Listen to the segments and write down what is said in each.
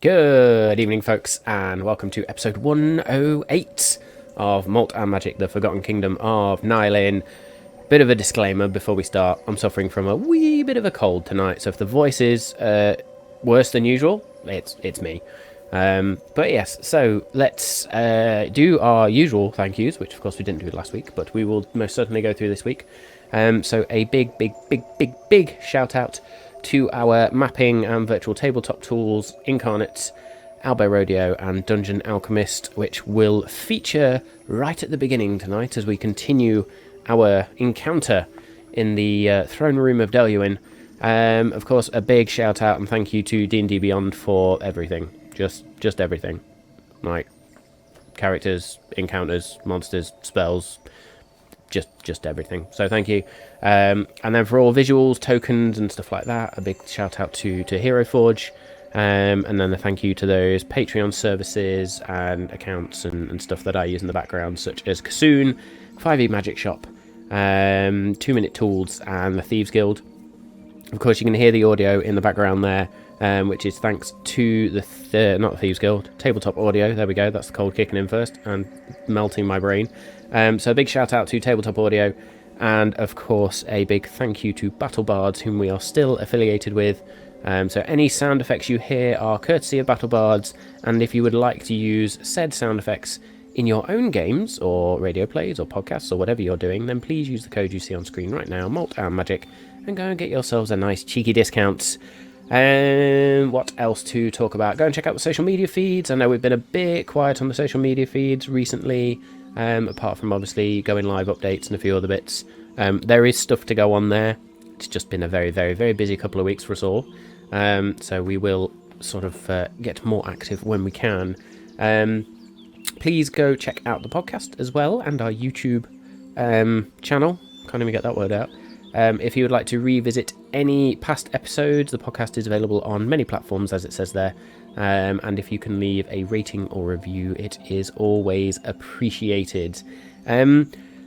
Good evening, folks, and welcome to episode 108 of Malt and Magic, the Forgotten Kingdom of Nylin. Bit of a disclaimer before we start. I'm suffering from a wee bit of a cold tonight, so if the voice is worse than usual, it's me. But yes, so let's do our usual thank yous, which of course we didn't do last week, but we will most certainly go through this week. So a big shout out to our mapping and virtual tabletop tools, Incarnate, Albo Rodeo and Dungeon Alchemist, which will feature right at the beginning tonight as we continue our encounter in the throne room of Deluin. Of course, a big shout out and thank you to D&D Beyond for everything. Just everything. Like, characters, encounters, monsters, spells, just everything. So thank you. And then for all visuals, tokens and stuff like that, a big shout out to Hero Forge. And then a thank you to those Patreon services and accounts and stuff that I use in the background, such as Kassoon, 5e Magic Shop, 2 Minute Tools, and the Thieves Guild. Of course, you can hear the audio in the background there, which is thanks to not the Thieves Guild, Tabletop Audio. There we go, that's the cold kicking in first and melting my brain. So a big shout out to Tabletop Audio, and of course a big thank you to Battle Bards, whom we are still affiliated with. So any sound effects you hear are courtesy of Battle Bards, and if you would like to use said sound effects in your own games or radio plays or podcasts or whatever you're doing, then please use the code you see on screen right now, Malt and Magic, and go and get yourselves a nice cheeky discount. What else to talk about? Go and check out the social media feeds. I know we've been a bit quiet on the social media feeds recently, apart from obviously going live updates and a few other bits. There is stuff to go on there. It's just been a very busy couple of weeks for us all. So we will sort of get more active when we can. Please go check out the podcast as well, and our YouTube channel. Can't even get that word out. If you would like to revisit any past episodes, the podcast is available on many platforms, as it says there. And if you can leave a rating or review, it is always appreciated.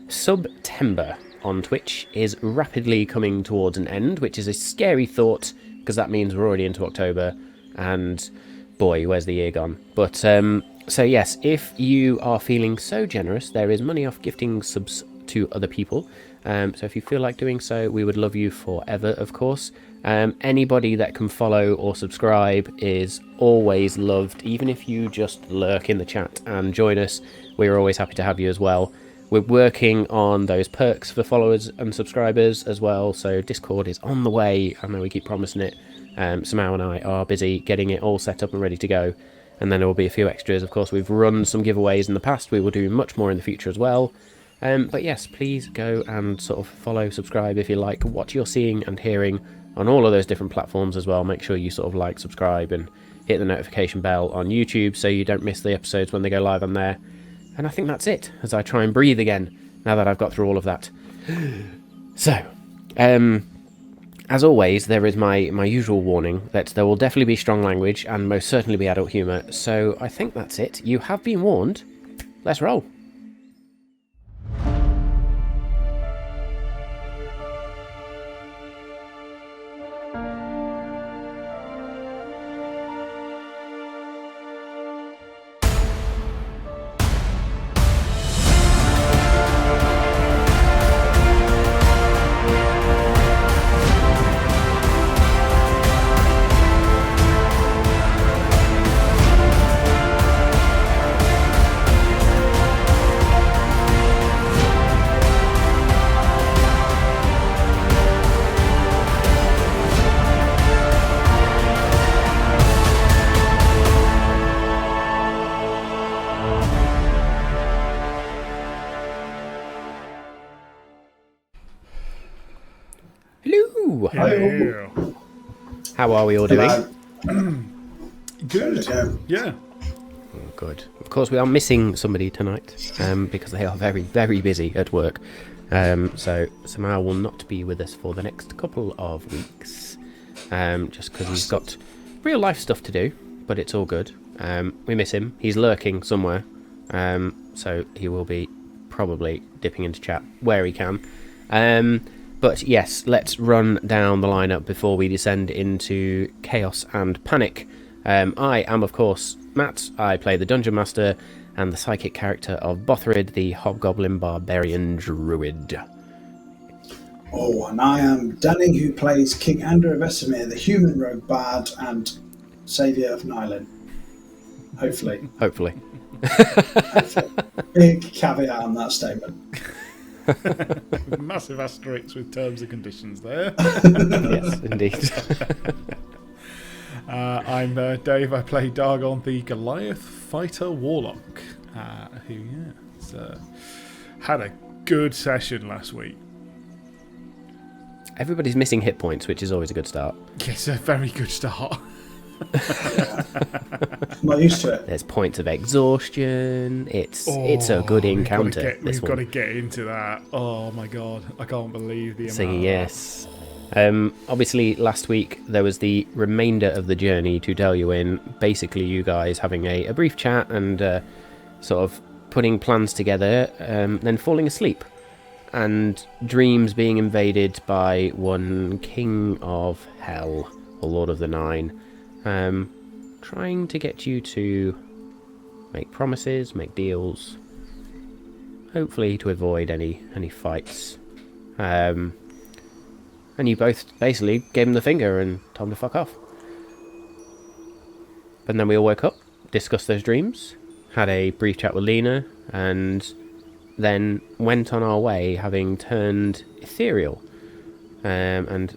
September on Twitch is rapidly coming towards an end, which is a scary thought, because that means we're already into October, and boy, where's the year gone? But so yes, if you are feeling so generous, there is money off gifting subs to other people. So if you feel like doing so, we would love you forever, of course. Anybody that can follow or subscribe is always loved, even if you just lurk in the chat and join us. We're always happy to have you as well. We're working on those perks for followers and subscribers as well, so Discord is on the way. I know we keep promising it. Samau and I are busy getting it all set up and ready to go, and then there will be a few extras. Of course, we've run some giveaways in the past. We will do much more in the future as well. But yes, please go and sort of follow, subscribe if you like what you're seeing and hearing on all of those different platforms as well. Make sure you sort of like, subscribe, and hit the notification bell on YouTube so you don't miss the episodes when they go live on there. And I think that's it, as I try and breathe again, now that I've got through all of that. So, as always, there is my usual warning that there will definitely be strong language and most certainly be adult humour. So I think that's it. You have been warned. Let's roll. Hello. How are we all doing? Good. Yeah. Oh, good. Of course, we are missing somebody tonight because they are very busy at work. So Samar will not be with us for the next couple of weeks, just because he's got real life stuff to do. But it's all good. We miss him. He's lurking somewhere, so he will be probably dipping into chat where he can. But yes, let's run down the lineup before we descend into chaos and panic. I am, of course, Matt. I play the Dungeon Master and the psychic character of Bothrid, the Hobgoblin Barbarian Druid. Oh, and I am Danning, who plays King Andrew of Vesemir, the human rogue bard and saviour of Nylin. Hopefully. Hopefully. Big caveat on that statement. Massive asterisks with terms and conditions there. Yes, indeed. I'm Dave. I play Dargon, the Goliath fighter warlock, who had a good session last week. Everybody's missing hit points, which is always a good start. Yes, a very good start. I'm not used to it. There's points of exhaustion. It's a good encounter. We've got to get into that. Oh my god, I can't believe the amount. So yes. Obviously, last week there was the remainder of the journey to Deluin. Basically, you guys having a brief chat and sort of putting plans together, then falling asleep. And dreams being invaded by one King of Hell, or Lord of the Nine, trying to get you to make promises, make deals, hopefully to avoid any fights. And you both basically gave him the finger and told him to fuck off. And then we all woke up, discussed those dreams, had a brief chat with Lena, and then went on our way, having turned ethereal and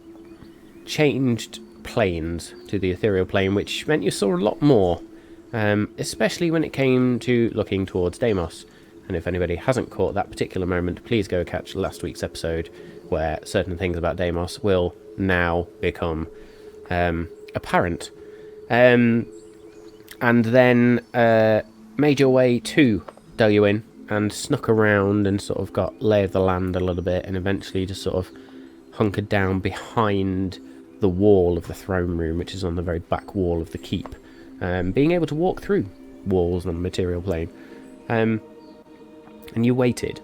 changed planes to the ethereal plane, which meant you saw a lot more, especially when it came to looking towards Deimos. And if anybody hasn't caught that particular moment, please go catch last week's episode, where certain things about Deimos will now become apparent. And then made your way to Deluin and snuck around and sort of got lay of the land a little bit, and eventually just sort of hunkered down behind the wall of the throne room, which is on the very back wall of the keep, being able to walk through walls on the material plane. And you waited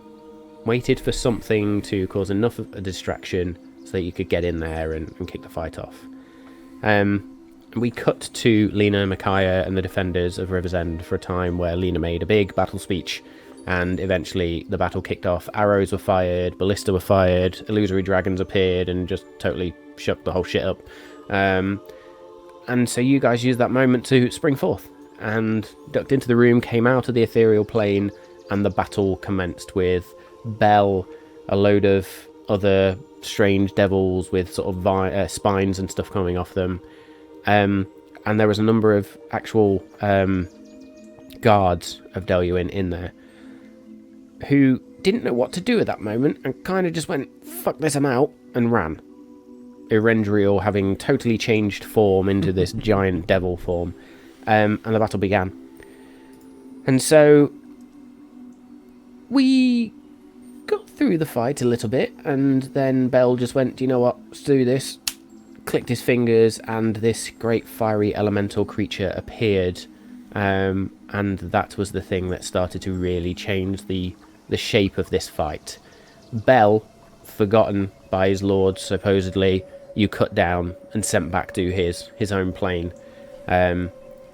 for something to cause enough of a distraction so that you could get in there and kick the fight off. We cut to Lena, Micaiah, and the defenders of River's End for a time where Lena made a big battle speech, and eventually the battle kicked off. Arrows were fired, ballista were fired, illusory dragons appeared and just totally shook the whole shit up. And so you guys used that moment to spring forth and ducked into the room, came out of the ethereal plane, and the battle commenced with Bell, a load of other strange devils with sort of spines and stuff coming off them. And there was a number of actual guards of Deluin in there who didn't know what to do at that moment and kind of just went, fuck this, I'm out, and ran. Erendriel having totally changed form into this giant devil form, and the battle began. And so we got through the fight a little bit, and then Bell just went, you know what, let's do this. Clicked his fingers, and this great fiery elemental creature appeared, and that was the thing that started to really change the shape of this fight. Bell, forgotten by his lord, supposedly, you cut down and sent back to his own plane. A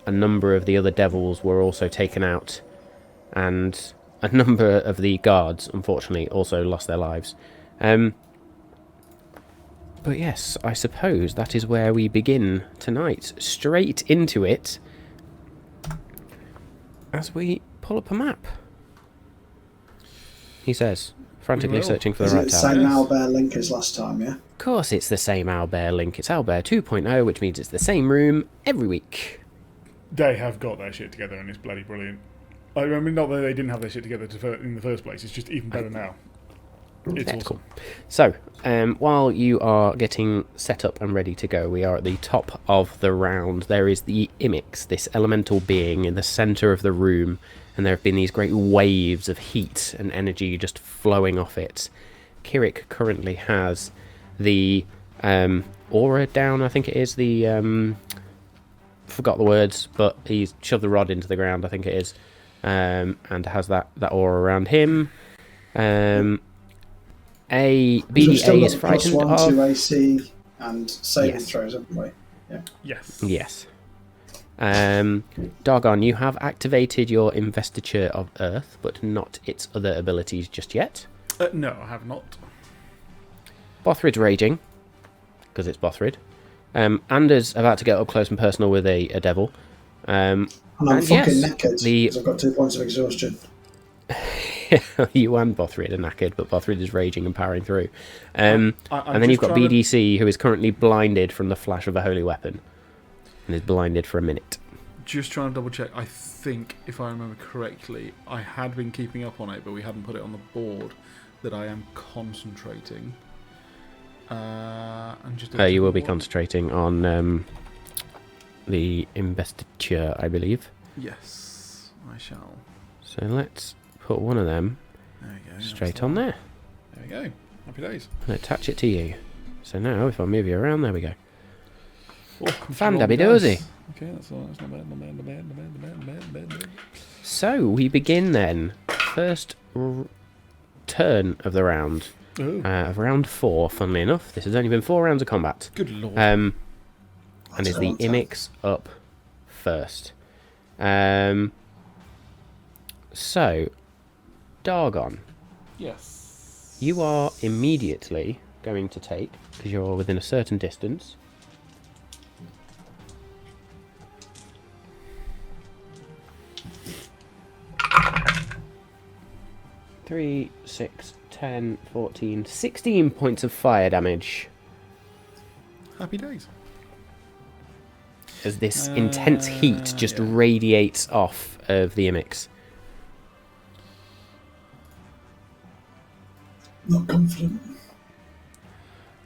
number of the other devils were also taken out, and a number of the guards, unfortunately, also lost their lives. But yes, I suppose that is where we begin tonight. Straight into it, as we pull up a map. He says, frantically searching for the right Is tower. it the same owlbear link as last time, yeah? Of course it's the same owlbear link. It's owlbear 2.0, which means it's the same room every week. They have got their shit together, and it's bloody brilliant. I mean, not that they didn't have their shit together in the first place, it's just even better now. It's awesome. Cool. So, while you are getting set up and ready to go, we are at the top of the round. There is the Imix, this elemental being in the centre of the room, and there have been these great waves of heat and energy just flowing off it. Kirik currently has the aura down, I think it is, the... forgot the words, but he's shoved the rod into the ground, I think it is, and has that aura around him. BDA is frightened +1 of... to AC and saving Yes. throws, haven't we? Yeah. Yes. Yes. Dargon, you have activated your Investiture of Earth, but not its other abilities just yet. No, I have not. Bothrid's raging, because it's Bothrid. Anders about to get up close and personal with a devil. And I'm fucking knackered the because I've got 2 points of exhaustion. you and Bothrid are knackered, but Bothrid is raging and powering through. And then you've got BDC, who is currently blinded from the flash of a holy weapon, and is blinded for a minute. Just trying to double check. I think, if I remember correctly, I had been keeping up on it, but we hadn't put it on the board. That I am concentrating. And just you will be concentrating on the Investiture, I believe. Yes, I shall. So let's put one of them straight on there. There we go. Happy days. And attach it to you. So now, if I move you around, there we go. Oh, Fan dabby dozy. Okay, that's all. That's not bad. So we begin then. First turn of the round. Of round 4, funnily enough. This has only been 4 rounds of combat. Good lord. And is the Imix up first. So, Dargon. Yes. You are immediately going to take, because you're within a certain distance, 3, 6, 10, 14, 16 points of fire damage. Happy days. As this intense heat just radiates off of the Imix. Not confident.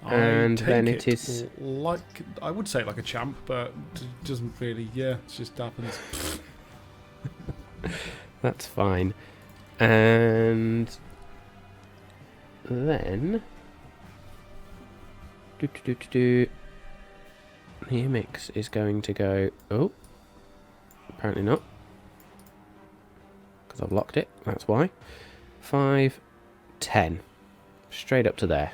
And I then take it is like, I would say like a champ, but it doesn't really. Yeah, it just happens. That's fine. And then the Imix is going to go. Oh, apparently not, because I've locked it. That's why. 5, 10, straight up to there,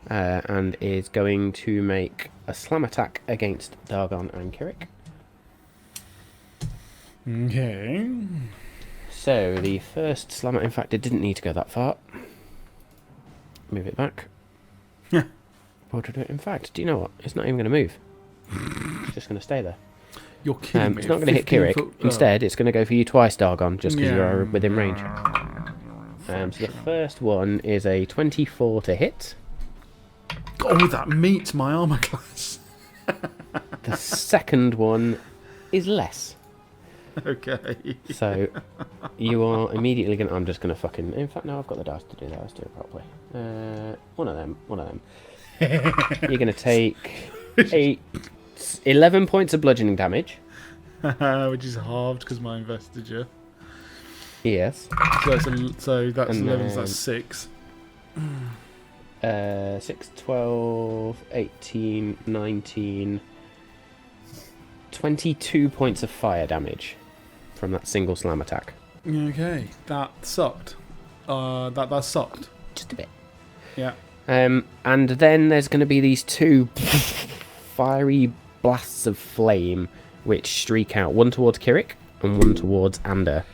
and is going to make a slam attack against Dargon and Kirik. Okay. So, the first slam... In fact, it didn't need to go that far. Move it back. In fact, do you know what? It's not even going to move. It's just going to stay there. You're kidding me. It's not going to hit Kirik. Instead, it's going to go for you twice, Dargon, just because you are within range. So the first one is a 24 to hit. Oh, that meets my armor class. The second one is less. Okay. So, you are immediately going to... I'm just going to fucking... In fact, no, I've got the dice to do that. Let's do it properly. One of them. You're going to take 11 points of bludgeoning damage. Which is halved because my investiture. Yes. So that's And 11, then- that's 6. 6, 12, 18, 19... 22 points of fire damage from that single slam attack. Okay, that sucked. That sucked. Just a bit. Yeah. And then there's going to be these 2 fiery blasts of flame which streak out, one towards Kirik and one towards Ander.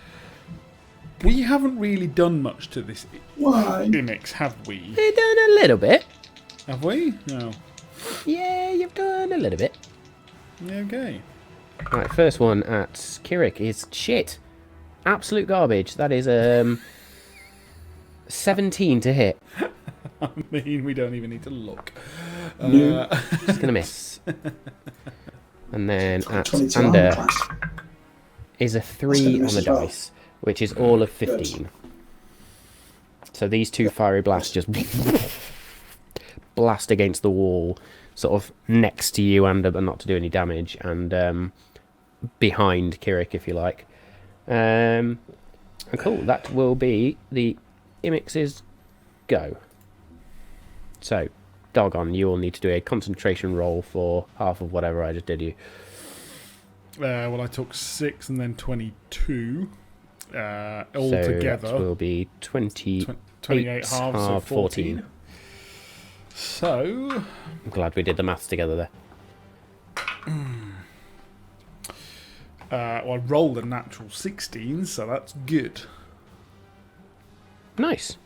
We haven't really done much to this Why? Imix, have we? You've done a little bit. Have we? No. Yeah, you've done a little bit. Okay. Right, first one at Kirik is shit. Absolute garbage. That is 17 to hit. I mean, we don't even need to look. No. Just going to miss. And then at 22 Ander armor class. is a That's 3 gonna on miss the as well. dice, which is all of 15. So these 2 fiery blasts just blast against the wall, sort of next to you, Ander, but not to do any damage, and behind Kirik, if you like. And cool, that will be the Imix's go. So, Dargon, you will need to do a concentration roll for half of whatever I just did you. Well, I took 6 and then 22 all So together. that will be 28 28 halves, so 14. So, I'm glad we did the maths together there. Well, I rolled a natural 16, so that's good. Nice.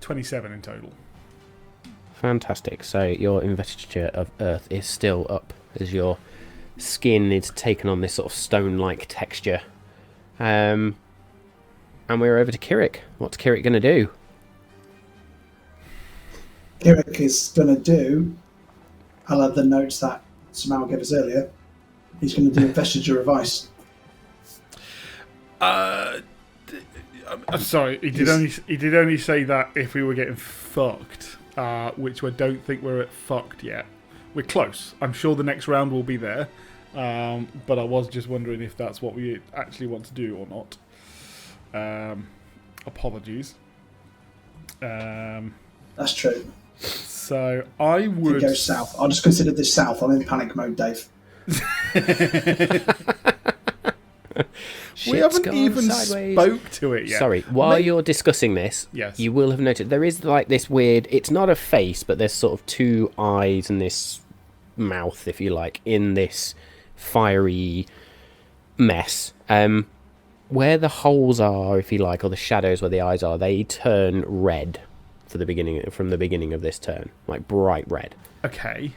27 in total. Fantastic. So your investiture of earth is still up as your skin is taken on this sort of stone-like texture. And we're over to Kirik. What's Kirik going to do? Kirik is going to do, I'll add the notes that Samal gave us earlier, he's going to do a vestige of ice. I'm sorry, he did only say that if we were getting fucked, which I don't think we're at fucked yet. We're close. I'm sure the next round will be there, but I was just wondering if that's what we actually want to do or not. Apologies. That's true. So I would go south. I'll just consider this south. I'm in panic mode, Dave. We haven't even spoke to it yet. Sorry, while you're discussing this, yes, you will have noted there is like this weird, it's not a face, but there's sort of two eyes and this mouth, if you like, in this fiery mess. Where the holes are, if you like, or the shadows where the eyes are, they turn red from the beginning of this turn, like bright red. Okay.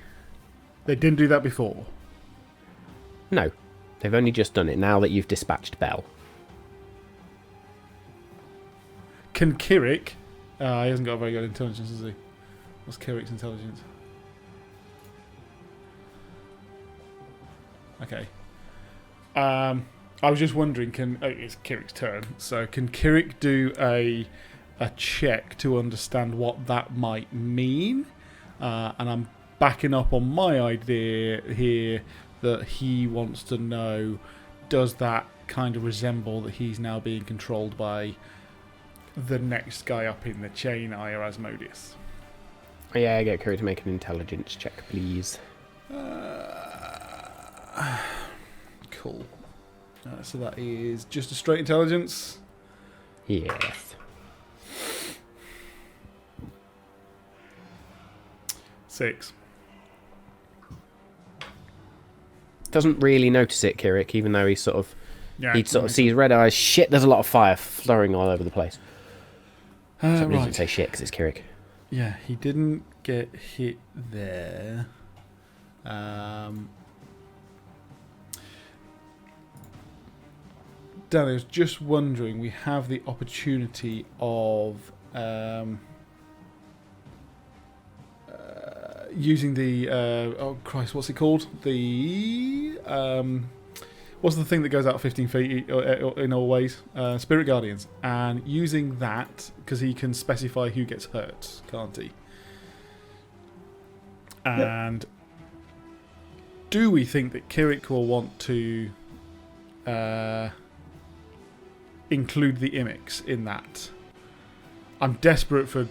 They didn't do that before? No. They've only just done it now that you've dispatched Bell. Can Kirik... he hasn't got a very good intelligence, has he? What's Kirik's intelligence? Okay. I was just wondering, it's Kirik's turn, so can Kirik do a check to understand what that might mean? And I'm backing up on my idea here that he wants to know, does that kind of resemble that he's now being controlled by the next guy up in the chain, Aya Asmodeus? Yeah, get Kirik to make an intelligence check, please. Cool. So that is just a straight intelligence? Yes. 6. Doesn't really notice it, Kirik, even though he sort of sees red eyes. Shit, there's a lot of fire flowing all over the place. So he doesn't say shit because it's Kirik. Yeah, he didn't get hit there. Danny, I was just wondering, we have the opportunity of using the oh Christ, what's it called? The what's the thing that goes out 15 feet in all ways? Spirit Guardians, and using that because he can specify who gets hurt, can't he? And do we think that Kirik will want to include the Imix in that? I'm desperate for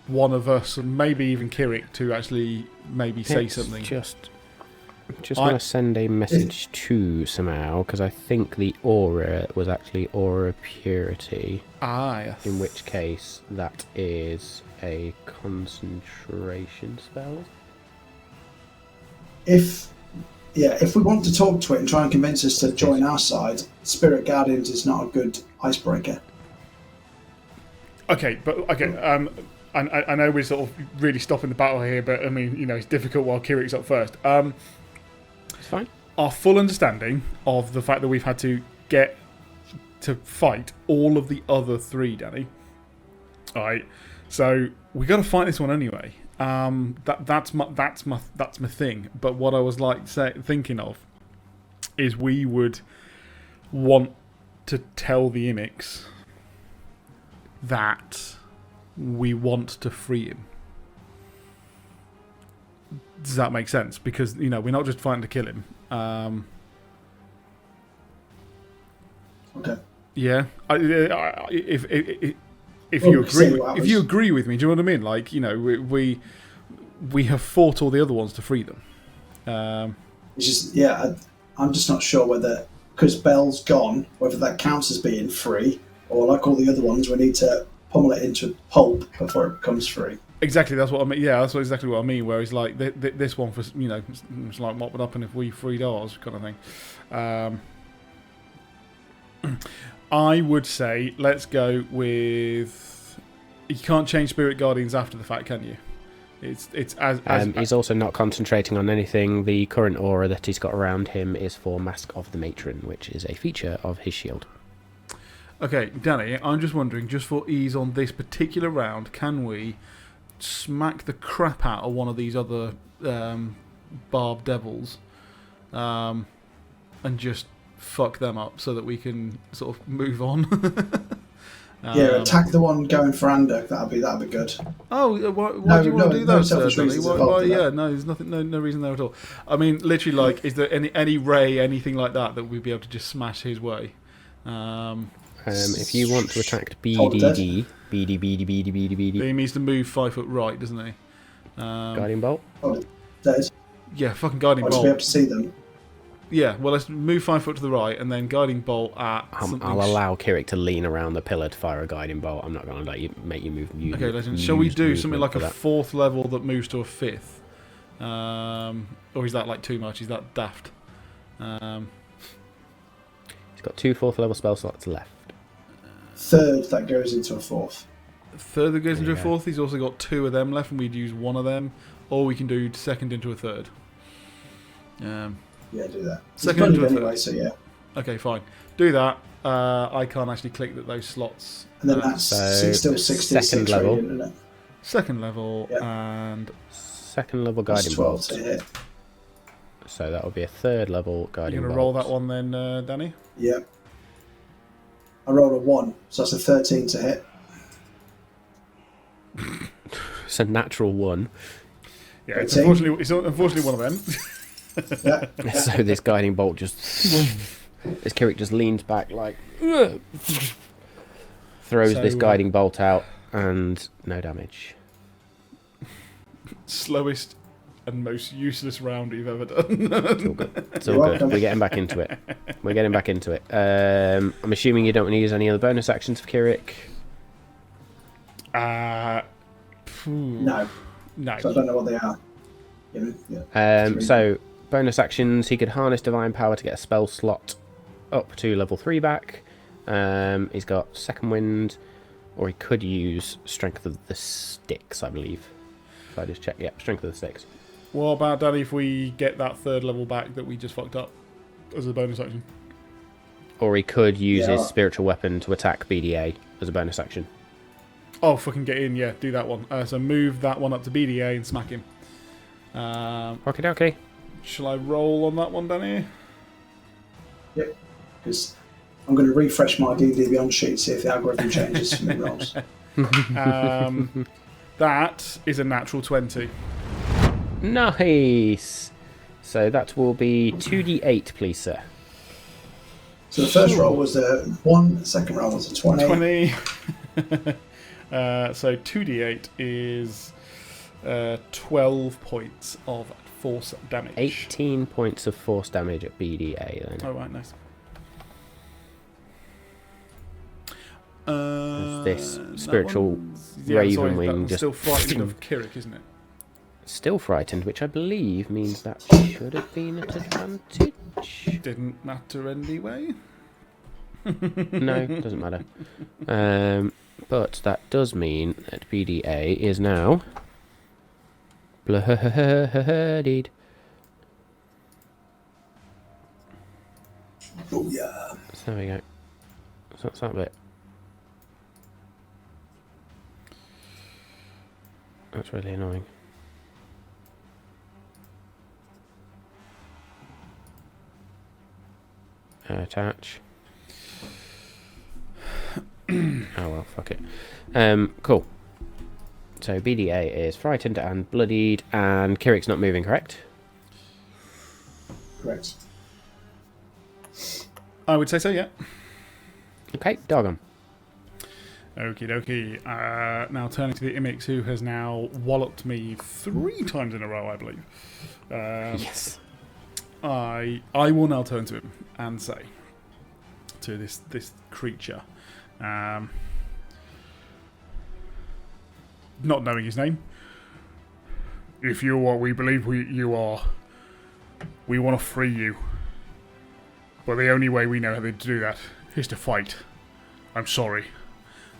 one of us, and maybe even Kirik, to actually maybe say something. Just want to send a message to somehow, because I think the aura was actually aura purity. Yes. In which case, that is a concentration spell. If we want to talk to it and try and convince us to join our side, Spirit Guardians is not a good icebreaker. Okay. I know we're sort of really stopping the battle here, but I mean, it's difficult while Kirik's up first. It's fine. Our full understanding of the fact that we've had to get to fight all of the other three, Danny. All right, so we got to fight this one anyway. That's my thing. But what I was thinking of is we would want to tell the Imix that we want to free him. Does that make sense? Because we're not just fighting to kill him. Okay. Yeah. If you agree with me, do you know what I mean? Like, we have fought all the other ones to free them. It's just, I'm just not sure whether, because Bell's gone, whether that counts as being free, or like all the other ones, we need to pummel it into pulp before it becomes free. Exactly, that's what I mean. Yeah, that's exactly what I mean. Whereas, like this one, for it's like what would happen if we freed ours, kind of thing. I would say let's go with. You can't change Spirit Guardians after the fact, can you? It's as he's also not concentrating on anything. The current aura that he's got around him is for Mask of the Matron, which is a feature of his shield. Okay, Danny, I'm just wondering, just for ease on this particular round, can we smack the crap out of one of these other Barb Devils and just fuck them up so that we can sort of move on? Yeah, attack the one going for Ander. That'd be good. Oh, why do you want to do that, sir? Why, yeah, no, there's nothing, no reason there at all. I mean, literally, like, is there any ray, anything like that we'd be able to just smash his way? If you want to attack BDD, he needs to move 5 foot right, doesn't he? Guiding Bolt. Oh, dead. Yeah, fucking Guiding I'll Bolt. just be able to see them. Yeah, well, let's move 5 foot to the right and then Guiding Bolt at something. I'll allow Kirik to lean around the pillar to fire a Guiding Bolt. I'm not going to let you make you move. Okay, legend. Shall we do something like a 4th level that moves to a 5th? Or is that like too much? Is that daft? He's got 2 4th level spell slots left. 3rd that goes into a 4th. 3rd that goes into a 4th. He's also got 2 of them left, and we'd use 1 of them, or we can do 2nd into a 3rd. Yeah, do that. Second into a 3rd. Anyway, so yeah. Okay, fine. Do that. I can't actually click that those slots. And then that's still 66 level. radiant, isn't it? 2nd level Yeah. and 2nd level That's Guiding 12 Bolt. to hit. So that will be a 3rd level Guiding you're Bolt. gonna roll that one then, Danny. Yeah. I rolled a 1, so that's a 13 to hit. It's a natural 1. Yeah, it's unfortunately one of them. Yeah. So this Guiding Bolt just... this Kirik just leans back like... throws this Guiding Bolt out and no damage. Slowest and most useless round you've ever done. It's all good. It's all good. We're getting back into it. We're getting back into it. I'm assuming you don't want to use any other bonus actions for Kirik? No. No. So I don't know what they are. Yeah. So, bonus actions, he could harness Divine Power to get a spell slot up to level 3 back. He's got Second Wind, or he could use Strength of the Sticks, I believe. If I just check, yeah, Strength of the Sticks. What about, Danny, if we get that 3rd level back that we just fucked up as a bonus action? Or he could use his Spiritual Weapon to attack BDA as a bonus action. Oh, fucking get in, yeah, do that one. So move that one up to BDA and smack him. Okie dokie. Shall I roll on that one, Danny? Yep. Because I'm going to refresh my D&D Beyond sheet, see if the algorithm changes from the rolls. That is a natural 20. Nice! So that will be 2d8, please, sir. So the first roll was a 1, second roll was a 20. 20. So 2d8 is 12 points of force damage. 18 points of force damage at BDA, then. Oh, right, nice. This spiritual raven wing just... still frightened of Kirik, isn't it? Still frightened, which I believe means that should have been at advantage. Didn't matter anyway. No, doesn't matter. But that does mean that BDA is now bloodied. Oh, yeah. So there we go. So that's that bit. That's really annoying. Attach. Oh well, fuck it. Cool. So BDA is frightened and bloodied, and Kirik's not moving, correct? Correct. I would say so, yeah. Okay, doggone. Okie dokie. Now turning to the Imix, who has now walloped me 3 times in a row, I believe. Yes. I will now turn to him and say to this creature, not knowing his name, if you're what we believe you are, we want to free you. But the only way we know how to do that here's to fight. I'm sorry.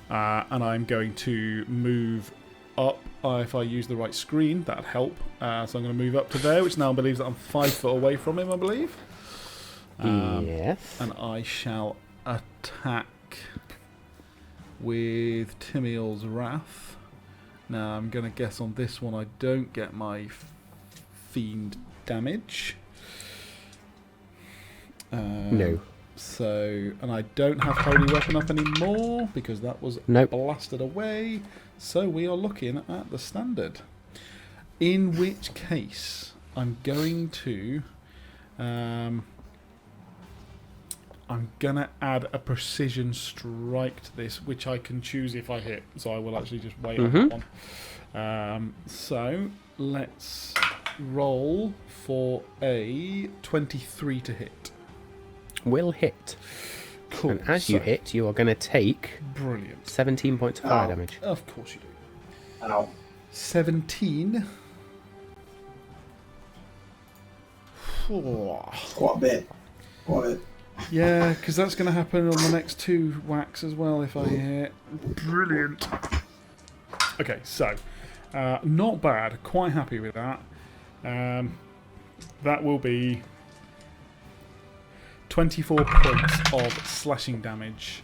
And I'm going to move up. If I use the right screen, that'd help. So I'm going to move up to there, which now believes that I'm 5 foot away from him, I believe. Yes. And I shall attack with Timiel's Wrath. Now, I'm going to guess on this one I don't get my fiend damage. No. So, and I don't have Holy Weapon up anymore because that was blasted away. So we are looking at the standard. In which case, I'm going to add a precision strike to this, which I can choose if I hit. So I will actually just wait on that one. So let's roll for a 23 to hit. Will hit. Cool. And as you hit, you are going to take 17 points of fire damage. Of course you do. Ow. 17. Quite a bit. Yeah, because that's going to happen on the next 2 whacks as well if I hit. Brilliant. Okay, so not bad. Quite happy with that. That will be 24 points of slashing damage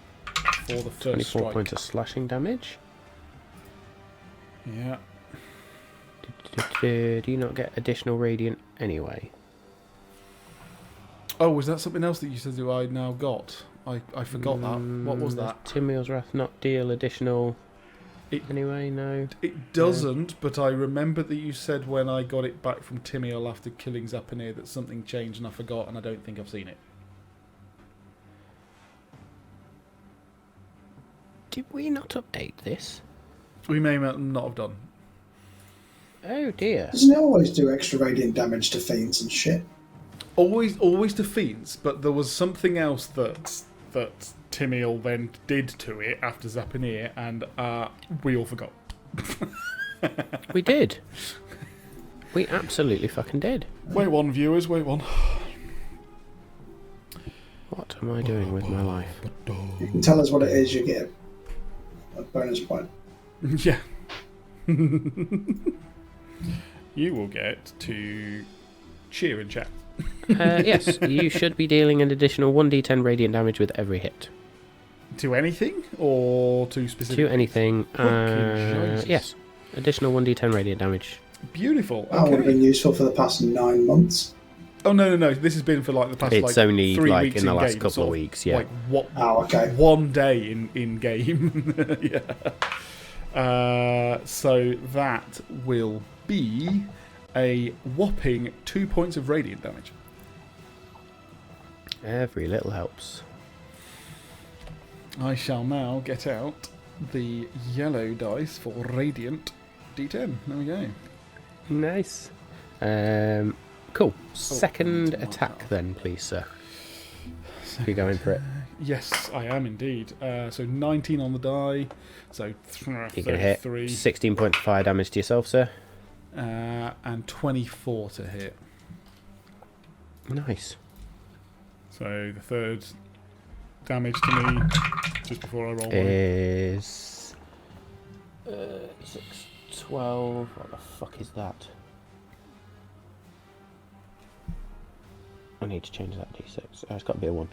for the first 24 strike. points of slashing damage. Yeah. Do you not get additional radiant anyway? Oh, was that something else that you said that I now got? I forgot that. What was that? Timiel's Wrath not deal additional anyway? No. It doesn't, but I remember that you said when I got it back from Timiel after killing Zapanir that something changed and I forgot and I don't think I've seen it. Did we not update this? We may not have done. Oh dear. Doesn't it always do extra radiant damage to fiends and shit? Always to fiends, but there was something else that Timiel then did to it after Zapanir, and we all forgot. We did. We absolutely fucking did. Wait one, viewers, wait one. What am I doing with my life? You can tell us what it is, you get a bonus point. Yeah. You will get to cheer and chat. Yes, you should be dealing an additional 1d10 radiant damage with every hit. To anything or to specific? To anything. Jesus. Yes, additional 1d10 radiant damage. Beautiful. That would have been useful for the past 9 months. Oh no! This has been for like the past. It's like, only 3 like weeks in the last game, couple sort of weeks. Yeah. Like what? Oh, okay. 1 day in game. Yeah. So that will be a whopping 2 points of radiant damage. Every little helps. I shall now get out the yellow dice for radiant d10. There we go. Nice. Cool. Second attack then, please, sir. You're going for it. Yes, I am indeed. So 19 on the die. So You're going to hit 33. 16 points of fire damage to yourself, sir. And 24 to hit. Nice. So the third damage to me, just before I roll one. Is 6, 12. What the fuck is that? I need to change that d6. Oh, it's got to be a 1.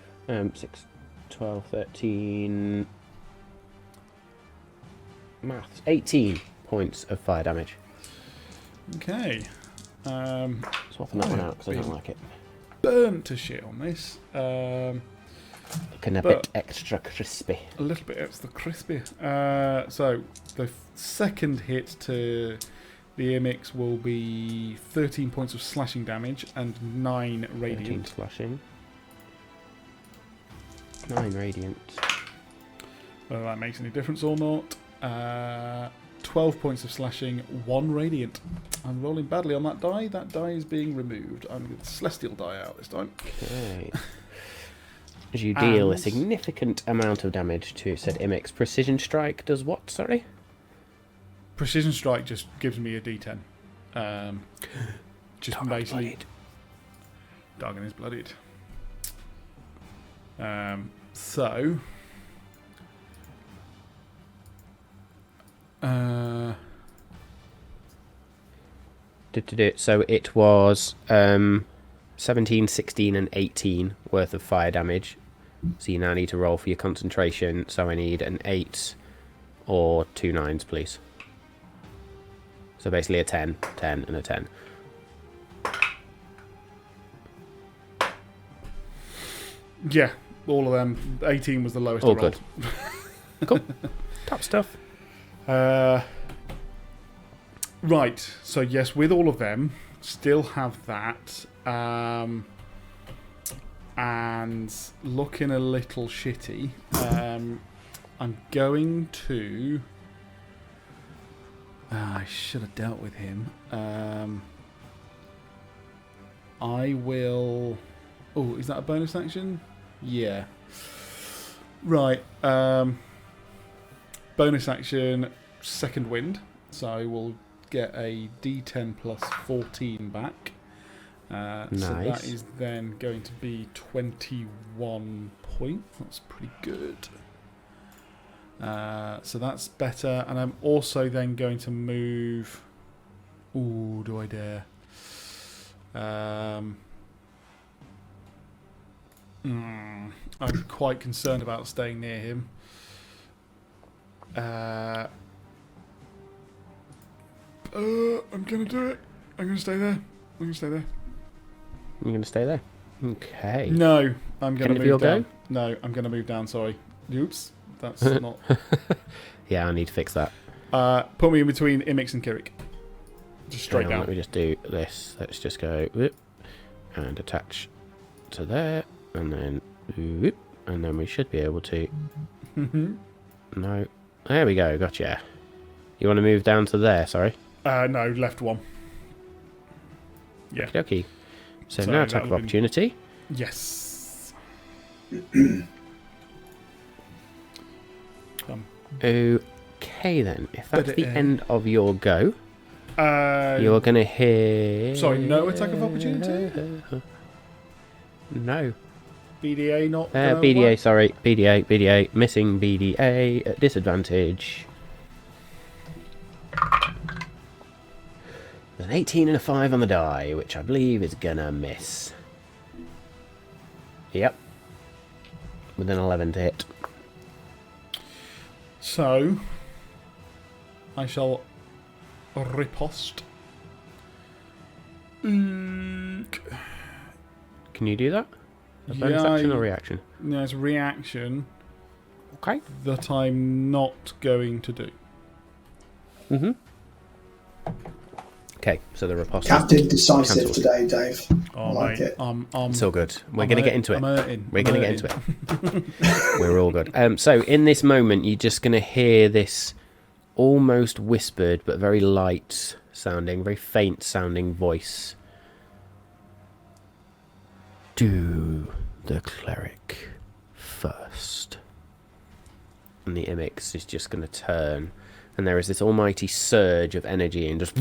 6, 12, 13. Maths. 18 points of fire damage. Okay. Swapping that one out because I don't like it. Burnt to shit on this. Looking a bit extra crispy. A little bit extra crispy. So the second hit to the Imix will be 13 points of slashing damage and 9 radiant. 13 slashing. 9 radiant. Whether that makes any difference or not. 12 points of slashing, 1 radiant. I'm rolling badly on that die. That die is being removed. I'm going to celestial die out this time. Okay. As you deal a significant amount of damage to said Imix, precision strike does what, sorry? Precision strike just gives me a d10. Just Dark basically... blooded. Dargan is bloodied. So... So it was 17, 16 and 18 worth of fire damage. So you now need to roll for your concentration. So I need an 8 or 2 9s, please. So basically a 10, 10 and a 10. Yeah, all of them. 18 was the lowest. All good. Cool. Top stuff. Right, so yes, with all of them, still have that, and looking a little shitty. I'm going to... I should have dealt with him. I will... Oh, is that a bonus action? Yeah. Right, bonus action, second wind, so I will get a D10 plus 14 back. Nice. So that is then going to be 21 points. That's pretty good. So that's better. And I'm also then going to move... Ooh, do I dare? I'm quite concerned about staying near him. I'm going to do it. I'm going to stay there. You're going to stay there? Okay. No, I'm going to move down. Go? No, I'm going to move down, sorry. Oops, that's not... Yeah, I need to fix that. Put me in between Imix and Kirik. Just straight down. Let me just do this. Let's just go whoop, and attach to there, and then whoop, and then we should be able to... No. There we go, gotcha. You want to move down to there, sorry? No, left one. Yeah. Okay. So now attack of opportunity. Yes. Okay then. If that's the end of your go, you're going to hit... Sorry, no attack of opportunity? No. BDA not... BDA, work? sorry. BDA. Missing BDA at disadvantage. An 18 and a 5 on the die, which I believe is gonna miss. Yep. With an 11 to hit. So, I shall riposte. Can you do that? A bonus action or reaction? No, it's reaction. Okay. That I'm not going to do. Mm-hmm. Okay, so the riposte. Captain decisive cancelled today, Dave. Oh, I like mate, it. I'm so good. We're going to get into it. We're going to get into it. We're all good. So in this moment, you're just going to hear this almost whispered but very light sounding, very faint sounding voice. Do the cleric first. And the Imix is just going to turn. And there is this almighty surge of energy and just...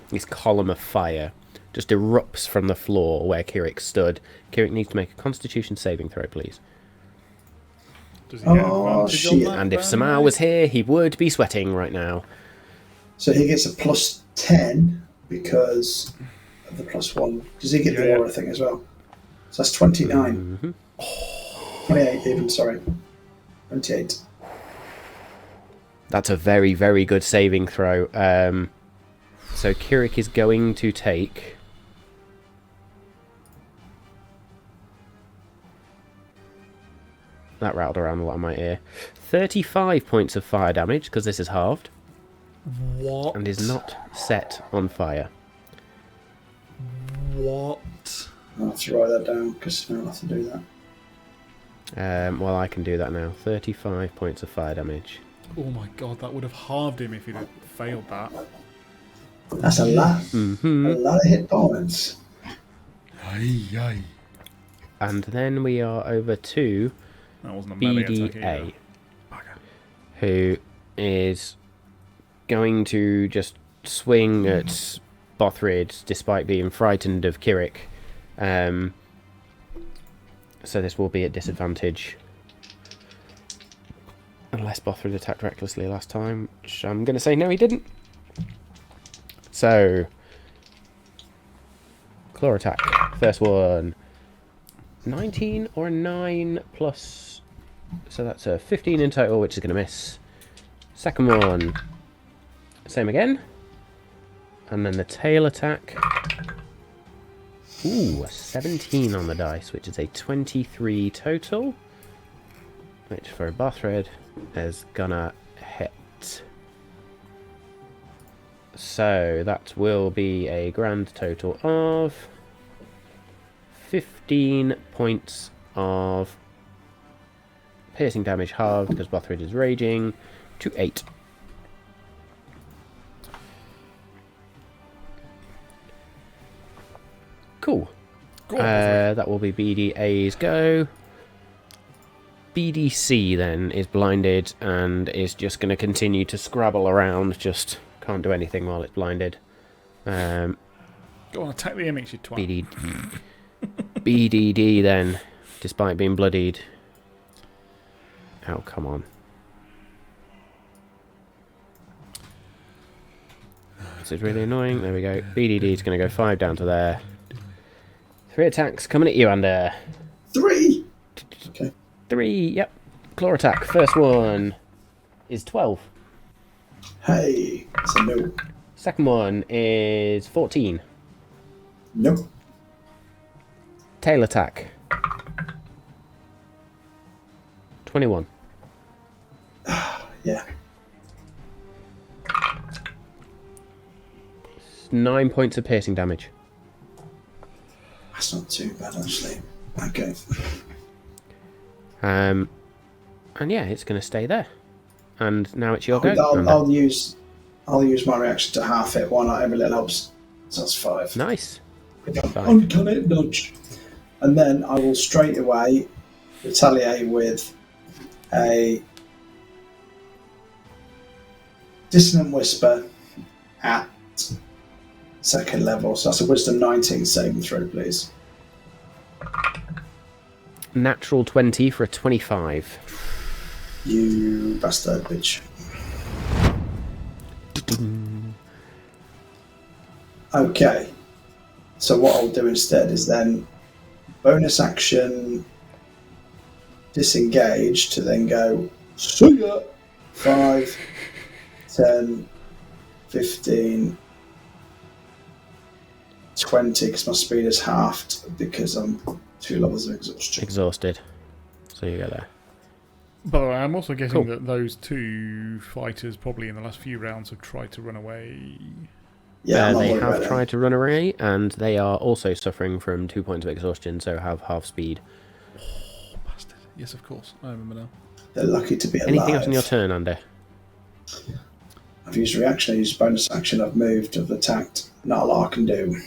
this column of fire just erupts from the floor where Kirik stood. Kirik needs to make a constitution saving throw, please. Does he get advantage on shit. that, And if Ben? Samar was here, he would be sweating right now. So he gets a plus 10 because of the plus 1. Does he get the aura thing as well? So that's 29. 28 even, sorry. 28. That's a very, very good saving throw. So Kirik is going to take... That rattled around a lot in my ear. 35 points of fire damage, because this is halved. What? And is not set on fire. What? I'll have to write that down because I'll have to do that. Well, I can do that now. 35 points of fire damage. Oh my god, that would have halved him if he'd have failed that. That's a lot. Mm-hmm. A lot of hit points. Aye. And then we are over to That wasn't a melee attack BDA, either. who is going to just swing at Bothrid despite being frightened of Kirik. So this will be at disadvantage. Unless Bothrid attacked recklessly last time, which I'm going to say no, he didn't. So, claw attack. First one. 19 or a 9 plus... So that's a 15 in total, which is going to miss. Second one. Same again. And then the tail attack. Ooh, a 17 on the dice, which is a 23 total. Which for Bothrid is gonna hit. So that will be a grand total of 15 points of piercing damage halved because Bothrid is raging to 8. Cool. That will be BDA's go. BDC then is blinded and is just going to continue to scrabble around. Just can't do anything while it's blinded. Go on, attack the Imix, you twat. BDD then, despite being bloodied. Oh, come on. This is really annoying. There we go. BDD is going to go 5 down to there. 3 attacks coming at you, Ander. 3? Okay. 3, yep. Claw attack. First one is 12. Hey, it's a no. Second one is 14. Nope. Tail attack. 21. Yeah. 9 points of piercing damage. That's not too bad, actually. Okay. And yeah, it's going to stay there. And now it's your go. I'll use my reaction to half it. Why not? Every little helps. So that's 5. Nice. Uncanny nudge. And then I will straight away retaliate with a dissonant whisper at second level. So that's a wisdom 19 saving throw, please. Natural 20 for a 25. You bastard bitch. Okay. So what I'll do instead is then bonus action disengage to then go see ya. 5, 10, 15, 20 because my speed is halved because I'm 2 levels of exhaustion. Exhausted. So you go there. By the way, I'm also guessing that those 2 fighters probably in the last few rounds have tried to run away. Yeah, they have tried to run away, and they are also suffering from 2 points of exhaustion, so have half speed. Oh, bastard. Yes, of course. I remember now. They're lucky to be alive. Anything else in your turn, Andy? I've used reaction, I've used bonus action, I've moved, I've attacked. Not a lot I can do.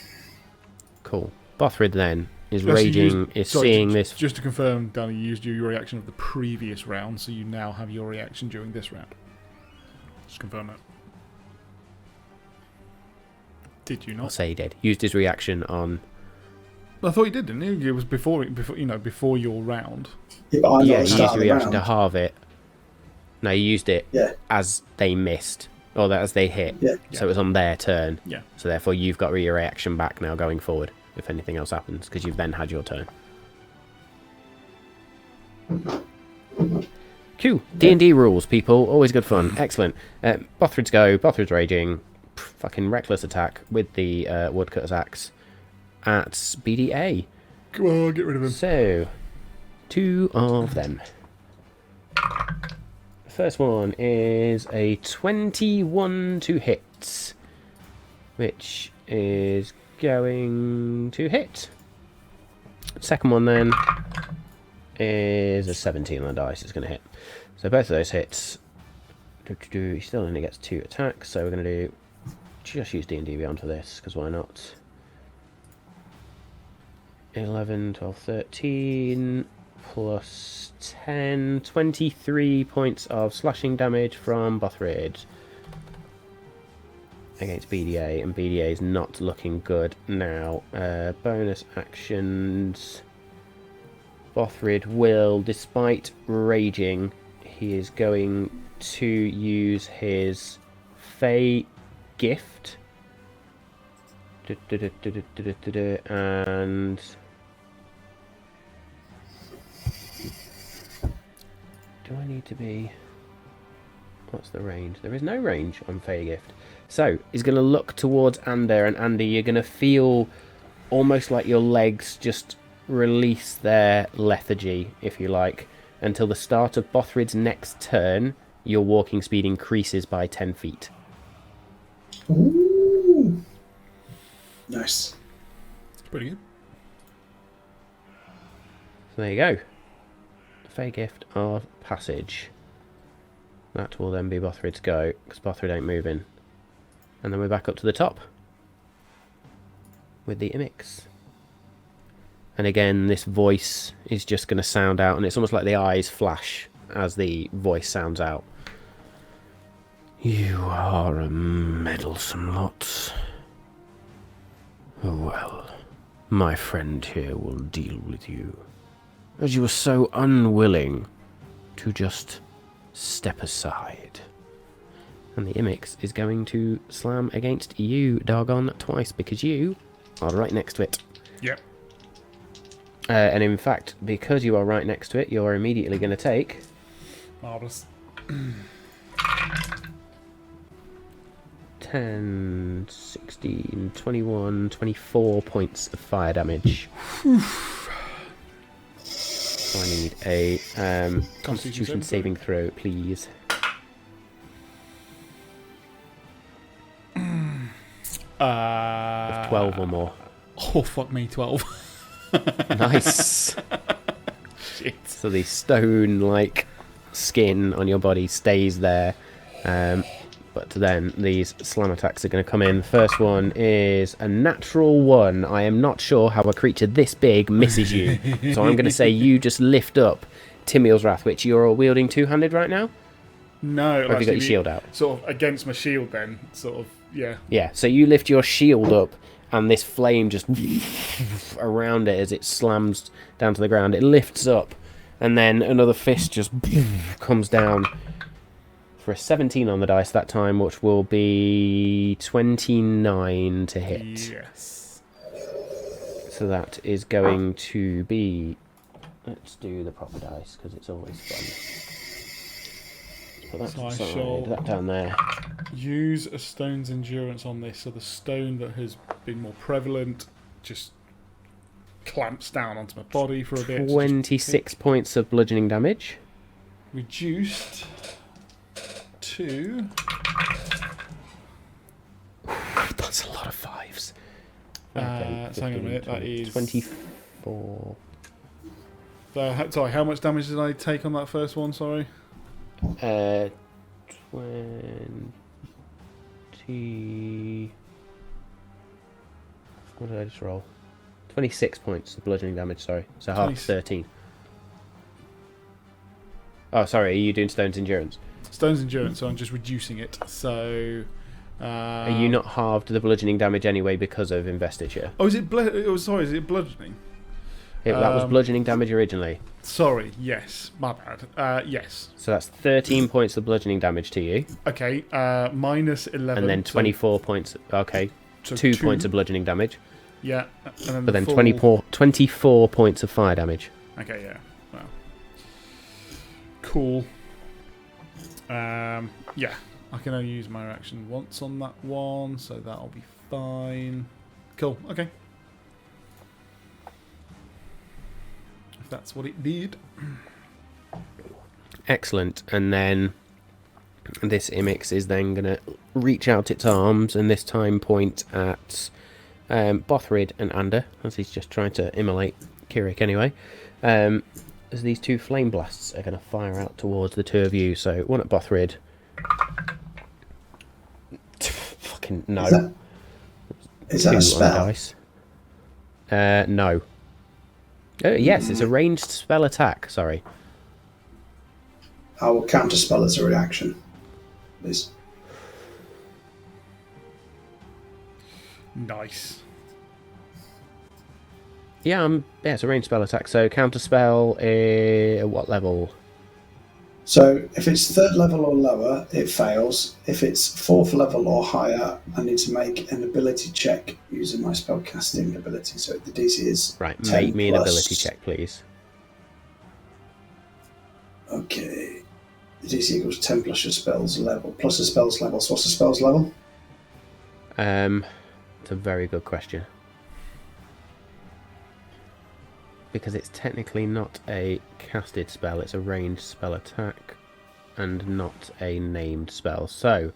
Cool. Bothrid then is raging, seeing this. Just to confirm, Danny, you used your reaction of the previous round, so you now have your reaction during this round. Just confirm that. Did you not? I'll say he did. Used his reaction on. I thought you did, didn't you? It was before your round. Yeah, he used the reaction to halve it. No, he used it Yeah. as they missed, or as they hit. Yeah. So it was on their turn. Yeah. So therefore, you've got your reaction back now going forward, if anything else happens, because you've then had your turn. Q. D&D rules, people. Always good fun. Excellent. Bothrid's go. Bothrid's raging. Fucking reckless attack with the woodcutter's axe at BDA. Come on, get rid of him. So, 2 of them. The first one is a 21 to hit, which is going to hit. Second one then is a 17 on the dice. It's going to hit. So both of those hits. He still only gets 2 attacks, so we're going to do just use D&D Beyond for this, because why not? 11, 12, 13, plus 10, 23 points of slashing damage from Bothrid against BDA, and BDA is not looking good now. Bonus actions. Bothrid will, despite raging, he is going to use his Fey gift. And do I need to be... What's the range? There is no range on Fey gift. So he's going to look towards Ander, and Ander, you're going to feel almost like your legs just release their lethargy, if you like, until the start of Bothrid's next turn. Your walking speed increases by 10 feet. Ooh. Nice. Pretty good. So there you go. Fey gift of passage. That will then be Bothrid's go, because Bothrid ain't moving. And then we're back up to the top with the Imix. And again, this voice is just going to sound out, and it's almost like the eyes flash as the voice sounds out. You are a meddlesome lot. Oh well, my friend here will deal with you, as you were so unwilling to just step aside. And the Imix is going to slam against you, Dargon, twice, because you are right next to it. Yep. And in fact, because you are right next to it, you're immediately going to take... Marvellous. 10, 16, 21, 24 points of fire damage. So I need a Constitution saving throw, please. 12 or more. Oh, fuck me, 12. Nice. Shit. So the stone-like skin on your body stays there. But then these slam attacks are going to come in. The first one is a natural 1. I am not sure how a creature this big misses you. So I'm going to say you just lift up Timiel's Wrath, which you're wielding two-handed right now? No. Or have you got your shield out? Sort of against my shield then. Sort of, yeah. Yeah, so you lift your shield up, and this flame just around it as it slams down to the ground. It lifts up, and then another fist just comes down for a 17 on the dice that time, which will be 29 to hit. Yes. So that is going to be... Let's do the proper dice, because it's always fun. Put that to the side, that down there. Use a stone's endurance on this, so the stone that has been more prevalent just clamps down onto my body for a bit. 26 points of bludgeoning damage. Reduced to... That's a lot of fives. So hang on a minute, that is... 24. Sorry, how much damage did I take on that first one, sorry? 20... What did I just roll? 26 points of bludgeoning damage, sorry. So half 13. Oh, sorry, are you doing Stone's Endurance? Stone's Endurance, so I'm just reducing it. So... are you not halved the bludgeoning damage anyway because of Investiture? Oh, is it is it bludgeoning? That was bludgeoning damage originally. Sorry, yes. My bad. Yes. So that's 13 points of bludgeoning damage to you. Okay, minus 11. And then 24 points... Okay, so 2 points of bludgeoning damage. Yeah. And then but then 24 points of fire damage. Okay, yeah. Wow. Cool. Yeah. I can only use my reaction once on that one, so that'll be fine. Cool, okay. If that's what it did. Excellent. And then this Imix is then going to reach out its arms and this time point at Bothrid and Ander, as he's just trying to immolate Kirik anyway. As these two flame blasts are going to fire out towards the two of you. So one at Bothrid. Fucking no. Is that a spell? Dice. No. Yes, it's a ranged spell attack. Sorry. I will counter spell as a reaction, please. Nice. Yeah, it's a ranged spell attack. So counter spell, what level? So if it's 3rd level or lower, it fails. If it's 4th level or higher, I need to make an ability check using my spellcasting ability. So the DC is Right, 10 make me plus. an ability check, please. Okay. The DC equals 10 plus your spell's level. Plus the spell's level. So what's the spell's level? It's a very good question. Because it's technically not a casted spell, it's a ranged spell attack and not a named spell. So,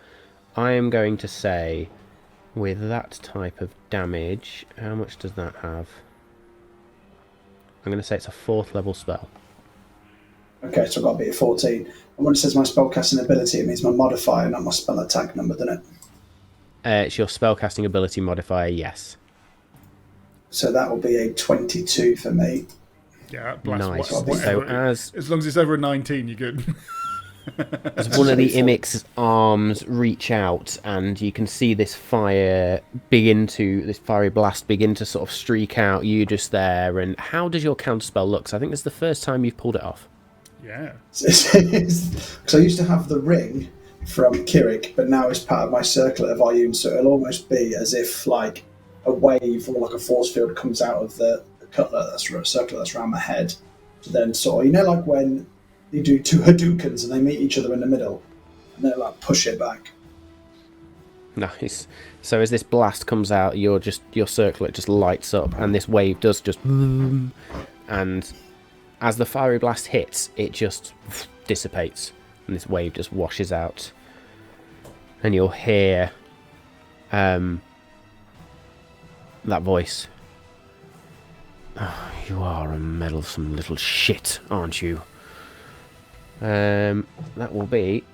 I am going to say, with that type of damage, how much does that have? I'm going to say it's a 4th level spell. Okay, so I've got to be at 14. And when it says my spellcasting ability, it means my modifier, not my spell attack number, doesn't it? It's your spellcasting ability modifier, yes. So that will be a 22 for me. Yeah, bless Nice. whatever. So As long as it's over a 19, you're good. as one of the Imix's arms reach out, and you can see this fiery blast begin to sort of streak out, you just there. And how does your counterspell look? So I think this is the first time you've pulled it off. Yeah. Because I used to have the ring from Kirik, but now it's part of my circlet of volume, so it'll almost be as if like a wave or like a force field comes out of the cutlet circlet that's around my head. So then sort of, like when you do 2 Hadoukens and they meet each other in the middle, and they like push it back. Nice. So as this blast comes out, your circlet just lights up, and this wave does just boom, and as the fiery blast hits, it just dissipates, and this wave just washes out, and you'll hear that voice. Oh, you are a meddlesome little shit, aren't you? That will be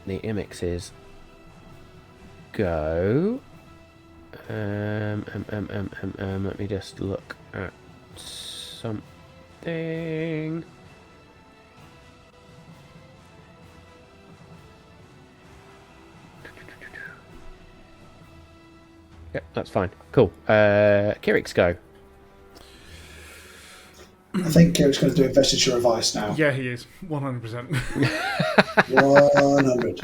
the Imix's go. Let me just look at something. Yep, that's fine. Cool. Kirik's go. I think Kirik's going to do investiture of ice now. Yeah, he is. 100%. 100.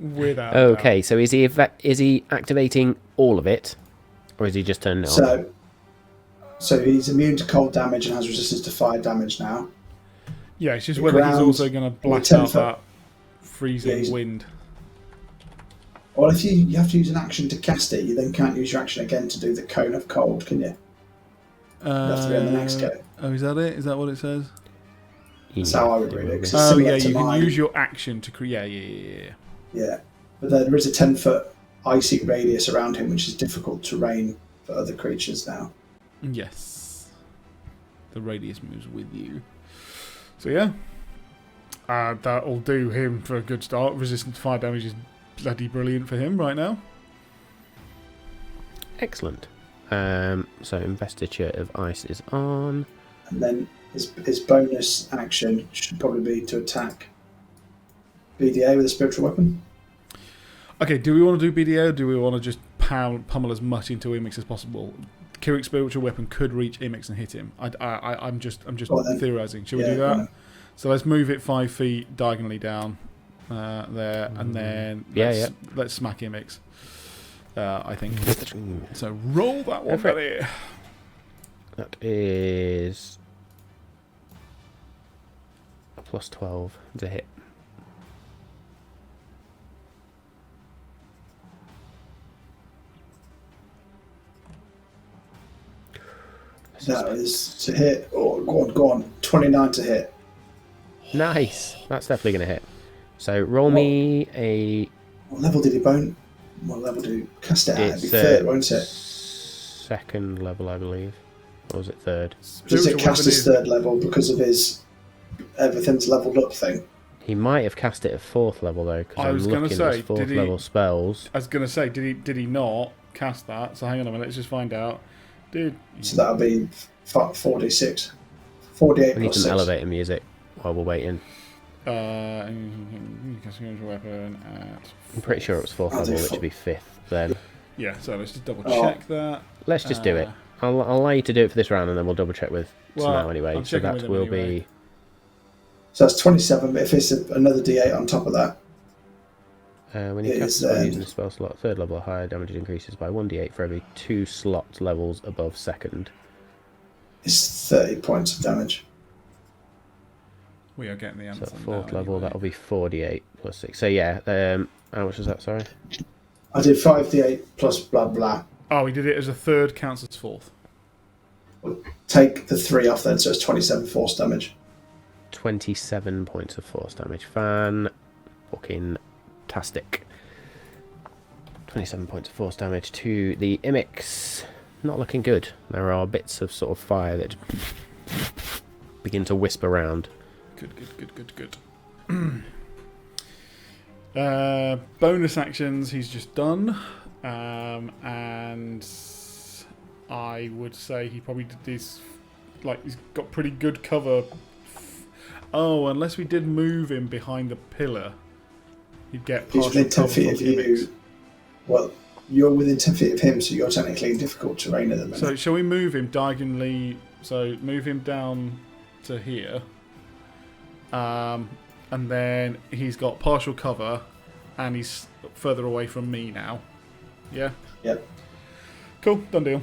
Without Okay, so is he activating all of it, or is he just turning it on? So he's immune to cold damage and has resistance to fire damage now. Yeah, it's just The whether he's ground, also going to blast 10 out foot. that freezing wind. Well, if you have to use an action to cast it, you then can't use your action again to do the cone of cold, can you? You have to be on the next go. Oh, is that it? Is that what it says? That's how I would read it. 'Cause it's Oh, similar yeah, to you can mine. use your action to create. Yeah. Yeah, but there is a 10-foot icy radius around him, which is difficult terrain for other creatures now. Yes. The radius moves with you. So, yeah. That'll do him for a good start. Resistance to fire damage is bloody brilliant for him right now. Excellent. So investiture of ice is on. And then his bonus action should probably be to attack BDA with a spiritual weapon. Okay, do we want to do BDA or do we want to just pummel as much into Imix as possible? Kirik's spiritual weapon could reach Imix and hit him. I'm just theorising. Should we do that? So let's move it 5 feet diagonally down there, and then let's smack Imix. I think. So roll that one, buddy. That is a plus 12 to hit. That is to hit. Oh, go on. 29 to hit. Nice. That's definitely going to hit. So roll me a... What level did he bone? What level did he cast it at? It'd be It's third, won't it? second level, I believe. Or was it third? Does it cast his third level because of his everything's leveled up thing? He might have cast it at 4th level, though, because I I'm was gonna looking say, at 4th level spells. I was going to say, did he not cast that? So hang on a minute, let's just find out. So that'll be 4d6. 48 We need plus some 6. elevator music while we're waiting. Casting weapon at I'm pretty sure it was 4th level, which would be 5th then. Yeah, so let's just double check that. Let's just do it. I'll allow you to do it for this round, and then we'll double check with Snow anyway. So that will be So that's 27, but if it's another d8 on top of that, When you cast a spell using a spell slot, third level or higher, damage increases by 1d8 for every 2 slot levels above second. it's 30 points of damage. We are getting the answer. So fourth level, anyway. that'll be 4d8 plus 6. So yeah, how much was that, sorry? I did 5d8 plus blah blah. Oh, we did it as a third, counts as fourth. We'll take the 3 off then, so it's 27 force damage. 27 points of force damage. Fan-fucking-tastic. 27 points of force damage to the Imix. Not looking good. There are bits of sort of fire that begin to wisp around. Good. Bonus actions he's just done. And I would say he probably did this, like, he's got pretty good cover. Oh, unless we did move him behind the pillar, he'd get He's partial within 10 cover feet from of you. Imix. Well, you're within 10 feet of him, so you're technically in difficult terrain at the minute. So shall we move him diagonally? So move him down to here. And then he's got partial cover, and he's further away from me now. Yeah? Yep. Cool, done deal.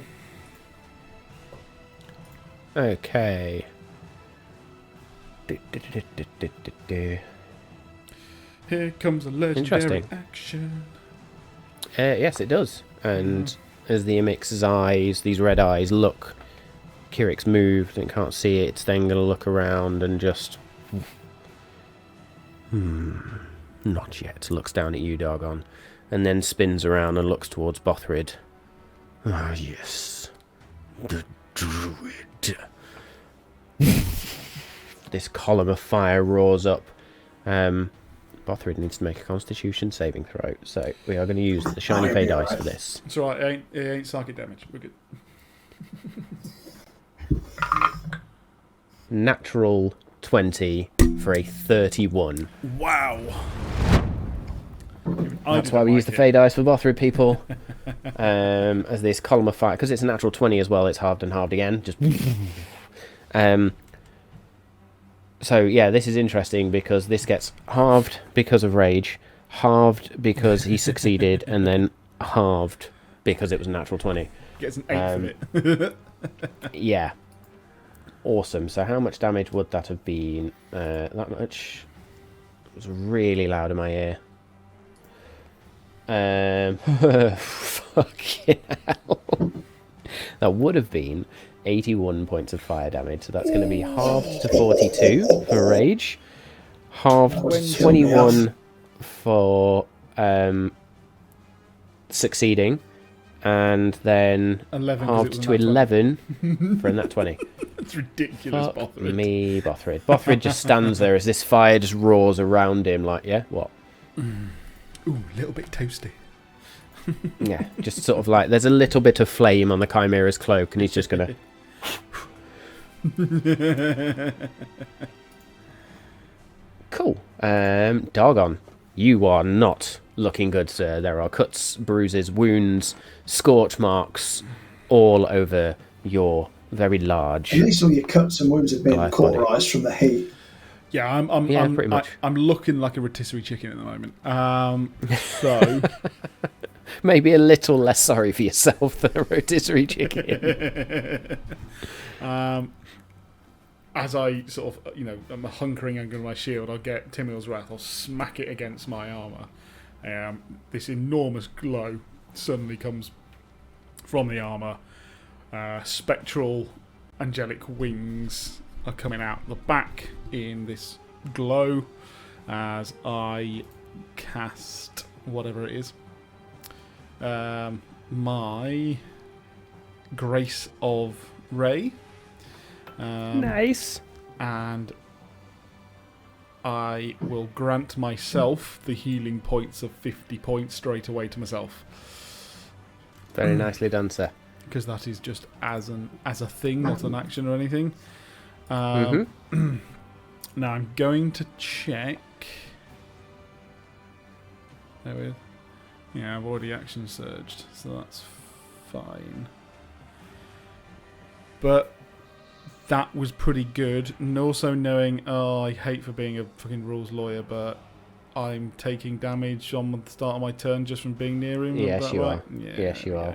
Okay. Here comes a legendary Interesting. action. Yes, it does. And as the Imix's eyes, these red eyes, look, Kirik's moved and can't see it. It's then going to look around and just... not yet. Looks down at you, Dargon. And then spins around and looks towards Bothrid. Ah, yes. The druid. This column of fire roars up. Bothrid needs to make a constitution saving throw. So we are going to use the shiny fey dice for this. It's alright, it ain't psychic damage. We're good. Natural 20 for a 31. Wow. That's why we use the fey dice for Bothrid, people. As this column of fire, because it's a natural 20 as well, it's halved and halved again. Just. So yeah, this is interesting because this gets halved because of rage, halved because he succeeded, and then halved because it was a natural 20. Gets an 8 from it. Yeah. Awesome. So how much damage would that have been? That much. It was really loud in my ear. Fucking hell. That would have been 81 points of fire damage. So that's going to be halved to 42 for rage. Halved to 21 for succeeding. And then 11 halved to 11 for a nat 20. That's ridiculous, Fuck Bothrid. me, Bothrid. Bothrid just stands there as this fire just roars around him like, yeah, what? Ooh, a little bit toasty. Yeah, just sort of like, there's a little bit of flame on the Chimera's cloak and he's just going to... Cool. Dargon, you are not looking good, sir. There are cuts, bruises, wounds, scorch marks all over your very large... At least all your cuts and wounds have been cauterised from the heat. Yeah, I'm pretty much. I'm looking like a rotisserie chicken at the moment. So maybe a little less sorry for yourself than a rotisserie chicken. As I sort of, I'm hunkering under my shield, I'll get Timur's Wrath. I'll smack it against my armour. This enormous glow suddenly comes from the armour. Spectral, angelic wings are coming out the back in this glow as I cast whatever it is. My Grace of Ray. Nice. And I will grant myself the healing points of 50 points straight away to myself. Very nicely done, sir. Because that is just as a thing, not an action or anything. Now I'm going to check. There with. Yeah, I've already action surged, so that's fine. But that was pretty good. And also knowing, I hate for being a fucking rules lawyer, but I'm taking damage on the start of my turn just from being near him. Yes, you are. Yeah, Yes, you are.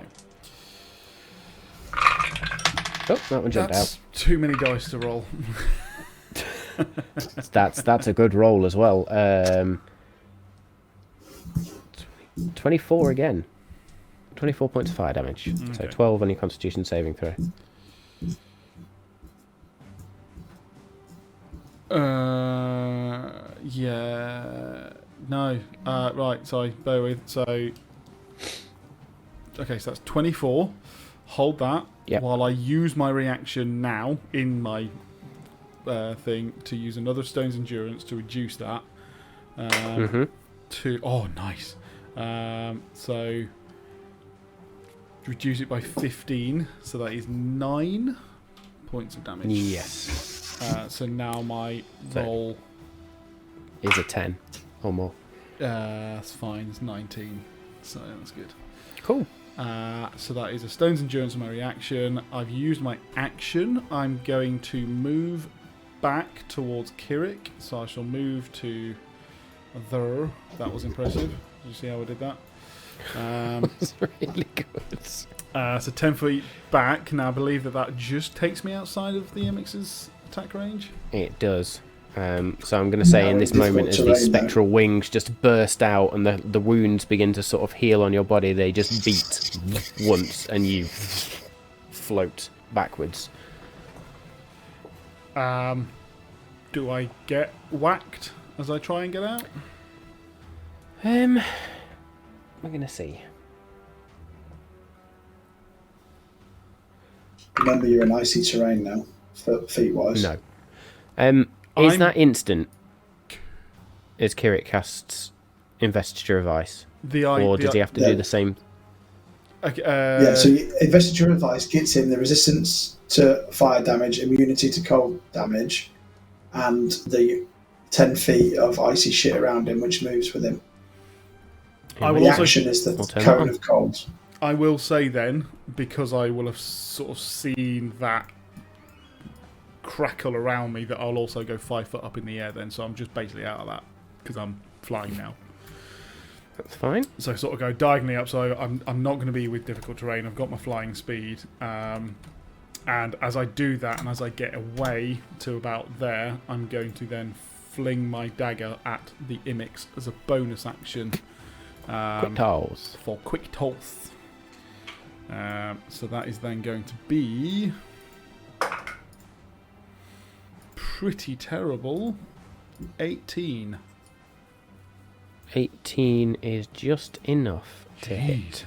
Oh, that one jumped That's out. too many dice to roll. That's a good roll as well. 24 again. 24 points of fire damage. Okay. So 12 on your Constitution saving throw. Yeah. No. Right, sorry, bear with. So, okay, so that's 24. Hold that. Yep. While I use my reaction now in my thing to use another Stone's Endurance to reduce that. Oh, nice. So, reduce it by 15. So that is 9 points of damage. Yes. So now my roll is a 10 or more. that's fine. It's 19, so that's good. Cool. So that is a Stone's Endurance on my reaction. I've used my action. I'm going to move back towards Kirik. So I shall move to there. That was impressive. Did you see how I did that? That's really good. So 10 feet back. Now I believe that just takes me outside of the Imix's attack range. It does. So I'm going to say in this moment, as these spectral wings just burst out and the wounds begin to sort of heal on your body, they just beat once and you float backwards. Do I get whacked as I try and get out? We're going to see. Remember, you're in icy terrain now, feet-wise. No. Is that instant as Kirik casts Investiture of Ice? Or does he have to do the same? Okay, yeah, so Investiture of Ice gets him the resistance to fire damage, immunity to cold damage, and the 10 feet of icy shit around him, which moves with him. Reaction is the cone of cold. I will say then, because I will have sort of seen that crackle around me, that I'll also go 5 foot up in the air then, so I'm just basically out of that, because I'm flying now. That's fine. So sort of go diagonally up, so I'm not going to be with difficult terrain. I've got my flying speed, and as I do that, and as I get away to about there, I'm going to then fling my dagger at the Imix as a bonus action. Quick toss. For quick toss. So that is then going to be pretty terrible. 18. 18 is just enough to hit.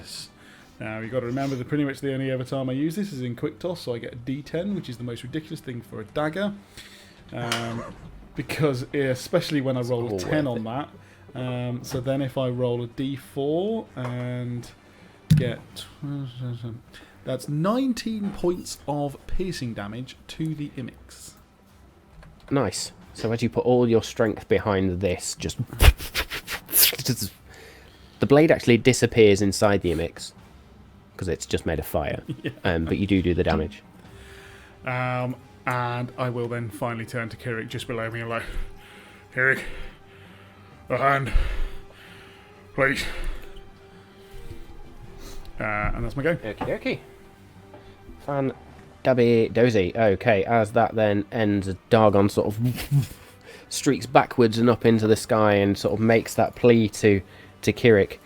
Now you've got to remember that pretty much the only ever time I use this is in quick toss, so I get a D10, which is the most ridiculous thing for a dagger. Because especially when I roll a 10 on that. So then if I roll a D4 and get... That's 19 points of piercing damage to the Imix. Nice. So as you put all your strength behind this, just... the blade actually disappears inside the Imix, because it's just made of fire. Yeah. But you do the damage. And I will then finally turn to Kirik just below me and like, Kirik, a hand, please. And that's my go. Okie dokie. Fan dabby dozy. Okay, as that then ends, Dargon sort of streaks backwards and up into the sky and sort of makes that plea to Kirik.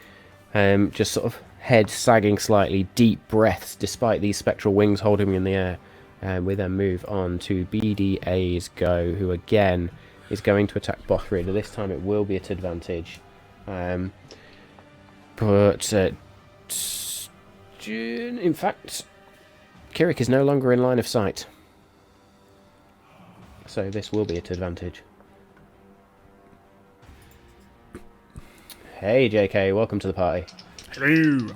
Just sort of head sagging slightly, deep breaths despite these spectral wings holding him in the air. We then move on to BDA's go, who again is going to attack Bothrid. This time it will be at advantage. But in fact, Kirik is no longer in line of sight. So this will be at advantage. Hey JK, welcome to the party. Hello.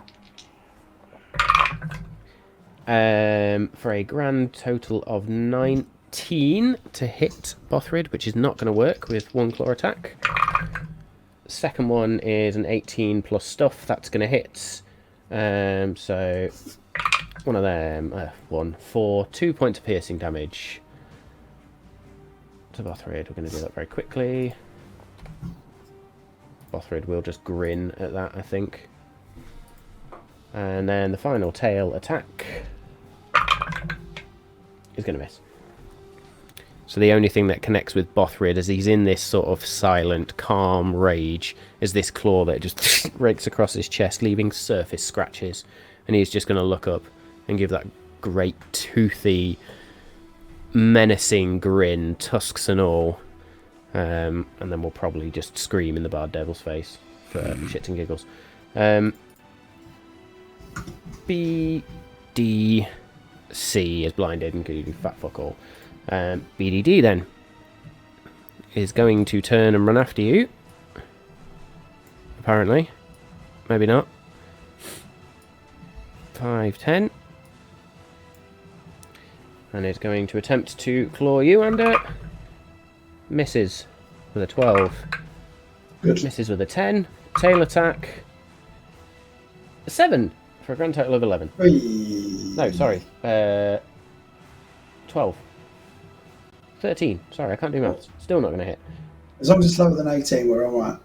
For a grand total of 19 to hit Bothrid, which is not going to work with one claw attack. Second one is an 18 plus stuff, that's going to hit. So one of them, 1 for 2 points of piercing damage. to Bothrid. We're going to do that very quickly. Bothrid will just grin at that, I think. And then the final tail attack is going to miss. So the only thing that connects with Bothrid as he's in this sort of silent, calm rage is this claw that just rakes across his chest, leaving surface scratches. And he's just going to look up and give that great, toothy, menacing grin, tusks and all. And then we'll probably just scream in the Bard Devil's face for shits and giggles. BDC is blinded and can do fat fuck all. BDD then is going to turn and run after you. Apparently. Maybe not. 5, 10. And is going to attempt to claw you under. Misses with a 12. Good. Misses with a 10. Tail attack. 7 for a grand total of 11. Whee. No, sorry. 12. 13. Sorry, I can't do maths. Still not going to hit. As long as it's lower than 18, we're all right.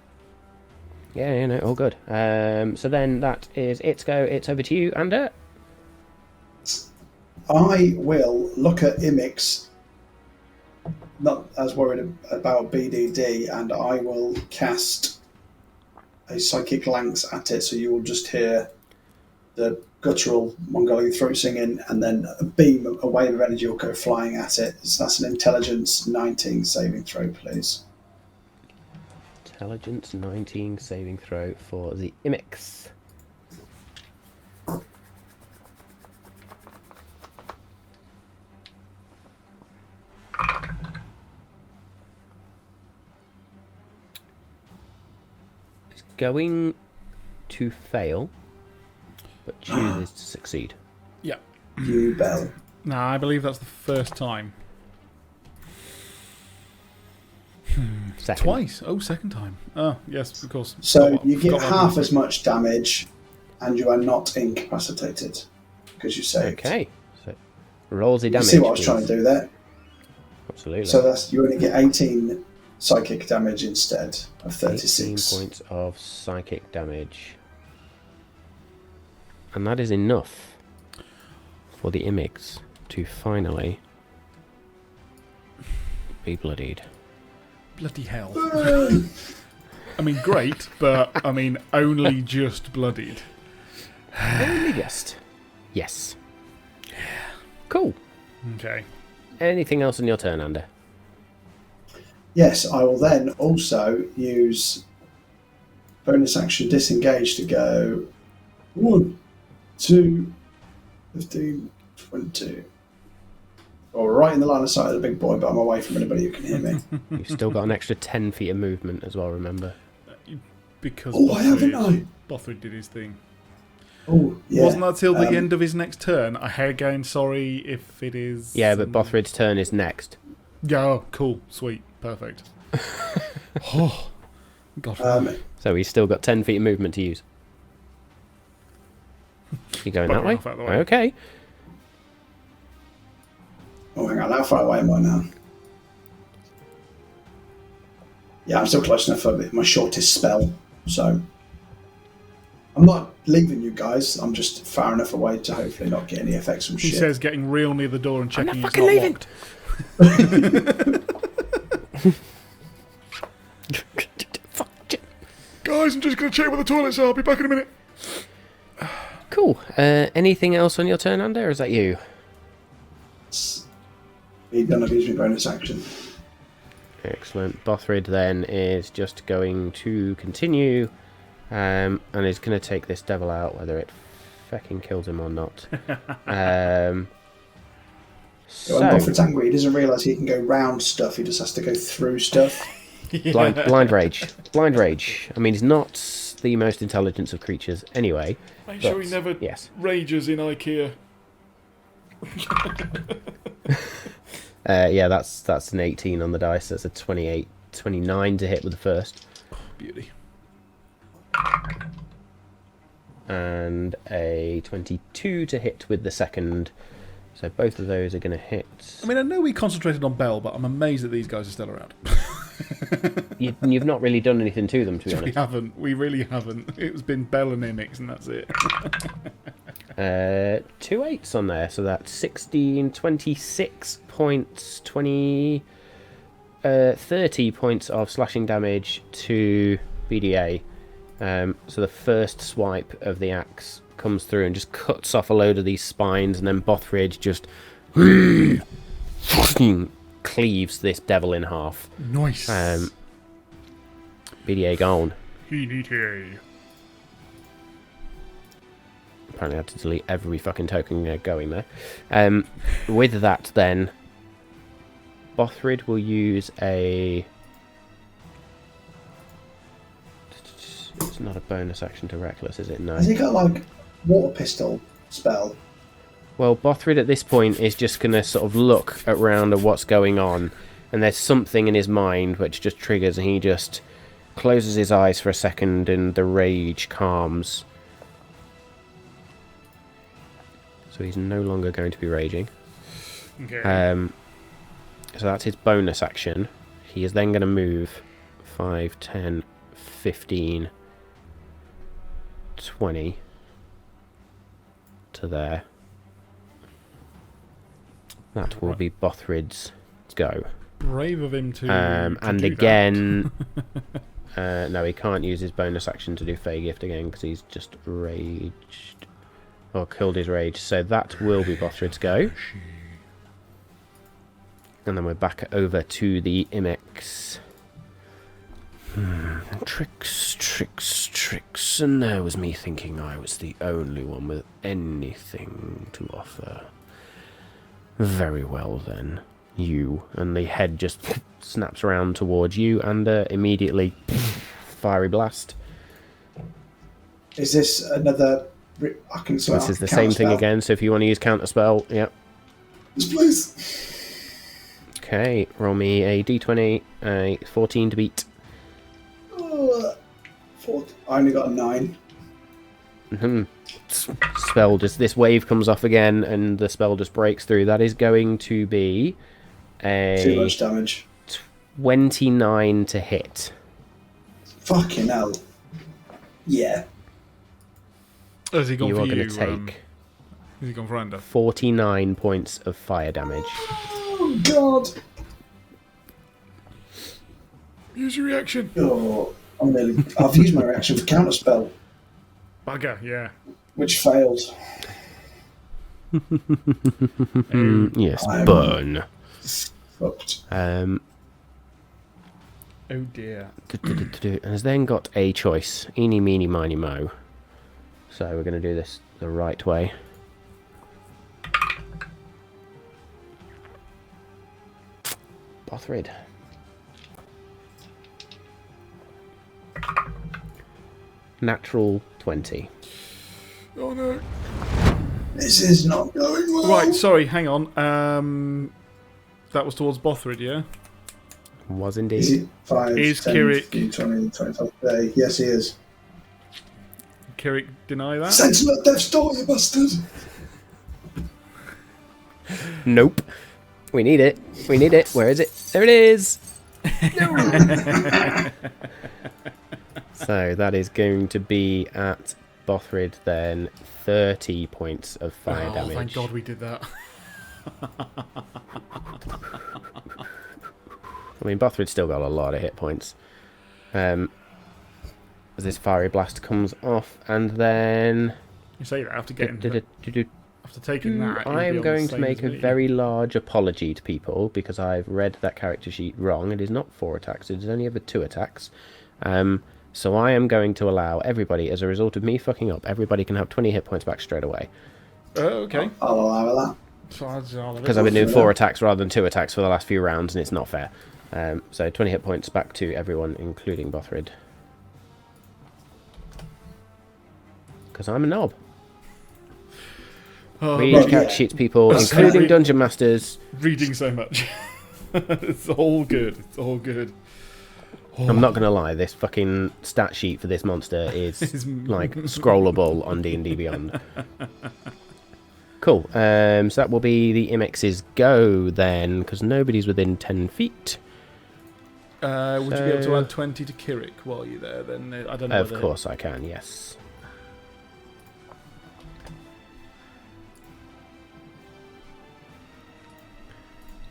Yeah, no, all good. So then that is its go. It's over to you, Ander. I will look at Imix, not as worried about BDD, and I will cast a psychic lance at it, so you will just hear the guttural Mongolian throat singing, and then a beam, a wave of energy will go flying at it. So that's an intelligence 19 saving throw, please. Intelligence 19 saving throw for the Imix. It's going to fail, but chooses to succeed. Yeah. You bell. No, I believe that's the first time. Second. Twice. Oh, second time. Oh, yes, of course. So you get half as much damage, and you are not incapacitated because you saved. Okay. So rolls the You damage. see what I was trying to do there? Absolutely. So that's you only get 18 psychic damage instead of 36. 18 points of psychic damage. And that is enough for the Imix to finally be bloodied. Bloody hell. I mean, great, but, I mean, only just bloodied. Only just. Yes. Cool. Okay. Anything else on your turn, Ander? Yes, I will then also use bonus action disengage to go 1, 2, 15, 20. Or right in the line of sight of the big boy, but I'm away from anybody who can hear me. You've still got an extra 10 feet of movement as well, remember? Because haven't I? Bothrid did his thing. Oh, yeah. Wasn't that till the end of his next turn? Again, sorry if it is... Yeah, but Bothrid's turn is next. Yeah, oh, cool, sweet, perfect. Oh, God. So he's still got 10 feet of movement to use. You going that way? Off out the way. Okay. Oh, hang on, how far away am I now? Yeah, I'm still close enough for my shortest spell, so... I'm not leaving you guys, I'm just far enough away to hopefully not get any effects from He shit. says getting real near the door and checking I'm not it's fucking not leaving. locked. Guys, I'm just going to check where the toilets are. I'll be back in a minute. Cool. Anything else on your turn, Ander, or is that you? None of these bonus action. Excellent. Bothrid then is just going to continue and is going to take this devil out, whether it fucking kills him or not. When Bothrid's angry, he doesn't realise he can go round stuff, he just has to go through stuff. Blind rage. Blind rage. I mean, he's not the most intelligent of creatures anyway. Make sure he never rages in IKEA. Yeah, that's an 18 on the dice. That's a 29 to hit with the first. Oh, beauty. And a 22 to hit with the second. So both of those are going to hit. I mean, I know we concentrated on Bell, but I'm amazed that these guys are still around. You've not really done anything to them, to be We honest. haven't. We really haven't. It's been Bell and Imix, and that's it. 2 8s on there, so that's 16, 26 points, 30 points of slashing damage to BDA. So the first swipe of the axe comes through and just cuts off a load of these spines, and then Bothrid just cleaves this devil in half. Nice. BDA gone. Apparently Apparently I had to delete every fucking token going there. With that then, Bothrid will use a... It's not a bonus action to Reckless, is it? No. Has he got like water pistol spell? Well, Bothrid at this point is just going to sort of look around at what's going on, and there's something in his mind which just triggers, and he just closes his eyes for a second, and the rage calms. So he's no longer going to be raging. Okay. So that's his bonus action. He is then going to move 5, 10, 15, 20 to there. That will be Bothrid's go. Brave of him to. And do again, no, he can't use his bonus action to do Fey Gift again because he's just raged. Or killed his rage. So that will be Bothrid's go. And then we're back over to the Imix. Tricks. And there was me thinking I was the only one with anything to offer. Very well then. You. And the head just snaps around towards you and immediately fiery blast. Is this another... I can So this is the same thing again, so if you want to use counter spell, yep. Yes, please. Okay, roll me a d20, a 14 to beat. I only got a 9. Spell just, this wave comes off again and the spell just breaks through. That is going to be Too a much damage. 29 to hit. Fucking hell. Yeah. Has he gone You for are you? going to take Has he gone for Ender? 49 points of fire damage. Oh, God. Use your reaction. Oh, I've used my reaction for counterspell, Bugger, yeah. which failed. Yes, I'm burn. Fucked. Oh dear. And has then got a choice. Eeny, meeny, miny, mo. So we're going to do this the right way. Bothrid. Natural 20. Oh no. This is not going well. Right, sorry, hang on. That was towards Bothrid, yeah? Was Is indeed. he 5, Is 10, Kirik- 15, 20, 25 today? Yes, he is. Kirik deny that? Sentinel at death's door, you bastard! Nope. We need it. We need it. Where is it? There it is. So that is going to be at Bothrid then 30 points of fire damage. Thank God we did that. I mean, Bothrid's still got a lot of hit points. As this fiery blast comes off, and then You say that after getting after taking that. I am going to make a very large apology to people because I've read that character sheet wrong. It is not 4 attacks, it is only ever 2 attacks. So I am going to allow everybody, as a result of me fucking up, everybody can have 20 hit points back straight away. Oh, okay. I'll allow that. Because I've been doing 4 attacks rather than 2 attacks for the last few rounds, and it's not fair. So 20 hit points back to everyone, including Bothrid. Because I'm a knob. Read character sheets, people, including Dungeon Masters. Reading so much. It's all good. It's all good. I'm not going to lie, this fucking stat sheet for this monster is like scrollable on D&D Beyond. Cool. So that will be the Imix's go then, because nobody's within 10 feet. Would you be able to add 20 to Kirik while you're there? Then I don't know. Of course I can. Yes.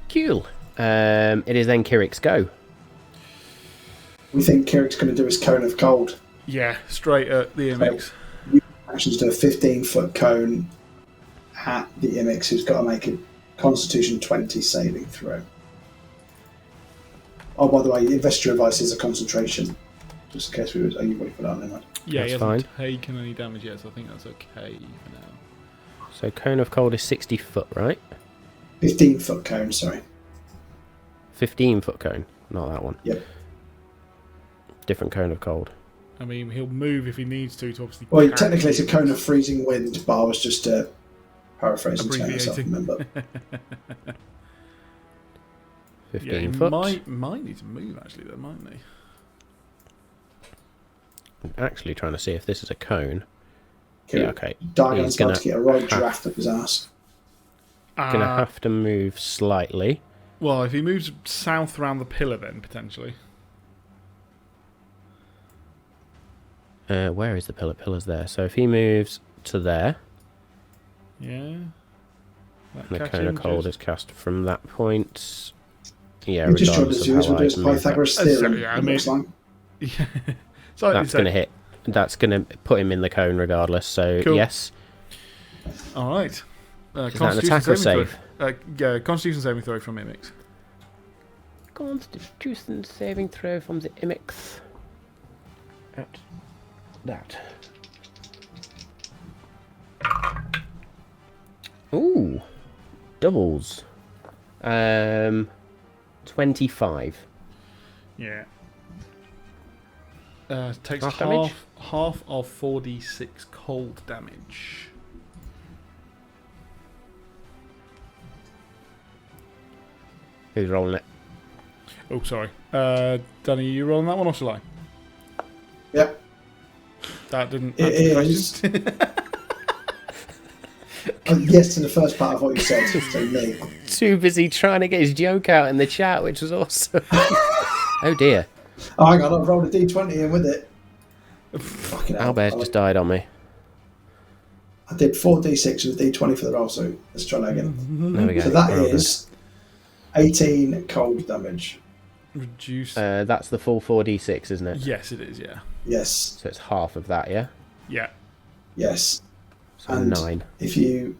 Cool. It is then Kirik's go. We think Kirik's going to do his cone of cold. Yeah, straight at the Imix. You actions do a 15-foot cone at the Imix, who's got to make a Constitution 20 saving throw. Oh, by the way, investor advice is a concentration. Just in case we would. Oh, you've already put that on there, Yeah, that's he fine. hasn't taken any damage yet, so I think that's okay for now. So cone of cold is 60 foot, right? 15-foot cone, sorry. 15-foot cone, not that one. Yep. Different cone of cold. I mean, he'll move if he needs to obviously. Well, technically it's a cone of freezing wind, but I was just paraphrasing to myself, Abbreviating. remember. 15 Yeah, he foot. might need to move actually, though, mightn't he? I'm actually trying to see if this is a cone. Kirik, Yeah, okay. Diagon's He's about gonna to get a right draft up his ass. Gonna have to move slightly. Well, if he moves south around the pillar, then potentially. Where is the pillar? Pillar's there. So if he moves to there, Yeah. That the catch cone of him, cold just- is cast from that point. Yeah, We just tried to regardless do of this how with I his move that. Pythagoras So, theorem. yeah, I it looks mean- like. Yeah. So That's going to hit. That's going to put him in the cone regardless. So Cool. yes. All right. Is that an attack or save? Yeah, Constitution saving throw from Imix. Constitution saving throw from the Imix. At that. Ooh, doubles. 25. Yeah. Takes Half damage? half of 4d6 cold damage. Who's rolling it? Oh, sorry. Danny, you rolling that one or shall I? Yep. That didn't It answer the is. question. Yes to the first part of what you said, so me. Too busy trying to get his joke out in the chat, which was awesome. Oh dear. Oh, hang on, I've rolled a d20 in with it. Fucking hell. Albert just died on me. I did 4d6 and a d20 for the roll, so let's try that again. There we go. So that Well done. is 18 cold damage. Reduce. That's the full 4d6, isn't it? Yes, it is, yeah. Yes, So it's half of that, yeah? Yeah. yes. So And 9. if you...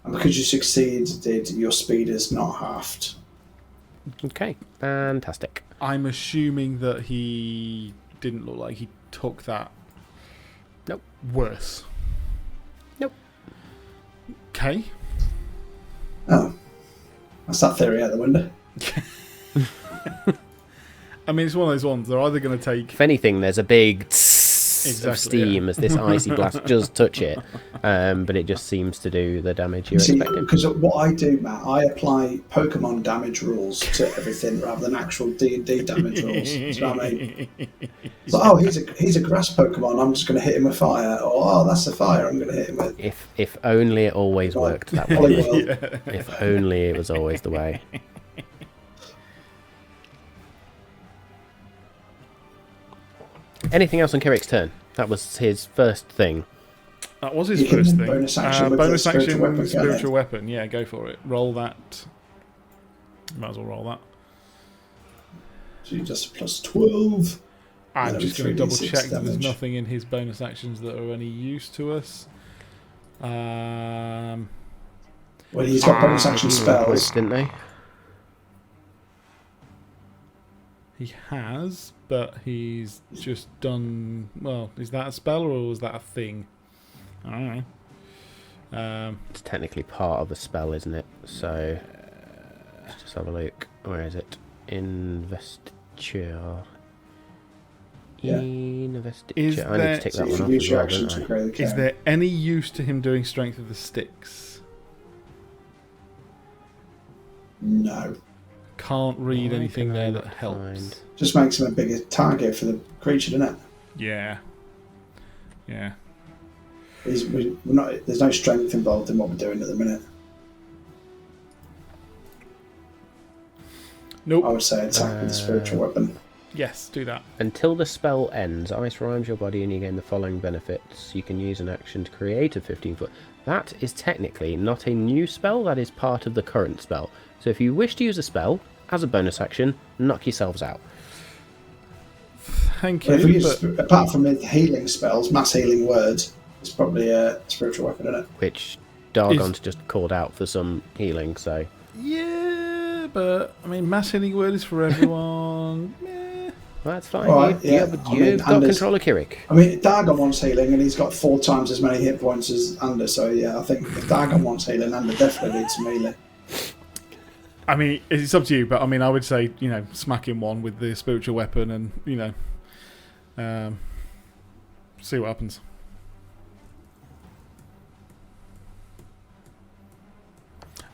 And because you succeeded, your speed is not halved. Okay, fantastic. I'm assuming that he didn't look like he took that. Nope. Worse. Nope. Okay. Oh. That's that theory out the window. I mean, it's one of those ones. They're either going to take. If anything, there's a big tss of Exactly, steam yeah. as this icy blast does touch it, but it just seems to do the damage you're See, expecting. because what I do, Matt, I apply Pokemon damage rules to everything rather than actual D&D damage rules. Do you know what I mean? It's like, oh, he's a grass Pokemon, I'm just going to hit him with fire. Or, oh, that's a fire, I'm going to hit him with... If only it always worked that way. Polywell. If only it was always the way. Anything else on Kirik's turn? That was his first thing. That was his You can first thing. bonus action with bonus the spiritual action, weapon, can't spiritual you? weapon. Yeah, go for it. Roll that. Might as well roll that. So you just plus 12. I'm That'll just be going to double 3d6 check that there's damage. nothing in his bonus actions that are any use to us. Well, he's got bonus action Points, spells. didn't they? He has, but he's just done. Well, is that a spell or was that a thing? I don't know. It's technically part of a spell, isn't it? So let's just have a look. Where is it? Investiture. Yeah. Investiture. Is I need there- to tick So that you one can off use as your well, action don't to I? grow the Is cone. there any use to him doing Strength of the Sticks? No. Can't read Why anything can I there not that helps. find- Just makes him a bigger target for the creature, doesn't it? Yeah. Yeah. we're not. There's no strength involved in what we're doing at the minute. Nope. I would say attack with the spiritual weapon. Yes, do that. Until the spell ends, ice rhymes your body and you gain the following benefits. You can use an action to create a 15-foot. That is technically not a new spell, that is part of the current spell. So if you wish to use a spell, as a bonus action, knock yourselves out. Thank Well, if we you. use, apart from the healing spells, mass healing words, it's probably a spiritual weapon, isn't it? Which Dargon's just called out for some healing, so... Yeah, but, I mean, mass healing word is for everyone. Well, that's fine. Right, You've got control of Kirik. I mean, Dargon wants healing, and he's got 4 times as many hit points as Ander. So yeah, I think if Dargon wants healing, Ander definitely needs some healing. I mean, it's up to you, but I mean, I would say, smack him one with the spiritual weapon and, see what happens.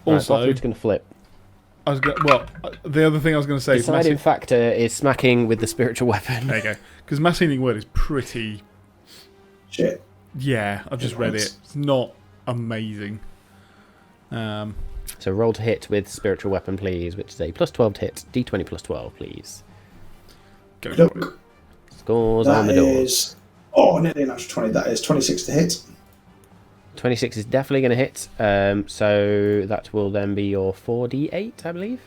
Also, Right, going to flip. The other thing I was going to say... Deciding factor is smacking with the spiritual weapon. There you go. Because mass healing word is pretty... Shit. Yeah, I've just read it. It's not amazing. So roll to hit with spiritual weapon, please, which is a plus 12 to hit. D20 plus 12, please. Go for it. Look, Scores on the door. Nearly an extra 20. That is 26 to hit. 26 is definitely going to hit. So that will then be your 4d8, I believe.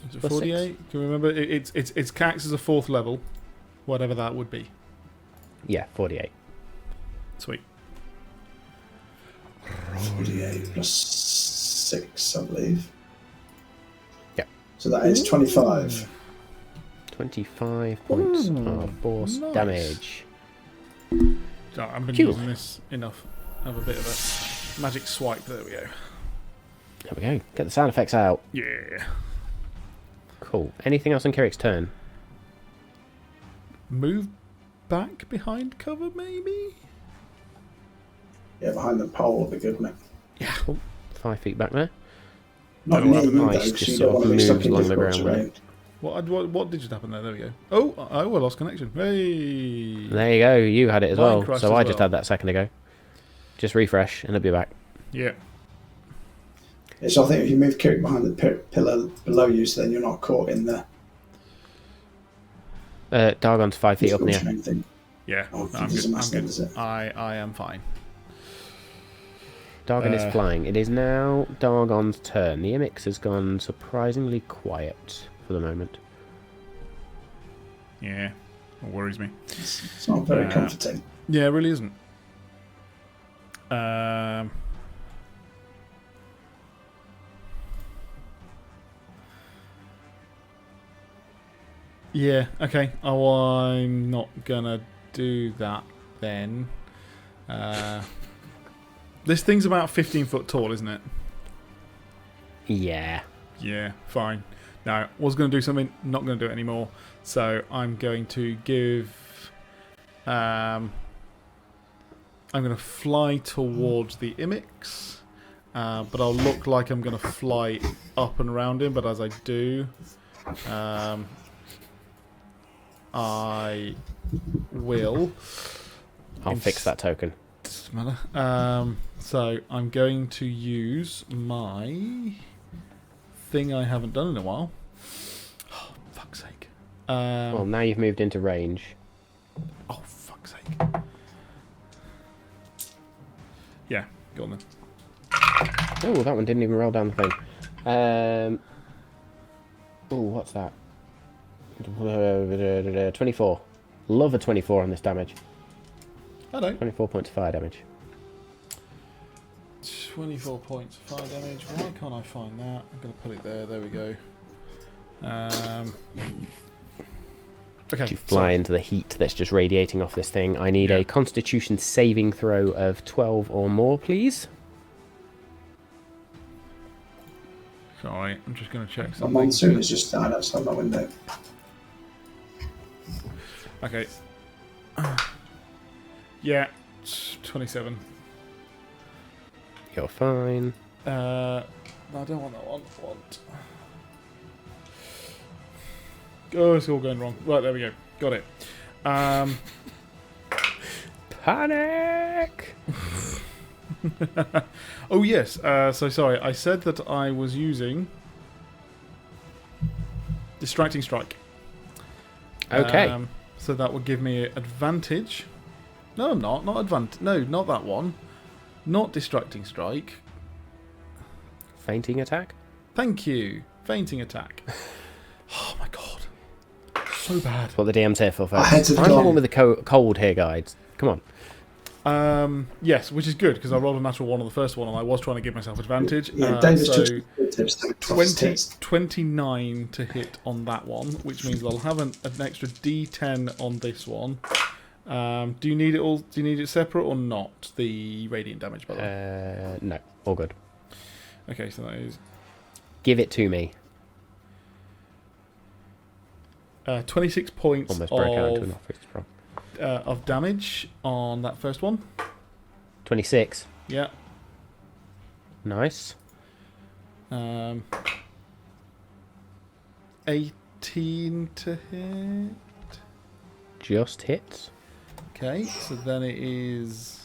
Is it Plus 48? Can you remember? It's acts as a 4th level, whatever that would be. Yeah, 48. Sweet. 48 plus 6, I believe. Yeah. So that is 25. 25 points of force nice. damage. I've been Cool. using this enough. Have a bit of a magic swipe. There we go. There we go. Get the sound effects out. Yeah. Cool. Anything else on Kirik's turn? Move back behind cover, maybe? Yeah, behind the pole would be good, wouldn't it? Yeah. Cool. 5 feet back there. Not Oh, near you, though, ice because just you sort don't of want to be stuck moves in along the difficult ground, terrain. What did just happen there? There we go. Oh, I lost connection. Hey. There you go. You had it as well. Minecraft So as I just well. had that a second ago. Just refresh and it'll be back. Yeah. Yeah, so I think if you move Kirik behind the pillar below you, so then you're not caught in the Dargon's 5 feet up in the air. terrain thing. Yeah. Oh, No, I'm there's a good. mass I'm there, is good. it? I am fine. Dargon is flying. It is now Dargon's turn. The Imix has gone surprisingly quiet for the moment. Yeah. It worries me. It's not very comforting. Yeah, it really isn't. Yeah, okay. Oh, I'm not gonna do that then. This thing's about 15 foot tall, isn't it? Yeah. Yeah, fine. Now, was going to do something, not going to do it anymore. So I'm going to give... I'm going to fly towards the Imix. But I'll look like I'm going to fly up and around him. But as I do... I will... I'll fix that token. Doesn't matter. So I'm going to use my thing I haven't done in a while. Oh, fuck's sake. Well, now you've moved into range. Oh, fuck's sake. Yeah, go on then. Oh, that one didn't even roll down the thing. Oh, what's that? 24. Love a 24 on this damage. Hello. 24 points of fire damage. 24 points, fire damage. Why can't I find that? I'm going to put it there. There we go. Okay. To fly into the heat that's just radiating off this thing, I need a Constitution saving throw of 12 or more, please. Sorry, I'm just going to check The something. monsoon has just died outside my window. Okay. Yeah, it's 27. You're fine. No, I don't want that one. Oh, it's all going wrong. Right, there we go. Got it. Panic! Oh yes. So sorry, I said that I was using Distracting Strike. Okay. So that would give me advantage. No, I'm not. Not advantage. No, not that one. Not Distracting Strike. Fainting attack? Thank you. Fainting attack. Oh my god. So bad. That's what the DM's here for, Our folks. heads have I'm the gone. one with the cold here, guys. Come on. Yes, which is good because I rolled a natural 1 on the first one and I was trying to give myself advantage. Yeah, David's so just 20, 29 to hit on that one, which means I'll have an extra D10 on this one. Do you need it all? Do you need it separate or not? The radiant damage, by the way. No, all good. Okay, so that is Give it to me. 26 points Almost broke out into an office from. of damage on that first one. 26. Yeah. Nice. 18 to hit. Just hits. Okay, so then it is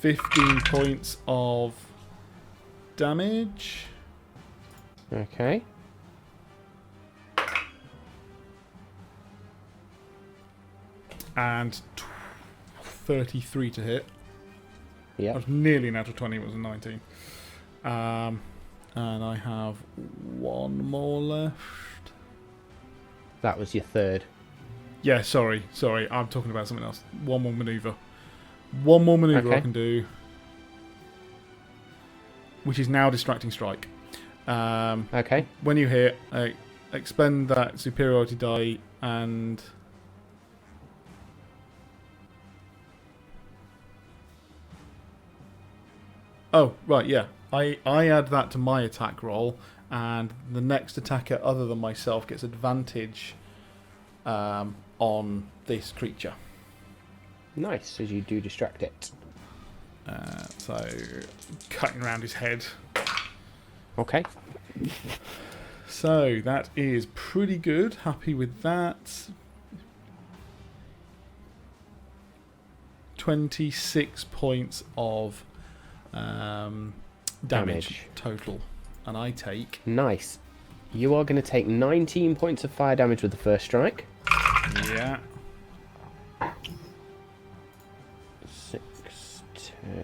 15 points of damage. Okay. And 33 to hit. I Yep. was nearly an natural 20, it was a 19. And I have one more left. That was your third. Yeah, sorry, I'm talking about something else. One more maneuver. One more maneuver I Okay. can do. Which is now Distracting Strike. Okay. When you hit, expend that superiority die and... Oh, right, yeah. I add that to my attack roll, and the next attacker other than myself gets advantage on this creature. Nice, as you do distract it. So, cutting around his head. Okay. So, that is pretty good. Happy with that. 26 points of damage total. And I take... Nice. You are going to take 19 points of fire damage with the first strike. Yeah.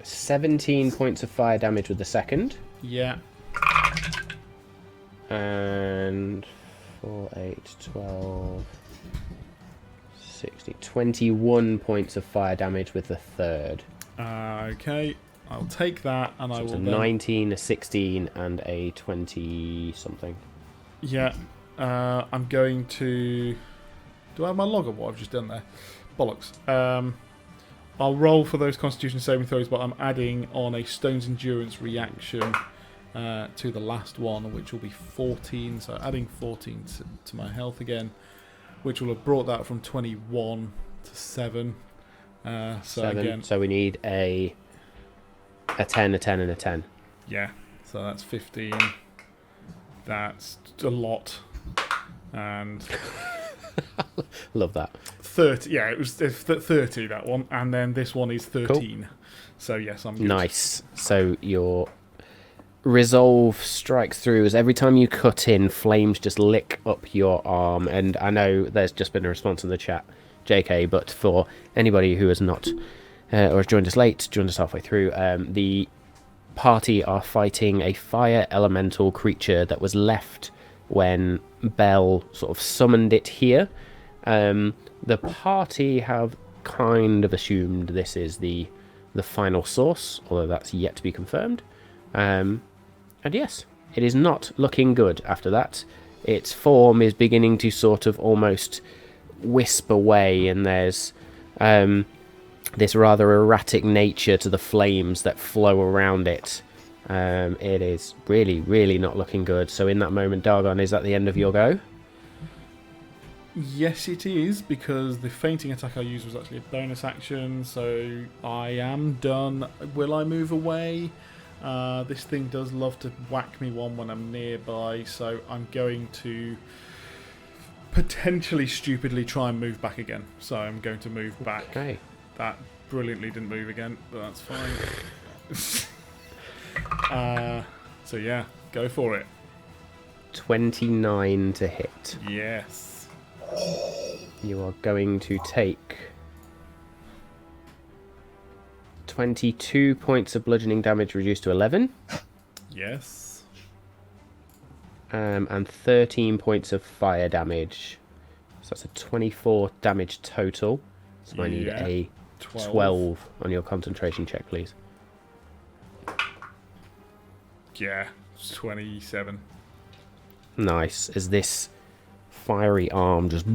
17 points of fire damage with the second. Yeah. And 4, 8, 12, 60, 21 points of fire damage with the third. Okay. I'll take that and I So it's will a then... 19, a 16, and a 20 something. Yeah. I'm going to... Do I have my log of what I've just done there? Bollocks. I'll roll for those Constitution saving throws, but I'm adding on a Stone's Endurance reaction to the last one, which will be 14. So adding 14 to my health again, which will have brought that from 21 to 7. So 7. again, So we need a 10, a 10, and a 10. yeah. So that's 15. That's a lot. And Love that. 30. Yeah, it was 30 that one, and then this one is 13. Cool. So yes, I'm good. Nice. So your resolve strikes through as every time you cut in, flames just lick up your arm. And I know there's just been a response in the chat, JK, but for anybody who has not or has joined us late, joined us halfway through, the party are fighting a fire elemental creature that was left when Bell sort of summoned it here. The party have kind of assumed this is the final source, although that's yet to be confirmed. And yes, it is not looking good after that. Its form is beginning to sort of almost wisp away, and there's this rather erratic nature to the flames that flow around it. It is really, really not looking good. So in that moment, Dargon, is that the end of your go? Yes, it is, because the fainting attack I used was actually a bonus action, so I am done. Will I move away? This thing does love to whack me one when I'm nearby, so I'm going to potentially stupidly try and move back again. So I'm going to move back. Okay. That brilliantly didn't move again, but that's fine. So yeah, go for it. 29 to hit. Yes. You are going to take 22 points of bludgeoning damage reduced to 11. Yes. And 13 points of fire damage. So that's a 24 damage total. So I need a 12 on your concentration check, please. Yeah, it's 27. Nice. As this fiery arm just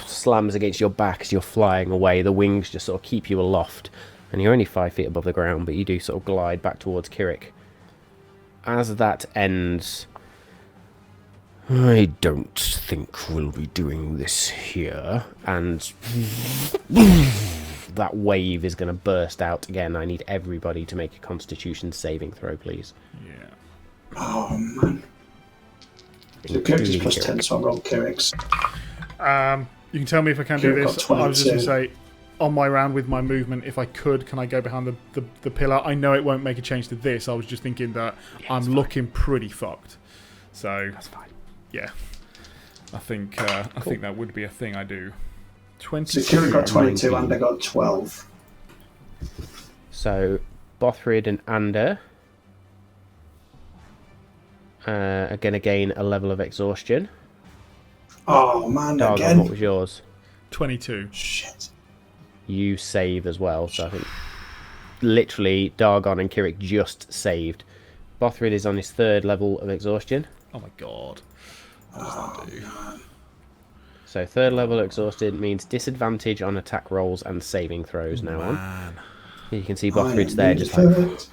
slams against your back as you're flying away, the wings just sort of keep you aloft. And you're only 5 feet above the ground, but you do sort of glide back towards Kirik. As that ends, I don't think we'll be doing this here. And that wave is going to burst out again. I need everybody to make a Constitution saving throw, please. Yeah. Oh, man. So Kirik's is plus 10, so I roll Kirik's. You can tell me if I can do Kirik this. got I was just going to 22. say, on my round with my movement, if I could, can I go behind the pillar? I know it won't make a change to this. I was just thinking that I'm looking pretty fucked. So That's fine. yeah, I think that would be a thing I do. So 20. Kirik got 22 19. and I got 12. So, Bothrid and Ander are going to gain a level of exhaustion. Oh, man, Dargon, again? what was yours? 22. Shit. You save as well, so I think literally Dargon and Kirik just saved. Bothrid is on his 3rd level of exhaustion. Oh my god. Oh, man. So 3rd level exhausted means disadvantage on attack rolls and saving throws now on. Man. You can see I Bothrid's am there just like... perfect.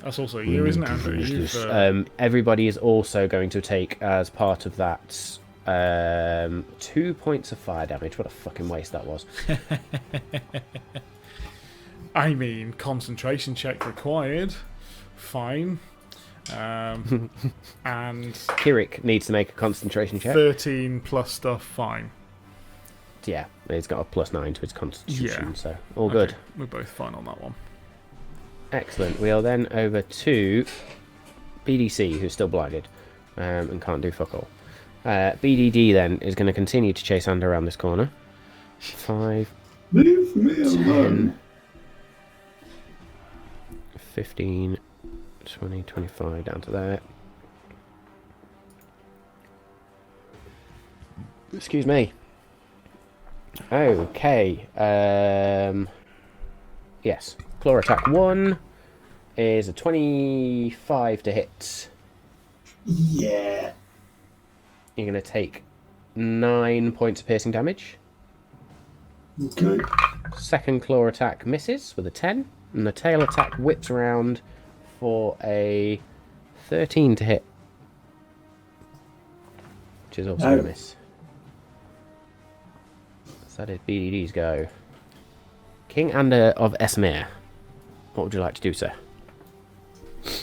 That's also you, isn't it, Andrew? You've, everybody is also going to take, as part of that, 2 points of fire damage. What a fucking waste that was. I mean, concentration check required. Fine. And Kirik needs to make a concentration check. 13 plus stuff, fine. Yeah, he's got a +9 to his constitution, Yeah. so all good. Okay, we're both fine on that one. Excellent. We are then over to BDC, who's still blinded and can't do fuck all. BDD then is going to continue to chase Ander around this corner. 5, Leave me 10, alone. 15, 20, 25, down to there. Excuse me. Okay. Yes. Claw attack 1 is a 25 to hit. Yeah. You're going to take 9 points of piercing damage. Okay. Second claw attack misses with a 10. And the tail attack whips around for a 13 to hit. Which is also a miss. So that is BDD's go. King Ander of Esmir. What would you like to do, sir?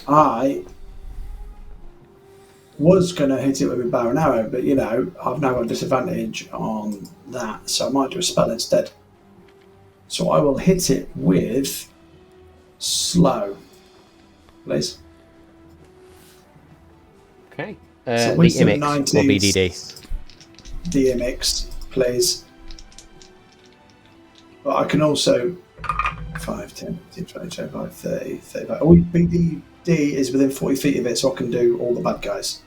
I was going to hit it with a bow and arrow, but you know, I've now got a disadvantage on that, so I might do a spell instead. So I will hit it with slow, please. Okay. So The wisdom Imix 19, or BDD? The Imix, please. But I can also 5, 10, 15, 20, 25, 30, 35. Oh, BDD is within 40 feet of it, so I can do all the bad guys.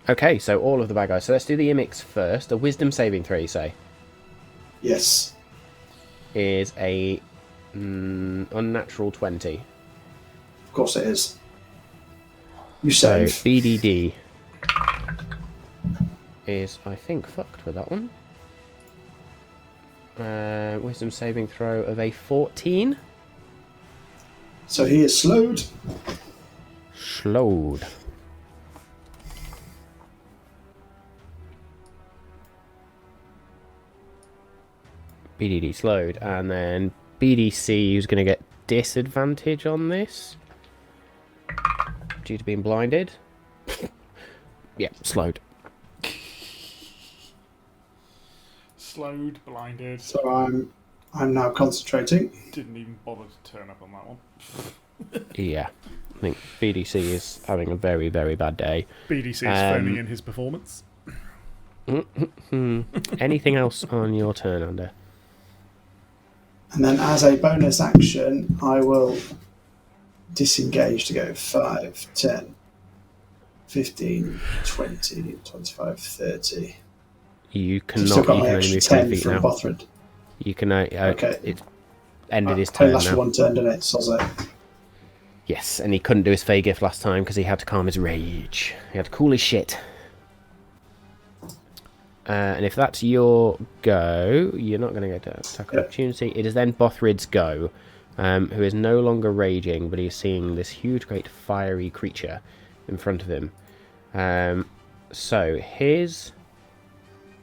Okay, so all of the bad guys. So let's do the Imix first. A wisdom saving throw, you say, Yes. is a unnatural 20. Of course it is. You So save. BDD is, I think, fucked with that one. Wisdom saving throw of a 14. So he is slowed. Slowed. BDD slowed, and then BDC who's going to get disadvantage on this due to being blinded. Yeah, slowed. Slowed, blinded. So I'm now concentrating. Didn't even bother to turn up on that one. Yeah. I think BDC is having a very, very bad day. BDC is phoning in his performance. Anything else on your turn, Ander? And then as a bonus action, I will disengage to go 5, 10, 15, 20, 25, 30. You I've still cannot. got You my can only extra move 3 10 feet from now. Bothrid. You can. Okay. It ended his It turn lasts for now. one turn, doesn't it? Soz it. Yes, and he couldn't do his Fey Gift last time because he had to calm his rage. He had to cool his shit. And if that's your go, you're not going to get to attack of opportunity. It is then Bothrid's go, who is no longer raging, but he's seeing this huge, great fiery creature in front of him. So his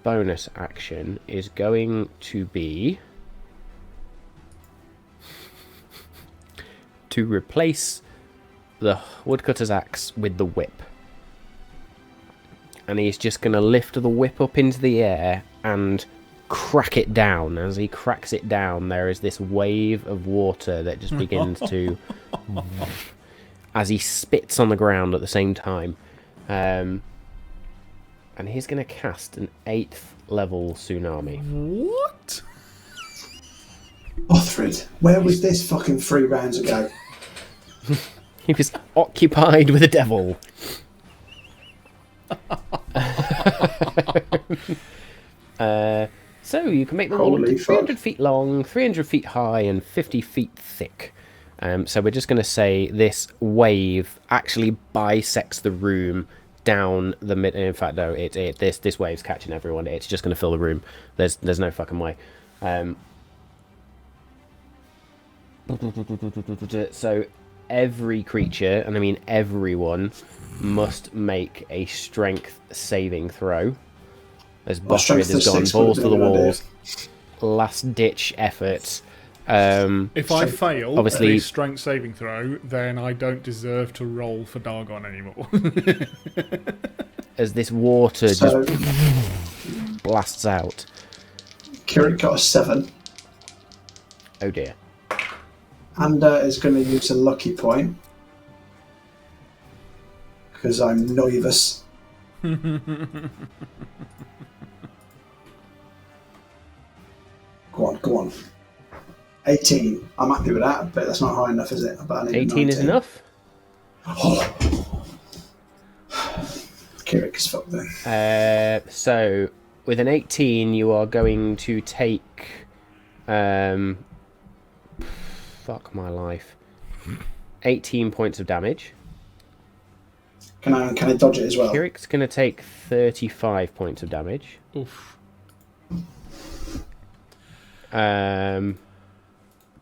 bonus action is going to be to replace the woodcutter's axe with the whip. And he's just going to lift the whip up into the air and crack it down. As he cracks it down, there is this wave of water that just begins to... as he spits on the ground at the same time. And he's going to cast an 8th level tsunami. What? Bothrid, where was this fucking 3 rounds ago? He was occupied with a devil. So you can make the wall up to 300 feet long, 300 feet high, and 50 feet thick. So we're just going to say this wave actually bisects the room down the mid. In fact, no, this wave's catching everyone. It's just going to fill the room. There's no fucking way. So every creature, and I mean everyone, must make a strength saving throw. As Bothrid has gone balls to the walls, last ditch effort. If I fail obviously, a strength saving throw, then I don't deserve to roll for Dargon anymore. as this water just blasts out. Kirik got a 7. Oh dear. Ander is going to use a lucky point. Because I'm nervous. Go on. 18. I'm happy with that, but that's not high enough, is it? About 18 is enough? Oh. Kirik is fucked then. So, with an 18, you are going to take... fuck my life. 18 points of damage. Can I dodge it as well? Kirik's going to take 35 points of damage. Oof. Dargon,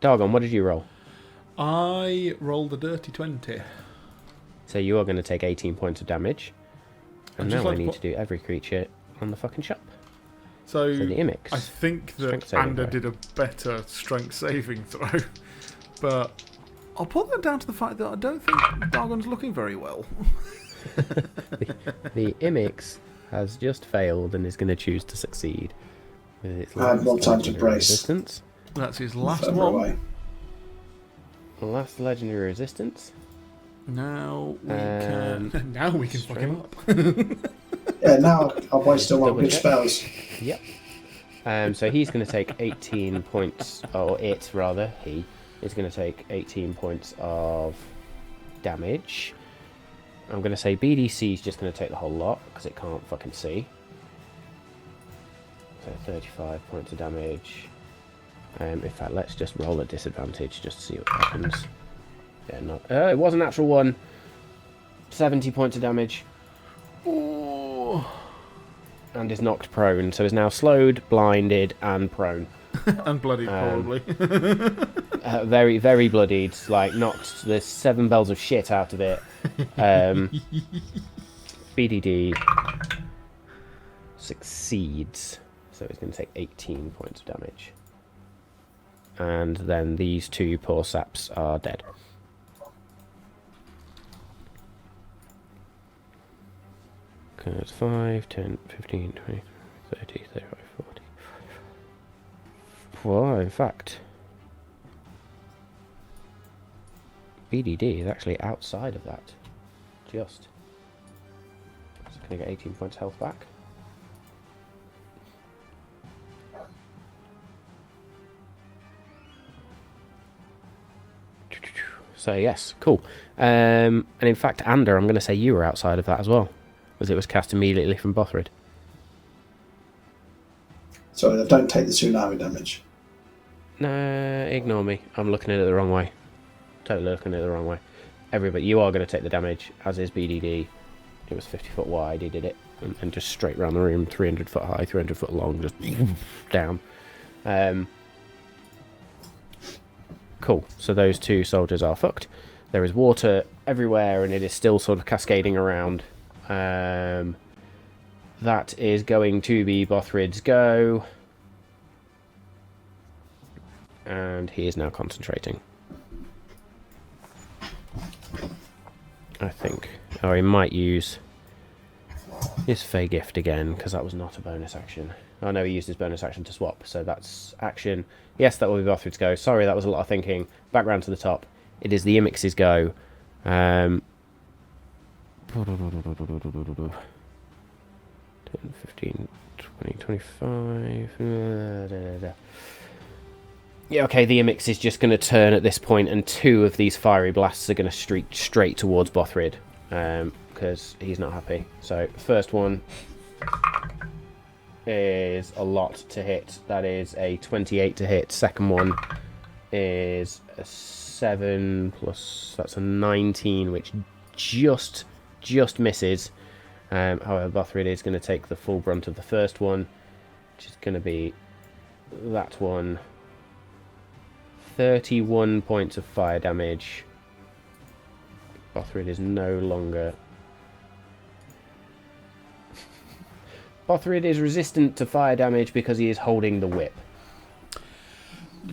what did you roll? I rolled a dirty 20. So you are going to take 18 points of damage. And now I need to do every creature on the fucking shop. So the Imix. I think that Ander did a better strength saving throw. But I'll put that down to the fact that I don't think Dargon's looking very well. the Imix has just failed and is going to choose to succeed. With its I had more time to brace. Resistance. That's his last Further one. away. Last legendary resistance. Now we can. Now we can fuck him up. Yeah, now I'll waste all my Double good check. spells. Yep. So he's going to take 18 points, or it rather, he is going to take 18 points of damage. I'm going to say BDC is just going to take the whole lot, because it can't fucking see. So 35 points of damage. In fact, let's just roll at disadvantage just to see what happens. Yeah, not. It was a natural one. 70 points of damage. Ooh. And is knocked prone. So is now slowed, blinded, and prone. And bloodied, probably. Very, very bloodied. Like, knocked the 7 bells of shit out of it. BDD succeeds. So it's going to take 18 points of damage. And then these 2 poor saps are dead. It's 5, 10, 15, 20, 30, 35, 40. Well, in fact, BDD is actually outside of that. Just. So can I get 18 points health back? So yes, cool. And in fact, Ander, I'm going to say you were outside of that as well, as it was cast immediately from Bothrid. Sorry, don't take the tsunami damage. Nah, ignore me. I'm looking at it the wrong way. Totally looking at it the wrong way. Everybody, you are going to take the damage, as is BDD. It was 50 foot wide, he did it. And just straight around the room, 300 foot high, 300 foot long, just down. Cool, so those two soldiers are fucked. There is water everywhere and it is still sort of cascading around. That is going to be Bothrid's go. And he is now concentrating. I think. Or he might use his Fey Gift again, because that was not a bonus action. Oh no, he used his bonus action to swap, so that's action. Yes, that will be Bothrid's go. Sorry, that was a lot of thinking. Back round to the top. It is the Imix's go. 10, 15, 20, 25... Yeah, okay, the Imix is just going to turn at this point, and two of these fiery blasts are going to streak straight towards Bothrid, because he's not happy. So, first one is a lot to hit. That is a 28 to hit. Second one is a 7 plus, that's a 19, which just misses. However, Bothrid is going to take the full brunt of the first one, which is going to be that one. 31 points of fire damage. Bothrid is no longer... Bothrid is resistant to fire damage because he is holding the whip.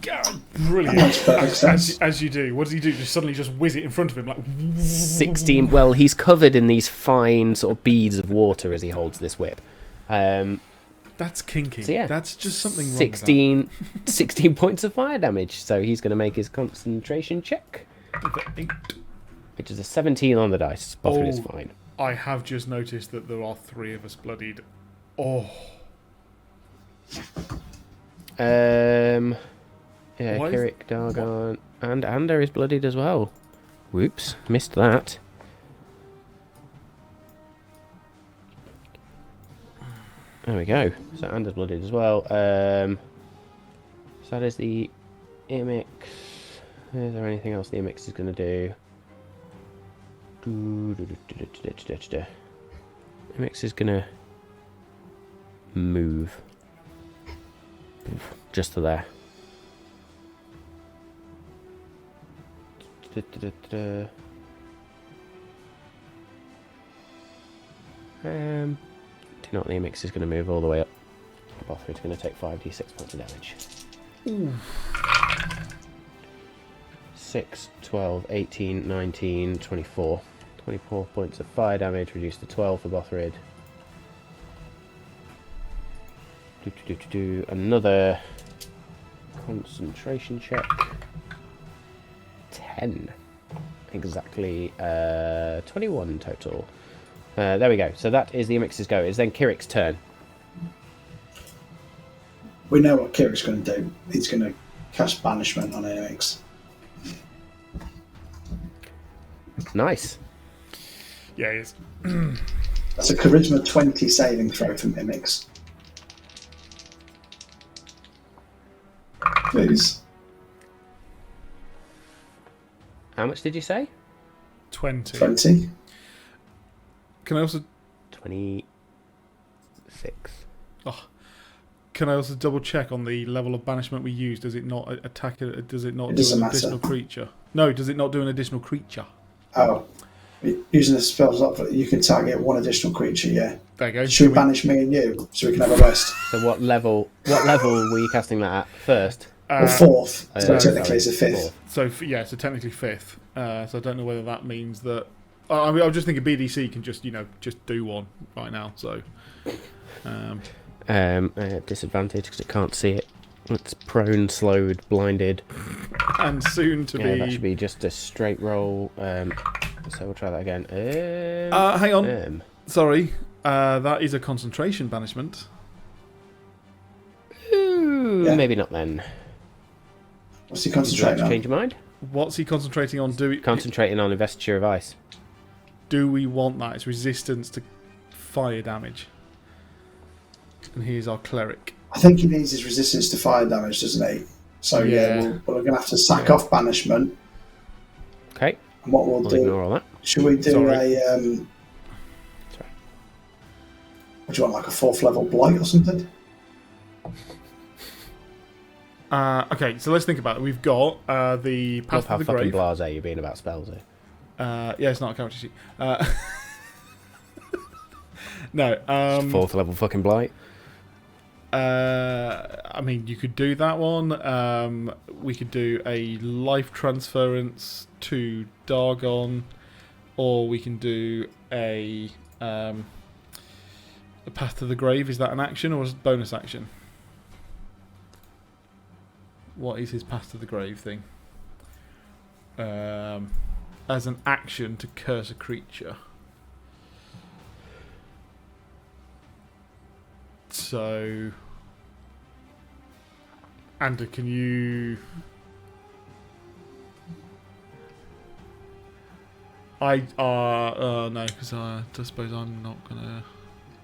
Yeah, brilliant. As you do. What does he do? Just suddenly just whiz it in front of him like 16. Well, he's covered in these fine sort of beads of water as he holds this whip. That's kinky. So yeah, that's just something wrong 16 points of fire damage. So he's going to make his concentration check, which is a 17 on the dice. Bothrid is fine. I have just noticed that there are 3 of us bloodied. Oh. Yeah, Kirik, Dargon, and Ander is bloodied as well. Whoops, missed that. There we go. So Ander's bloodied as well. So that is the Imix. Is there anything else the Imix is going to do? Imix is going to move. Just to there. Do you know what, the Imix is going to move all the way up. Bothrid's going to take 5d6 points of damage. Ooh. 6, 12, 18, 19, 24. 24 points of fire damage, reduced to 12 for Bothrid. Another concentration check. 10. Exactly 21 total. There we go. So that is the Imix's go. It's then Kirik's turn. We know what Kirik's going to do. He's going to cast Banishment on Imix. Nice. Yeah, he is. That's a Charisma 20 saving throw from Imix. Please. How much did you say? 20. 20. Can I also... 26. Oh. Can I also double check on the level of banishment we use? Does it not attack it? Does it not do an additional creature? No, does it not do an additional creature? Oh. Using the spells up, you can target one additional creature, yeah. There you go. Should we banish me and you so we can have a rest? So what level were you casting that at first? Or fourth. So technically it's a fifth. So, yeah, so technically fifth. So I don't know whether that means that I mean, I was just thinking BDC can just do one right now. So, disadvantage because it can't see it. It's prone, slowed, blinded, and soon to be. That should be just a straight roll. So we'll try that again. Hang on. Sorry, that is a concentration banishment. Ooh, maybe not then. What's he concentrating on? Change your mind? What's he concentrating on? Concentrating on investiture of ice. Do we want that? It's resistance to fire damage. And here's our cleric. I think he needs his resistance to fire damage, doesn't he? So we're going to have to sack off banishment. Okay. And what we'll do? Ignore all that. Should we do Sorry. What do you want, like a 4th level blight or something? Okay, so let's think about it. We've got the Path of the Grave. How fucking blasé you're being about spells here. Yeah, it's not a character sheet. No. 4th level fucking blight. I mean, you could do that one. We could do a life transference to Dargon, or we can do a Path to the Grave. Is that an action or is it a bonus action? What is his Path to the Grave thing? As an action to curse a creature. So, Ander, can you? No, because I suppose I'm not gonna.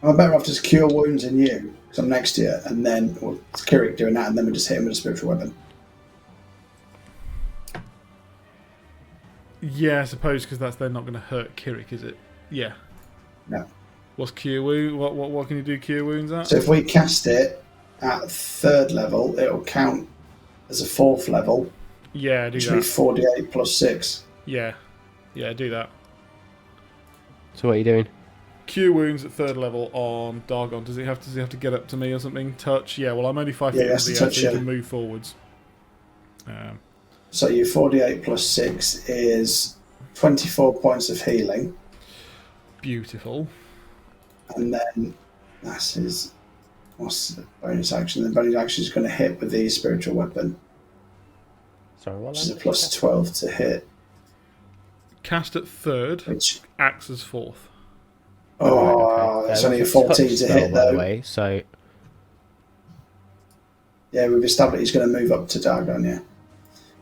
I'm better off just cure wounds in you, because I'm next to you, and then it's Kirik doing that, and then we just hit him with a spiritual weapon. Yeah, I suppose because that's then not going to hurt Kirik, is it? Yeah. No. What's cure wound? What can you do cure wounds at? So if we cast it at 3rd level, it'll count as a 4th level. Yeah, do which that. Which would be 48 plus 6. Yeah, do that. So what are you doing? Cure wounds at 3rd level on Dargon. Does he have to get up to me or something? Touch? Yeah. Well, I'm only 5 feet in the air, so you can move forwards. So your 48 plus 6 is 24 points of healing. Beautiful. And then that's his. What's the bonus action? The bonus action is going to hit with the spiritual weapon. Sorry, what? Which is a plus 12 to hit. Cast at 3rd, which acts as 4th. Oh, okay. It's only a 14 to hit, though. By the way, so. Yeah, we've established he's going to move up to Dargon, yeah.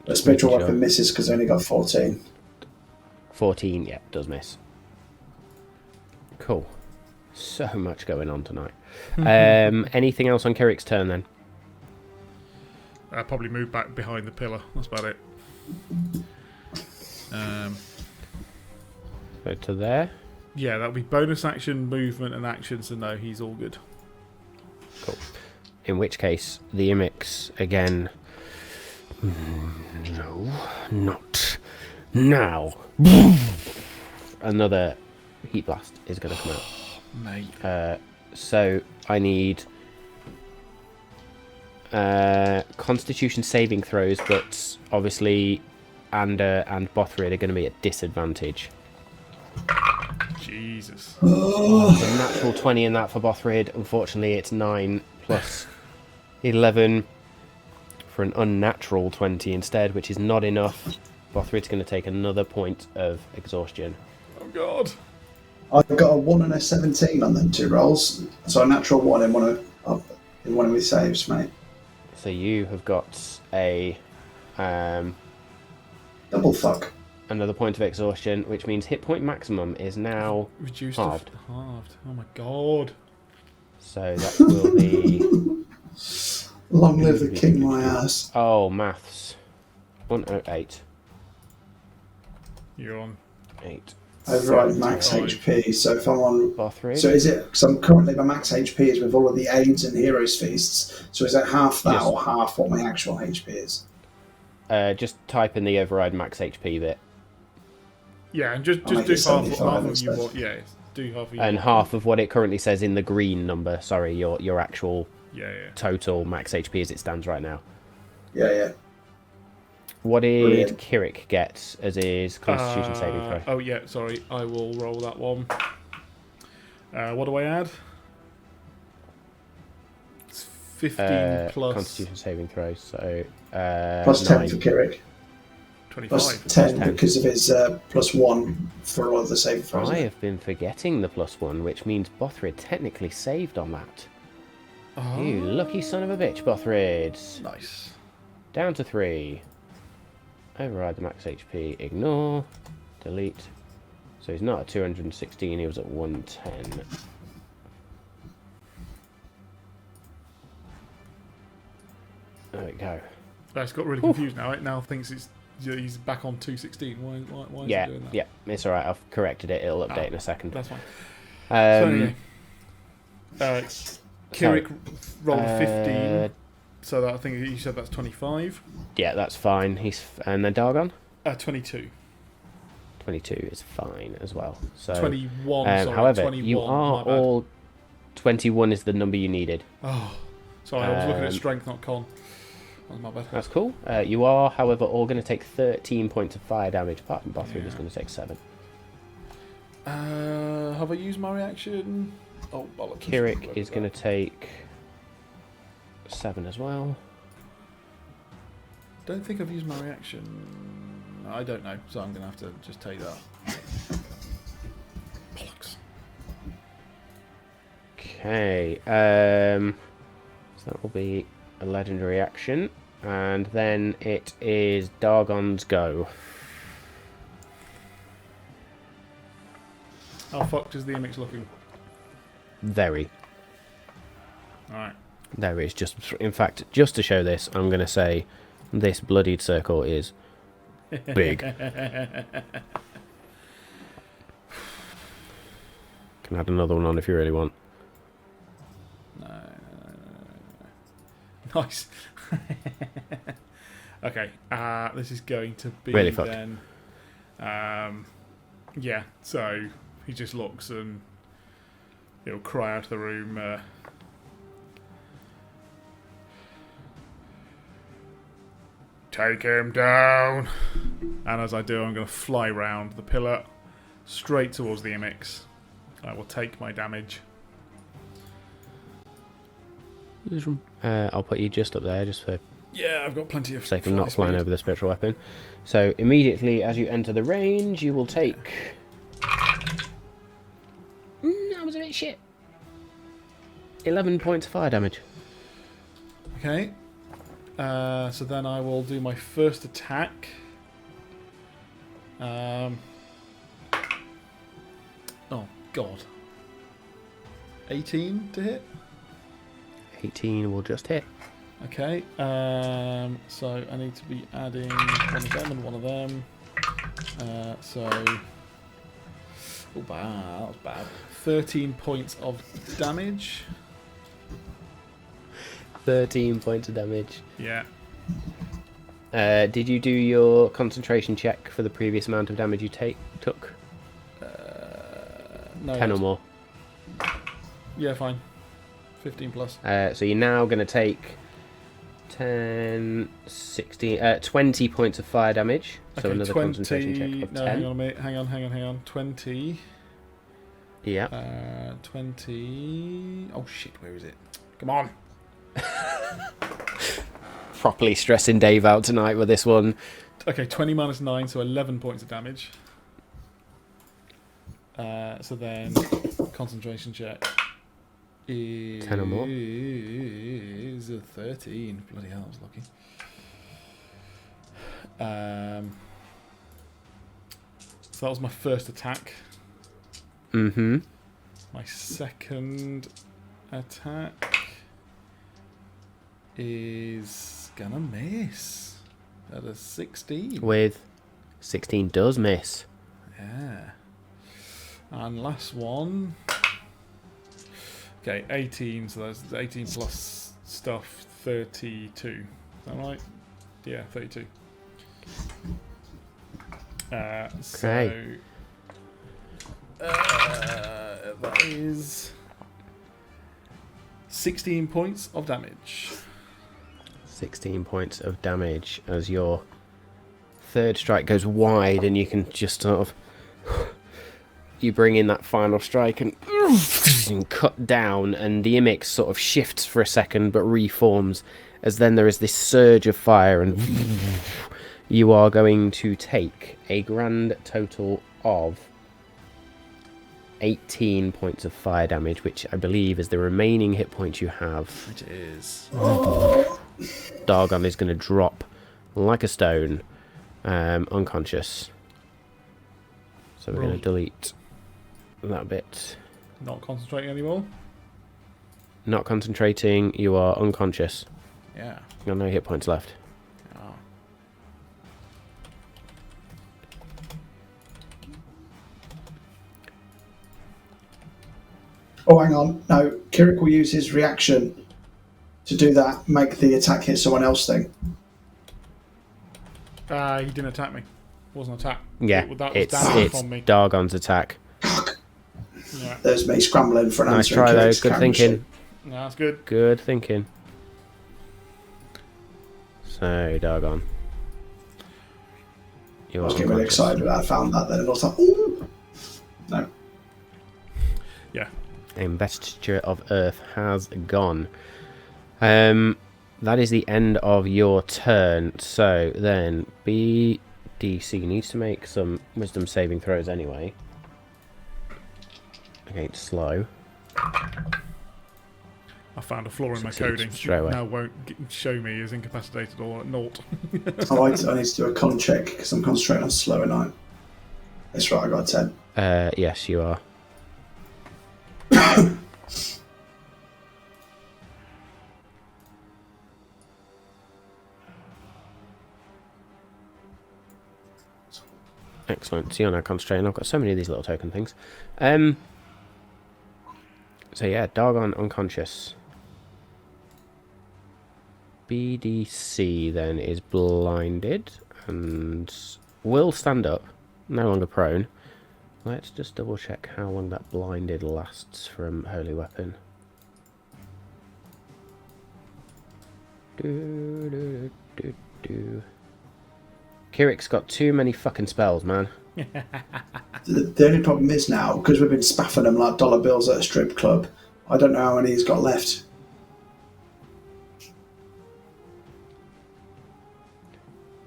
The spiritual weapon misses because they only got 14. 14, yeah, does miss. Cool. So much going on tonight. Anything else on Kirik's turn then? I'll probably move back behind the pillar. That's about it. Go to there. Yeah, that'll be bonus action, movement, and action. So no, he's all good. Cool. In which case, the Imix again. No, not now. Another heat blast is going to come out. Mate. So I need Constitution saving throws, but obviously Ander and Bothrid are going to be at disadvantage. Jesus. There's a natural 20 in that for Bothrid. Unfortunately, it's 9 plus 11 for an unnatural 20 instead, which is not enough. Bothrid's going to take another point of exhaustion. Oh, God. I've got a 1 and a 17 on them 2 rolls, so a natural 1 in one of his saves, mate. So you have got a double fuck. Another point of exhaustion, which means hit point maximum is now reduced halved. Halved. Oh my God. So that will be. Long live the king, my ass. Oh, maths. 108. You're on 8. Override max HP. So if I'm on. Bothrid. So is it. Because I'm currently, my max HP is with all of the aids and heroes' feasts. So is that half that or half what my actual HP is? Just type in the override max HP bit. Yeah, and just do half of you what. Yeah, do half of you. And half of what it currently says in the green number. Sorry, your actual total max HP as it stands right now. Yeah. What did Brilliant. Kirik get as his Constitution saving throw? Oh yeah, sorry. I will roll that one. What do I add? It's 15 plus Constitution saving throw, so Plus 10 9. for Kirik. 25. Plus 10 10. because of his plus 1 for all of the saving throws. I have been forgetting the +1, which means Bothrid technically saved on that. Oh, You lucky son of a bitch, Bothrid. nice. Down to 3. Override the max HP. Ignore. Delete. So he's not at 216, he was at 110. There we go. It's got really confused now. It now thinks he's back on 216. Why is Yeah, he doing that? yeah, it's alright, I've corrected it, it'll update in a second. That's fine. So anyway, Kirik rolled a 15. So that, I think you said that's 25. Yeah, that's fine. And then Dargon? 22. 22 is fine as well. So 21, sorry. however, 21, you are my bad. all... 21 is the number you needed. Oh, sorry, I was looking at strength, not con. That's my bad. That's cool. You are, however, all going to take 13 points of fire damage, apart from Bothrid is going to take 7. Have I used my reaction? Oh, bollocks. Kirik is going to take 7 as well. Don't think I've used my reaction. I don't know, so I'm going to have to just take that. Bollocks. Okay. So that will be a legendary action. And then it is Dargon's go. How fucked is the Imix looking? Very. Alright. There is just, in fact, just to show this, I'm going to say this bloodied circle is big. Can add another one on if you really want. No. Nice. Okay, this is going to be Really fucked. then. Yeah, so he just looks and he'll cry out of the room. Take him down. And as I do, I'm going to fly round the pillar straight towards the Imix. I will take my damage. I'll put you just up there, just for Yeah, I've got plenty of sake of not fly flying speed. over the spiritual weapon. So immediately as you enter the range, you will take... that was a bit shit. 11 points of fire damage. Okay. So then I will do my first attack. Oh, God. 18 to hit. 18 will just hit. Okay. So I need to be adding one of them and one of them. So... Oh, bad. That was bad. 13 points of damage. 13 points of damage. Yeah. Did you do your concentration check for the previous amount of damage you took? No, 10 or more. Yeah, fine. 15 plus. So you're now going to take 10, 16, 20 points of fire damage. So Okay, another 20, concentration check of 10. No, hang on a minute. Hang on. 20. Yeah. 20. Oh, shit, where is it? Come on. Properly stressing Dave out tonight with this one. Okay, 20 minus 9, so 11 points of damage. So then, concentration check is 10 or more. Is a 13. Bloody hell, I was lucky. So that was my first attack. Mm-hmm. My second attack is gonna miss at a 16. With 16 does miss. Yeah. And last one. Okay, 18. So that's 18 plus stuff, 32. Is that right? Yeah, 32. So that is 16 points of damage. 16 points of damage as your third strike goes wide, and you can just sort of you bring in that final strike and cut down, and the Imix sort of shifts for a second but reforms as then there is this surge of fire, and you are going to take a grand total of 18 points of fire damage, which I believe is the remaining hit points you have. It is. Dargon is going to drop like a stone, unconscious. So we're going to delete that bit. Not concentrating anymore. Not concentrating, you are unconscious. Yeah. You got no hit points left. Oh. Oh, hang on. No, Kirik will use his reaction to do that, make the attack hit someone else thing. He didn't attack me. It wasn't an attack. Yeah, That was it's damage from me. Dargon's attack. Yeah. There's me scrambling for an Nice answer. try though, good thinking. No, that's good. Good thinking. So, Dargon. I was getting really excited when I found that then, and I was like, ooh! No. Yeah. Investiture of Earth has gone. That is the end of your turn. So then BDC needs to make some wisdom saving throws anyway. Against slow. I found a flaw in my Succeeds coding. straight away. Now won't show me as incapacitated or at naught. Oh, I need to do a con check because I'm concentrating on slow at night. That's right, I got a 10. Yes, you are. Excellent. So you're now concentrating. I've got so many of these little token things. So yeah, Dargon unconscious. BDC then is blinded and will stand up, no longer prone. Let's just double check how long that blinded lasts from Holy Weapon. Kirik's got too many fucking spells, man. The only problem is now, because we've been spaffing them like dollar bills at a strip club, I don't know how many he's got left.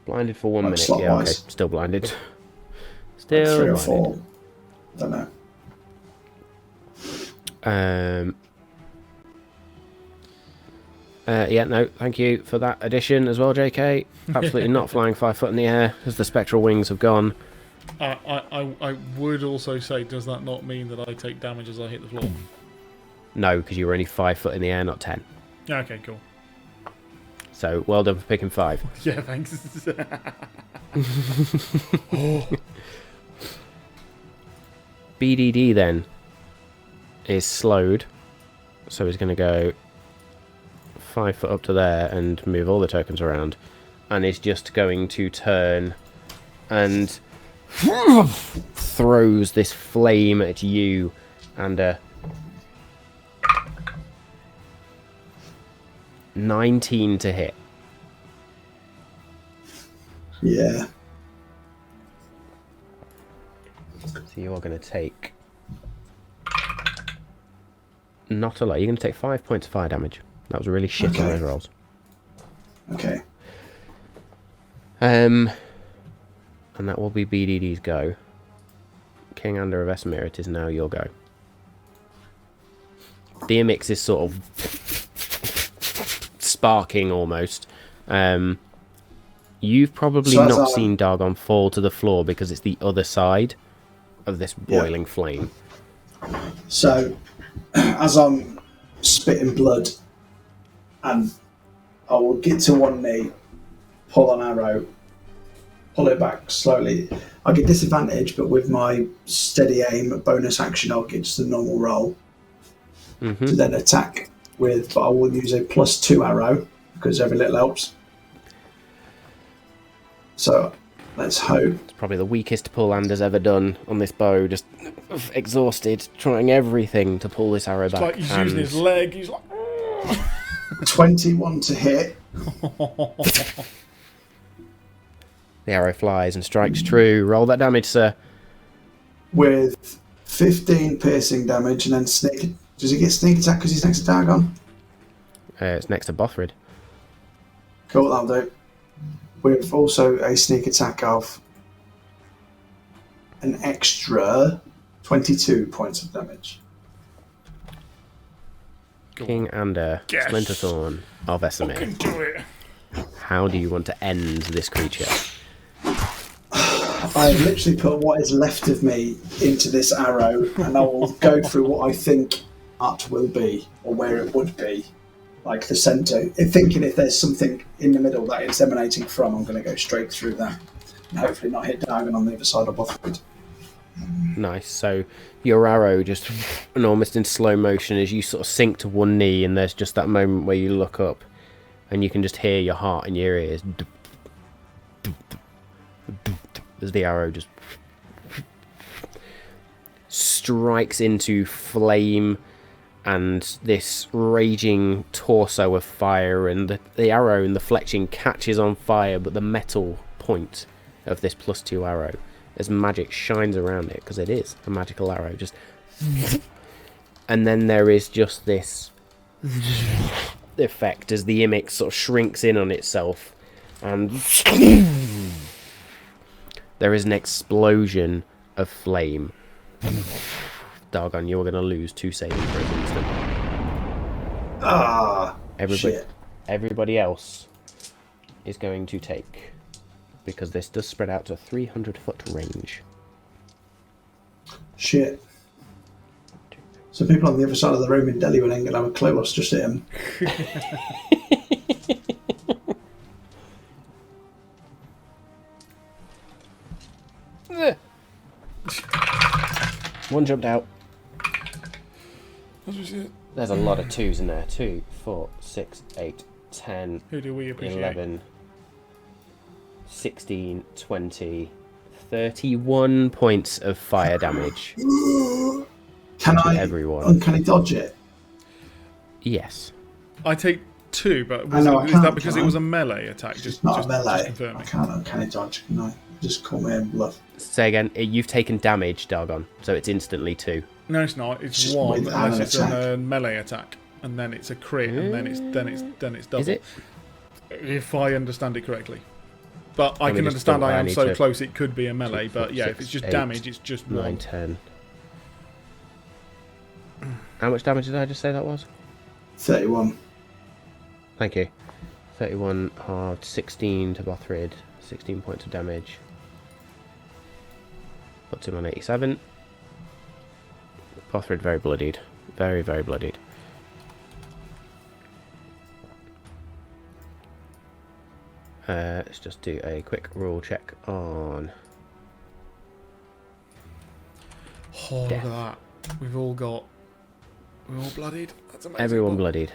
Blinded for 1 Like minute. slot Yeah, okay. wise. Still blinded. Still 3 or blinded. 4. Don't know. Yeah, no, thank you for that addition as well, JK. Absolutely not flying 5 foot in the air as the spectral wings have gone. I would also say, does that not mean that I take damage as I hit the floor? No, because you were only 5 foot in the air, not 10. Okay, cool. So, well done for picking 5. Yeah, thanks. BDD then is slowed, so he's going to go 5 foot up to there and move all the tokens around, and is just going to turn and throws this flame at you, and 19 to hit. Yeah. So you are going to take not a lot. You're going to take 5 points of fire damage. That was really shit on those rolls. Okay. And that will be BDD's go. King Ander of Esmir, it is now your go. The Imix is sort of sparking almost. You've probably So not seen Dargon fall to the floor because it's the other side of this boiling flame. So, as I'm spitting blood, and I will get to one knee, pull an arrow, pull it back slowly. I get disadvantage, but with my steady aim bonus action, I'll get just a normal roll to then attack with. But I will use a +2 arrow because every little helps. So let's hope. It's probably the weakest pull Anders ever done on this bow. Just exhausted, trying everything to pull this arrow It's back. like he's using his leg. He's like, 21 to hit. The arrow flies and strikes true. Roll that damage, sir. With 15 piercing damage and then sneak. Does he get sneak attack because he's next to Dargon? It's next to Bothrid. Cool, that'll do. With also a sneak attack of an extra 22 points of damage. King Ander, Yes. Splinterthorn of Essamir. Fucking do it. How do you want to end this creature? I've literally put what is left of me into this arrow, and I will go through what I think it will be, or where it would be, like the centre. Thinking if there's something in the middle that it's emanating from, I'm going to go straight through that, and hopefully not hit Dagon on the other side of Bothrid. Nice. So your arrow just almost in slow motion as you sort of sink to one knee, and there's just that moment where you look up, and you can just hear your heart in your ears. As the arrow just strikes into flame and this raging torso of fire, and the arrow and the fletching catches on fire, but the metal point of this +2 arrow, as magic shines around it, because it is a magical arrow, just and then there is just this effect as the Imix sort of shrinks in on itself, and there is an explosion of flame. Dargon, you're going to lose 2 saving throws instantly. Shit. Everybody else is going to take, because this does spread out to 300-foot range. Shit. So people on the other side of the room in Deluin ain't going to have a clue what's just hit him. One jumped out. What was it? There's a lot of 2s in there. 2, 4, 6, 8, 10, Who do we appreciate? 11, 16, 20, 31 points of fire damage. Can I everyone. uncanny dodge it? Yes. I take 2, but I know, I is can't, that because can it I? was a melee attack? It's not a melee. Just confirming. I can't uncanny dodge, can I? Just call me in bluff. Say again. You've taken damage, Dargon, so it's instantly 2. No, it's not. It's Just 1 with an unless it's attack. a melee attack, and then it's a crit, and then it's double. Is it? If I understand it correctly. But I Let me can just understand double- I I am need so to- close it could be a melee, 2, 4, but yeah, if 6, it's just 8, damage, it's just 9, 1. 10. How much damage did I just say that was? 31. Thank you. 31 halved, 16 to Bothrid, 16 points of damage. Puts him on 87. Bothrid very bloodied. Very, very bloodied. Let's just do a quick roll check on Oh, look death. at that. We're all bloodied. That's amazing. Everyone bloodied.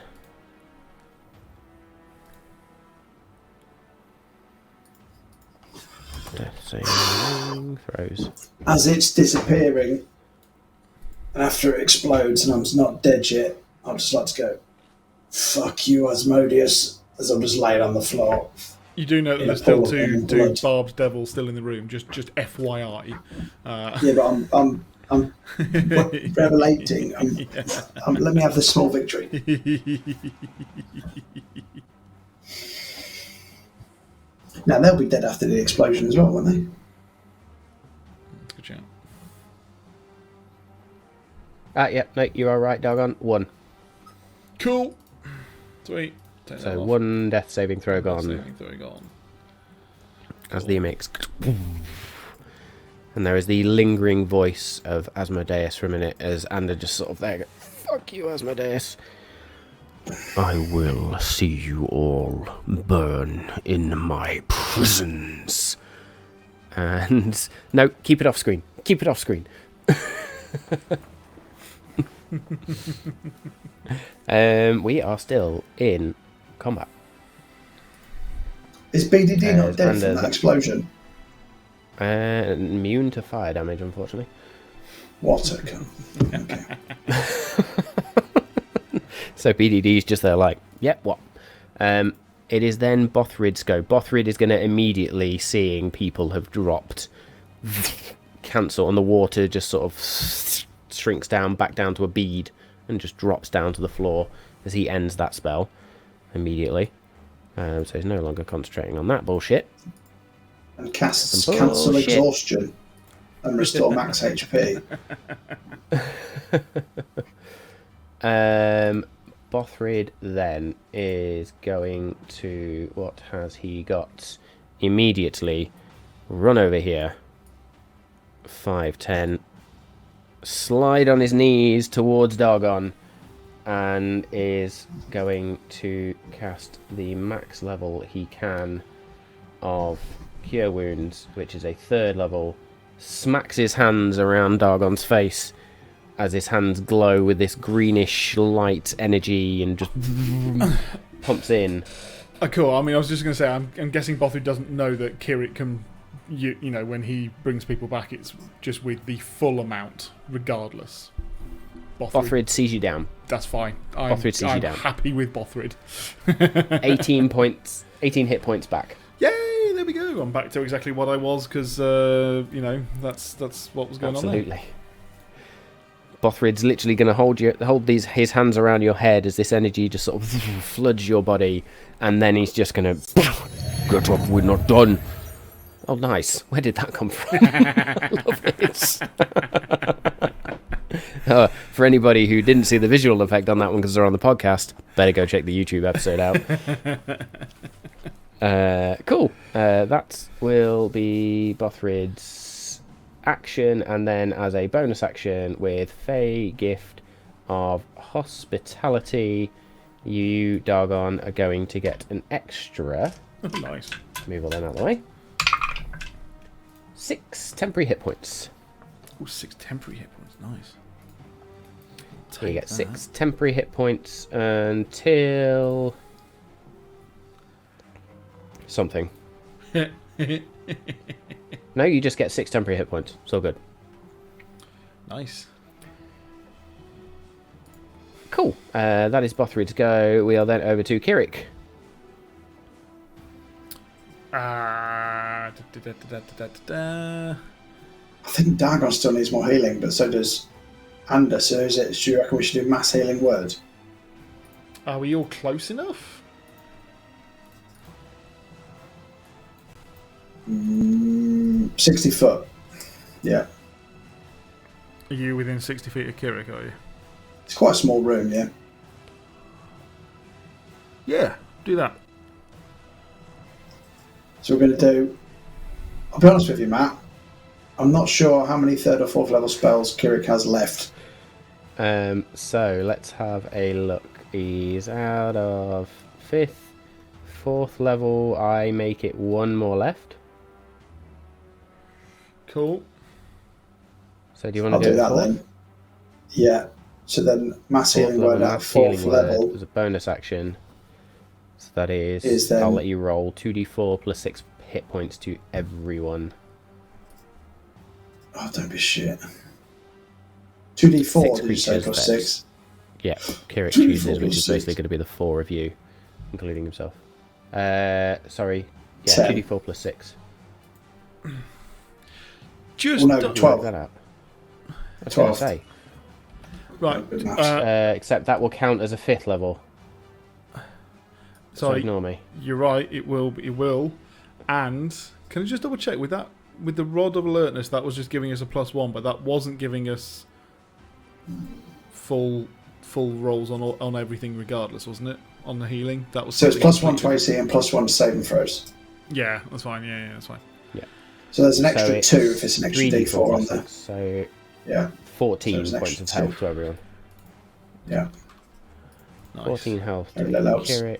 Death saving throws. As it's disappearing, and after it explodes and I'm not dead yet, I'd just like to go, fuck you, Asmodeus, as I'm just laying on the floor. You do know that In there's a still pool of two lemon blood. Barb's devils still in the room. Just FYI. Yeah, but I'm revelating. Let me have the small victory. Now, they'll be dead after the explosion as well, won't they? Good shout. Yeah, no, you are right, Dargon. 1. Cool. Sweet. Take that So off. 1 death saving throw gone. Saving throw gone. As the Imix. And there is the lingering voice of Asmodeus for a minute as Ander just sort of there. Fuck you, Asmodeus. I will see you all burn in my prisons. And no, keep it off screen. Keep it off screen. We are still in combat. Is BDD not dead and from that explosion? Immune to fire damage, unfortunately. What a cunt. Okay. So BDD's just there like, yep, what? It is then Bothrid's go. Bothrid is going to immediately, seeing people have dropped, cancel, and the water just sort of shrinks down, back down to a bead, and just drops down to the floor as he ends that spell immediately. So he's no longer concentrating on that bullshit. And casts Cancel Exhaustion and Restore Max HP. Bothrid then is going to, what has he got? Immediately run over here. 5, 10. Slide on his knees towards Dargon. And is going to cast the max level he can of Cure Wounds, which is a 3rd level. Smacks his hands around Dargon's face as his hands glow with this greenish light energy and just pumps in. Cool. I mean, I was just going to say, I'm guessing Bothrid doesn't know that Kirik can, you know, when he brings people back, it's just with the full amount, regardless. Bothrid sees you down. That's fine. Bothrid sees you down. I'm happy with Bothrid. 18 hit points back. Yay! There we go. I'm back to exactly what I was because you know that's what was going on there. Absolutely. Bothrid's literally going to hold his hands around your head as this energy just sort of floods your body, and then he's just going to get up. We're not done. Oh, nice. Where did that come from? I love this. For anybody who didn't see the visual effect on that one because they're on the podcast, better go check the YouTube episode out. Cool. That will be Bothrid's action, and then as a bonus action with Fey Gift of Hospitality, you, Dargon, are going to get an extra. Nice. Move all them out of the way. 6 temporary hit points. Oh, 6 temporary hit points. Nice. So you get 6 temporary hit points until something. No, you just get 6 temporary hit points. It's all good. Nice. Cool. That is Bothrid's go. We are then over to Kirik. I think Dargon still needs more healing, but so does Anders. So do you reckon we should do mass healing word? Are we all close enough? 60 foot. Yeah. Are you within 60 feet of Kirik, are you? It's quite a small room, yeah. Yeah, do that. So we're going to do... I'll be honest with you, Matt. I'm not sure how many 3rd or 4th level spells Kirik has left. So let's have a look. He's out of 5th, 4th level. I make it 1 more left. Cool. So do you want to do that then? Yeah. So then mass healing word at 4th level. As a bonus action. So that is then, I'll let you roll 2d4 plus 6 hit points to everyone. Oh, don't be shit. 2d4, did you say, plus 6? Yeah, Kirik chooses, which is basically going to be the 4 of you, including himself. Sorry. Yeah, 10. 2d4 plus 6. Just well, no, 12. That out. That's 12. What I say. Right. Except that will count as a 5th level. Sorry, so ignore me. You're right. It will. It will. And can I just double check with that? With the rod of alertness, that was just giving us a +1, but that wasn't giving us full rolls on everything, regardless, wasn't it? On the healing, that was. So it's +1 to AC and +1 to saving throws. Yeah, that's fine. Yeah, that's fine. Yeah. So there's an extra 2 if it's an extra D4 on there. So yeah, 14 points of health to everyone. Yeah. Nice. 14 health to Kirik.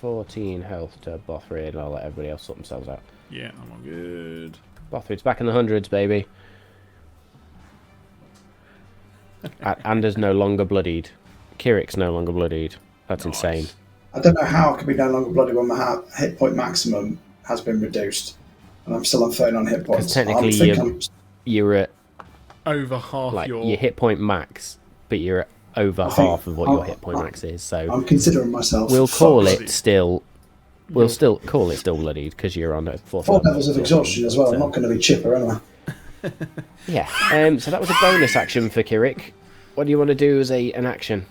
14 health to Bothrid, and I'll let everybody else sort themselves out. Yeah, I'm all good. Bothrid's back in the hundreds, baby. Anders no longer bloodied. Kirik's no longer bloodied. That's nice. Insane. I don't know how I can be no longer bloodied when my hit point maximum has been reduced, and I'm still on 39 hit points. Technically, you're at over half your hit point max, but you're at over I think half of what your hit point max is. So I'm considering myself. we'll call fucked. it still. We'll still call it still bloodied because you're on a 4th Four level. levels of exhaustion as well. I'm not going to be chipper, am I? Yeah. So that was a bonus action for Kirik. What do you want to do as an action?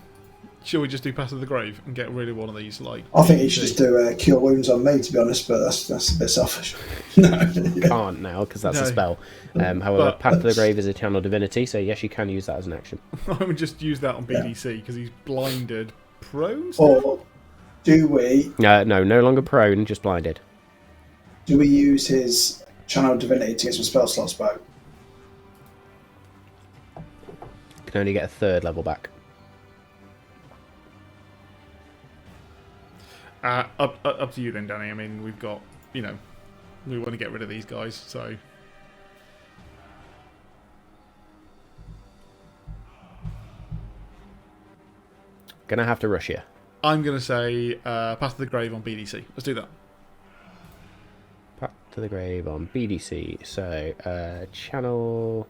Shall we just do Pass of the Grave and get rid of one of these? Like, I think you should just do Cure Wounds on me, to be honest, but that's a bit selfish. No, yeah. Can't now because that's a No. spell. However, But- Path to the Grave is a channel divinity, so yes, you can use that as an action. I would just use that on BDC because he's blinded prone still? Or do we No longer prone, just blinded. use his Channel Divinity to get some spell slots back? Can only get a 3rd level back. Up to you then, Danny. I mean, we've got, we want to get rid of these guys, so... Gonna have to rush you. I'm going to say Path to the Grave on BDC. Let's do that. Path to the Grave on BDC. So, channel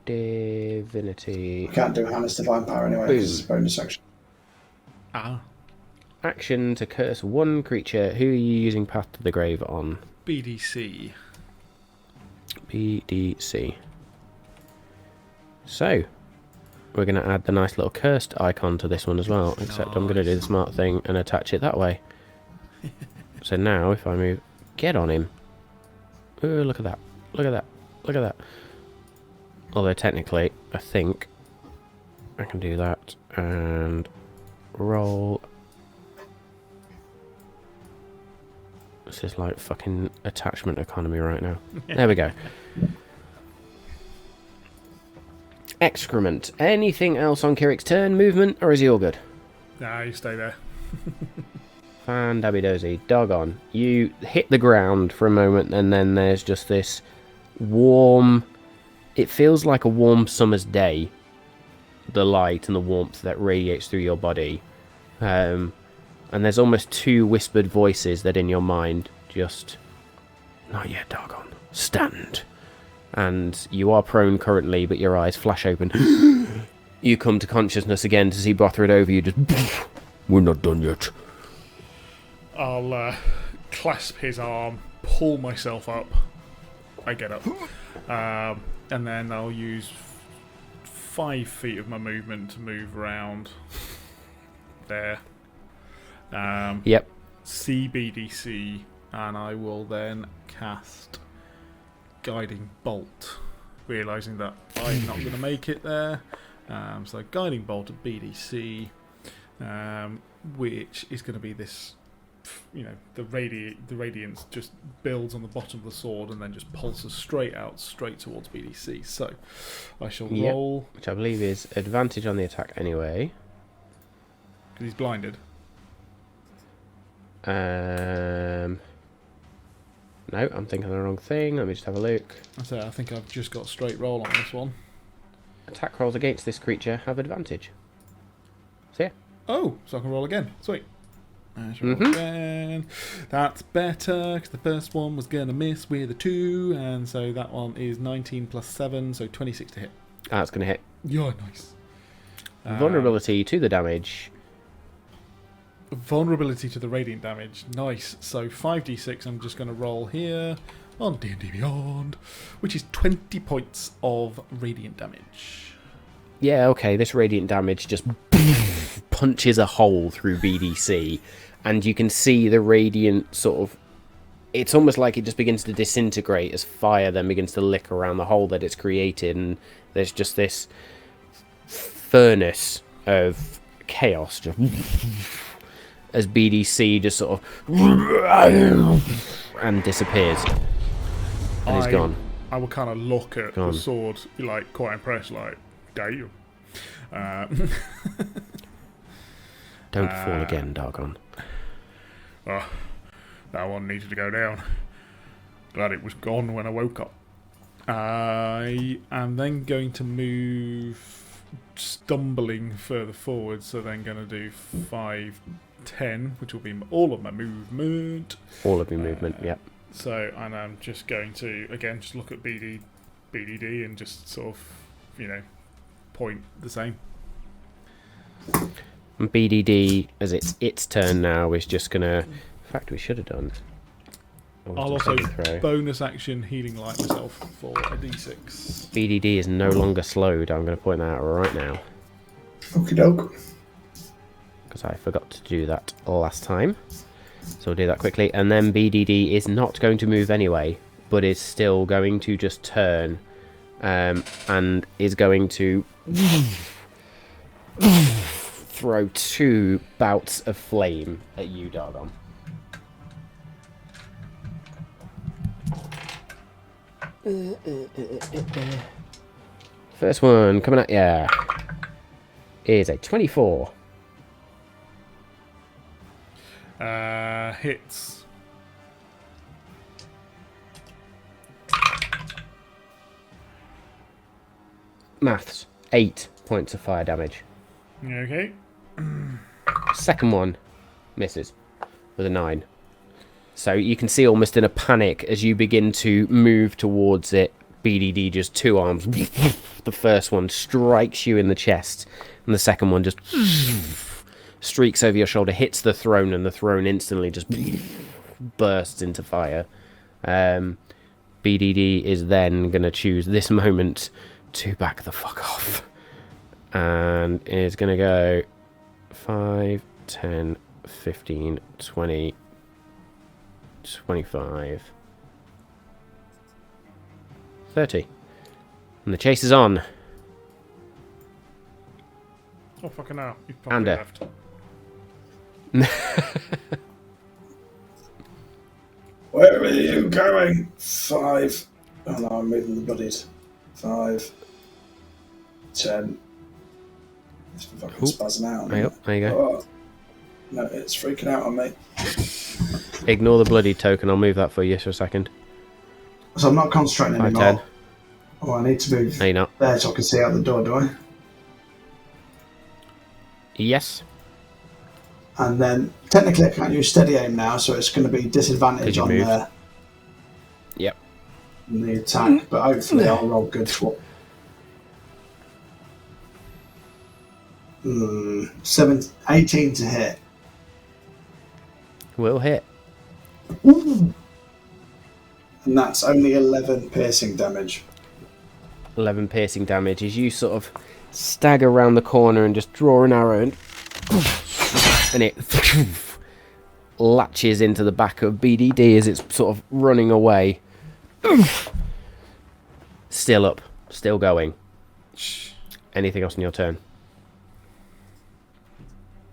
divinity. We can't do Hannah's Divine Power anyway, Boom. because it's a bonus action. Action to curse one creature. Who are you using Path to the Grave on? BDC. BDC. So, we're going to add the nice little cursed icon to this one as well, except I'm going to do the smart thing and attach it that way. So now, if I move, get on him. Oh, look at that. Look at that. Look at that. Although technically, I think I can do that and roll. This is like fucking attachment economy right now. There we go. Excrement. Anything else on Kirik's turn? Movement, or is he all good? Nah, you stay there. Fan dabby dozy. Doggone. You hit the ground for a moment and then there's just this warm... It feels like a warm summer's day. The light and the warmth that radiates through your body. And there's almost 2 whispered voices that in your mind just... Not yet, doggone. Stand. And you are prone currently, but your eyes flash open. You come to consciousness again to see Bothrid over you. Just, we're not done yet. I'll clasp his arm, pull myself up. I get up. And then I'll use 5 feet of my movement to move around there. Yep. CBDC, and I will then cast Guiding Bolt, realising that I'm not going to make it there. So Guiding Bolt at BDC, which is going to be this, the radiance just builds on the bottom of the sword and then just pulses straight towards BDC. So I shall roll, which I believe is advantage on the attack anyway. because he's blinded. No, I'm thinking the wrong thing. Let me just have a look. I think I've just got straight roll on this one. Attack rolls against this creature have advantage. So yeah. Oh, so I can roll again. Sweet. I shall roll again. That's better, because the first one was going to miss with a 2, and so that one is 19 plus 7, so 26 to hit. That's going to hit. Yeah, nice. Vulnerability to the damage. Vulnerability to the radiant damage. Nice. So 5d6 I'm just going to roll here on D&D Beyond, which is 20 points of radiant damage. Yeah, okay, this radiant damage just punches a hole through BDC, and you can see the radiant sort of... It's almost like it just begins to disintegrate as fire then begins to lick around the hole that it's created, and there's just this furnace of chaos just as BDC just sort of and disappears, and is gone. I will kind of look at Gone. the sword, like, quite impressed, like, damn. Don't fall again, Dargon. Oh, that one needed to go down. Glad it was gone when I woke up. I am then going to move, stumbling further forward, so then going to do 5, 10, which will be all of my movement. All of your movement, yep. So, and I'm just going to, again, just look at BDD and just sort of, point the same. And BDD, as it's its turn now, is just going to... In fact, we should have done... I'll also bonus action healing light myself for a d6. BDD is no longer slowed. I'm going to point that out right now. Okie doke. Because I forgot to do that last time. So we'll do that quickly. And then BDD is not going to move anyway, but is still going to just turn and is going to throw 2 bouts of flame at you, Dargon. First one coming at ya is a 24. Hits. Maths. 8 points of fire damage. Okay. Second one misses with a 9. So you can see almost in a panic as you begin to move towards it, BDD just 2 arms. The first one strikes you in the chest, and the second one just streaks over your shoulder, hits the throne, and the throne instantly just bursts into fire. BDD is then going to choose this moment to back the fuck off. And is going to go 5, 10, 15, 20, 25, 30. And the chase is on. Oh, fucking hell. You probably left. Where are you going? 5. Oh no, I'm moving the buddies. 5, 10. It's fucking spazzing out. There you go. Oh, no, it's freaking out on me. Ignore the bloody token. I'll move that for you for a second. So I'm not concentrating 5, anymore. 10. Oh, I need to move No, you're not. there so I can see out the door, do I? Yes. And then technically I can't use steady aim now, so it's going to be disadvantage on the Yep. on the attack. But hopefully I'll roll good for 18 to hit. Will hit. Ooh. And that's only 11 piercing damage. 11 piercing damage as you sort of stagger around the corner and just draw an arrow and it latches into the back of BDD as it's sort of running away. Still up, still going. Anything else in your turn?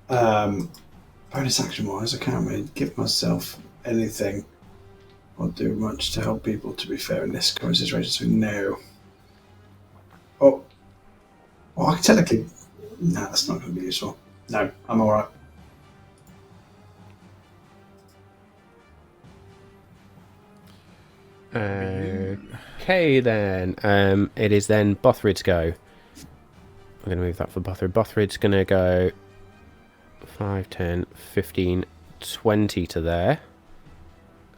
Bonus action wise, I can't really give myself anything or do much to help people, to be fair, in this current situation, so no. Oh, well, I can technically... Nah, that's not going to be useful. No, I'm alright. Okay then, it is then Bothrid's go. I'm going to move that for Bothrid. Bothrid's going to go 5, 10, 15, 20 to there.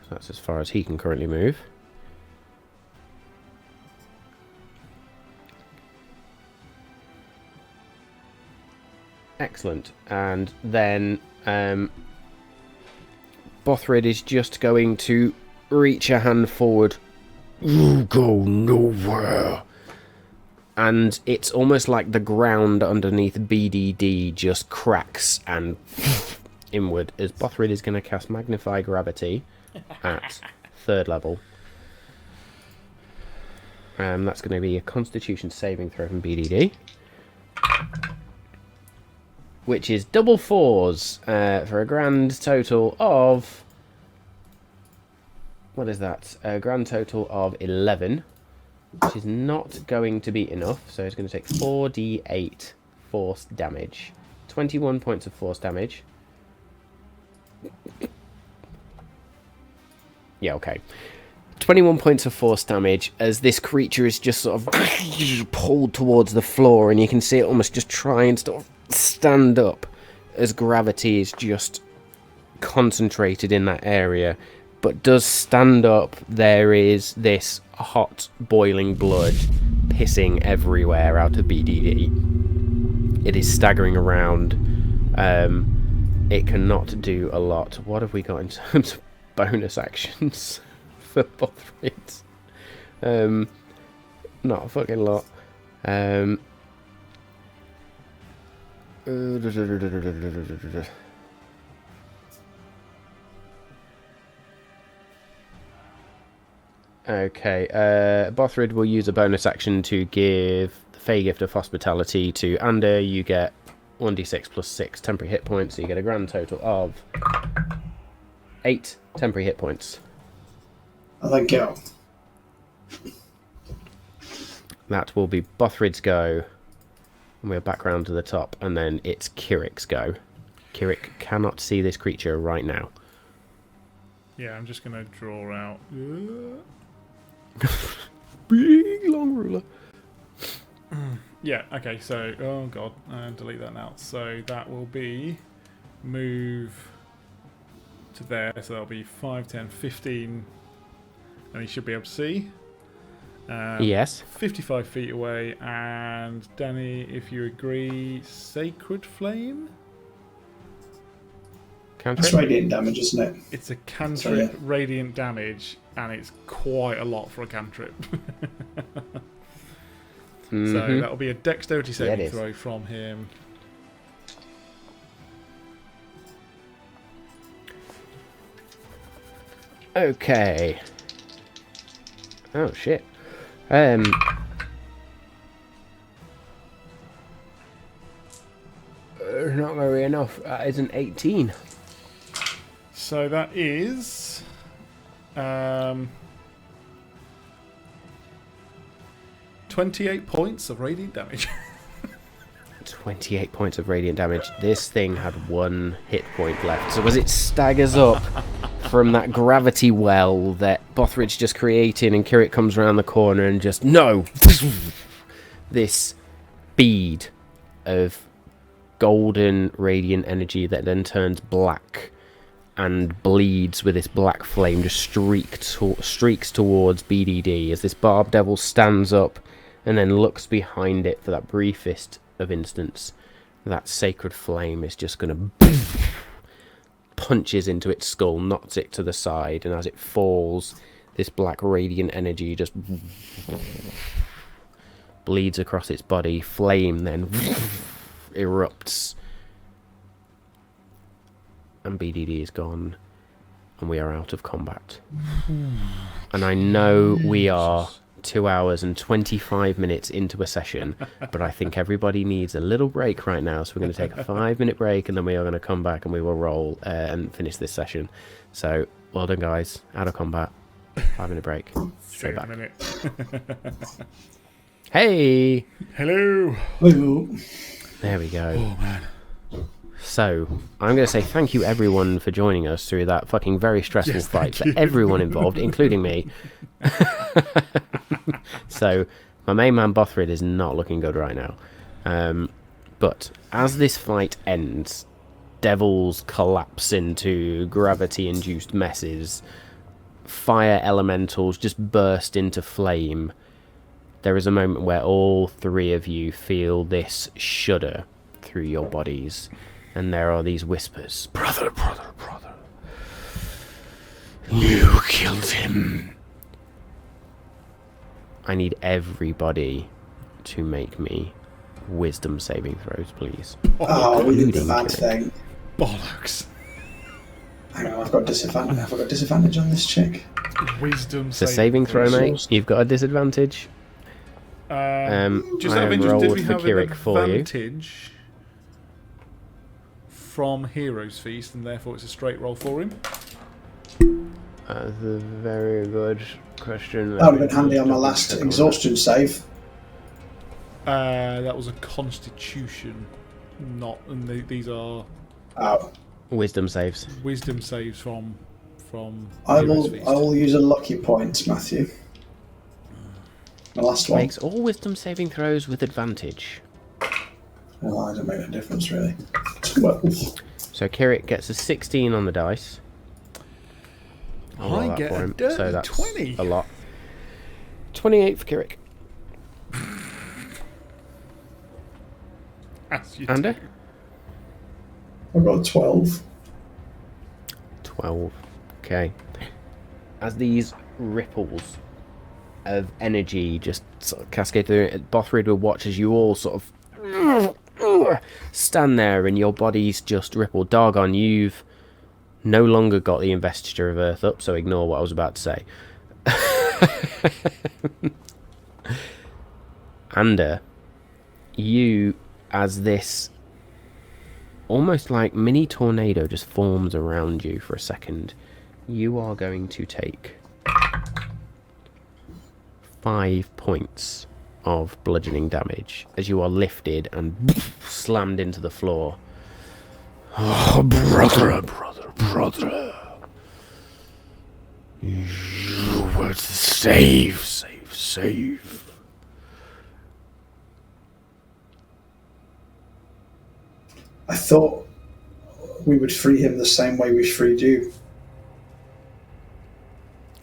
That's as far as he can currently move. Excellent. And then Bothrid is just going to reach a hand forward. You go nowhere. And it's almost like the ground underneath BDD just cracks and inward as Bothrid is going to cast Magnify Gravity at 3rd level. That's going to be a Constitution saving throw from BDD, which is double 4s for a grand total of... What is that? A grand total of 11, which is not going to be enough. So it's going to take 4d8 force damage. 21 points of force damage. Yeah, okay. 21 points of force damage as this creature is just sort of pulled towards the floor, and you can see it almost just trying to sort of stand up as gravity is just concentrated in that area. But does stand up, there is this hot, boiling blood pissing everywhere out of BDD. It is staggering around. It cannot do a lot. What have we got in terms of bonus actions for Bothrid? Not a fucking lot. Okay, Bothrid will use a bonus action to give the Fey Gift of Hospitality to Ander. You get 1d6 plus 6 temporary hit points, so you get a grand total of 8 temporary hit points. I think go. That will be Bothrid's go. And we're back round to the top, and then it's Kirik's go. Kirik cannot see this creature right now. Yeah, I'm just going to draw out. Big long ruler. Yeah, okay, so, oh god, delete that now. So that will be move to there, so that'll be 5, 10, 15, and he should be able to see. Yes. 55 feet away, and Danny, if you agree, Sacred Flame? Cantrip? That's radiant damage, isn't it? It's a cantrip, So, yeah. radiant damage, and it's quite a lot for a cantrip. So that'll be a dexterity saving throw from him. Okay. Oh shit. Not very enough. That is an 18. So that is 28 points of radiant damage. 28 points of radiant damage. This thing had 1 hit point left. So as it staggers up from that gravity well that Bothrid's just created, and Kirik comes around the corner and just, no! This bead of golden radiant energy that then turns black and bleeds with this black flame just streaks towards BDD as this Barb Devil stands up and then looks behind it for that briefest of instance. That sacred flame is just going to punches into its skull, knocks it to the side, and as it falls, this black radiant energy just bleeds across its body. Flame then erupts, and BDD is gone, and we are out of combat. And I know we are 2 hours and 25 minutes into a session, but I think everybody needs a little break right now, so we're going to take a 5-minute break, and then we are going to come back and we will roll and finish this session. So well done guys, out of combat, 5-minute break, straight back. Hey, hello. There we go. Oh man. So, I'm going to say thank you everyone for joining us through that fucking very stressful fight for everyone involved, including me. So, my main man Bothrid is not looking good right now. But as this fight ends, devils collapse into gravity-induced messes. Fire elementals just burst into flame. There is a moment where all 3 of you feel this shudder through your bodies. And there are these whispers. Brother, brother, brother. You killed him. I need everybody to make me wisdom saving throws, please. Oh, we did the bad thing. Bollocks. Hang on, I've got disadvantage. Have I got disadvantage on this chick? Wisdom It's a saving throw, mate. You've got a disadvantage. Just out I of have interest, did rolled we for have Kirik an for you. advantage from Hero's Feast, and therefore it's a straight roll for him? That's a very good question. That would have been handy on my last exhaustion save. That was a Constitution, not, and these are Oh. Wisdom saves. wisdom saves from I Hero's Feast. will use a lucky point, Matthew. My last one. Makes all wisdom saving throws with advantage. Well, I don't make a difference really. 12. So Kirik gets a 16 on the dice. I'll roll I that get for a him. dirty So that's 20. a lot. 28 for Kirik. As you Ander? do. I've got a 12. 12. Okay. As these ripples of energy just sort of cascade through it, Bothrid will watch as you all sort of stand there and your bodies just ripple. Dargon, you've no longer got the investiture of Earth up, so ignore what I was about to say. Ander, you, as this almost like mini tornado just forms around you for a second, you are going to take 5 points of bludgeoning damage as you are lifted and slammed into the floor. Oh, brother. You were to save. I thought we would free him the same way we freed you.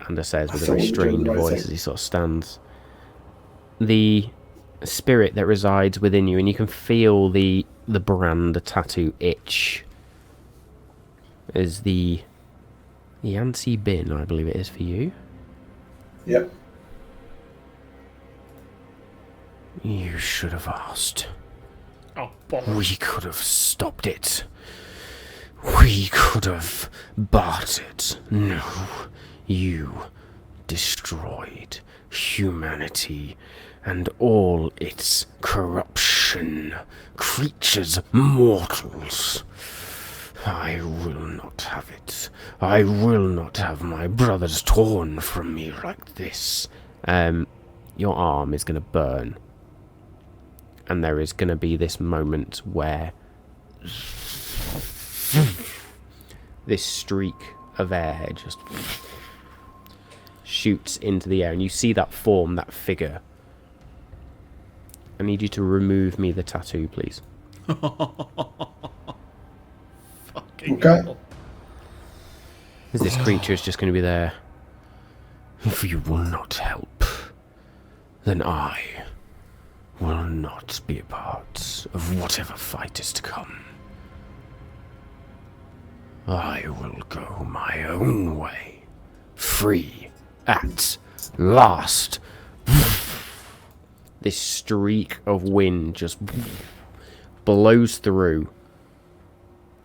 Ander says with a thought very we were doing strained the right voice thing. as he sort of stands. The spirit that resides within you, and you can feel the brand, the tattoo itch, is the Yancy bin, I believe it is for you. Yep. You should have asked. Oh, bother. We could have stopped it. We could have bartered. No, you destroyed humanity and all its corruption. Creatures, mortals. I will not have it. I will not have my brothers torn from me like this. Your arm is going to burn. And there is going to be this moment where this streak of air just shoots into the air, and you see that form, that figure. I need you to remove me the tattoo, please. Fucking Okay. hell. As this creature is just going to be there. If you will not help, then I will not be a part of whatever fight is to come. I will go my own way, free at last. This streak of wind just blows through,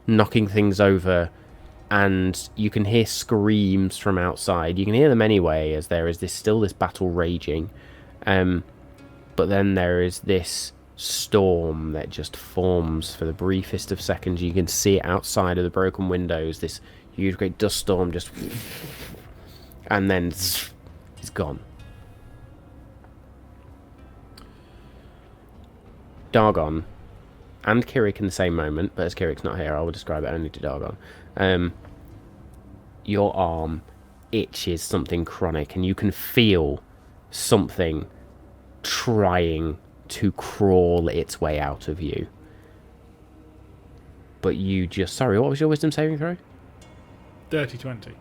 knocking things over, and you can hear screams from outside. You can hear them anyway, as there is still this battle raging. But then there is this storm that just forms for the briefest of seconds. You can see it outside of the broken windows, this huge great dust storm just... and then it's gone. Dargon and Kirik in the same moment, but as Kirik's not here, I will describe it only to Dargon. Your arm itches something chronic, and you can feel something trying to crawl its way out of you. But you just... Sorry, what was your wisdom saving throw? Dirty 20.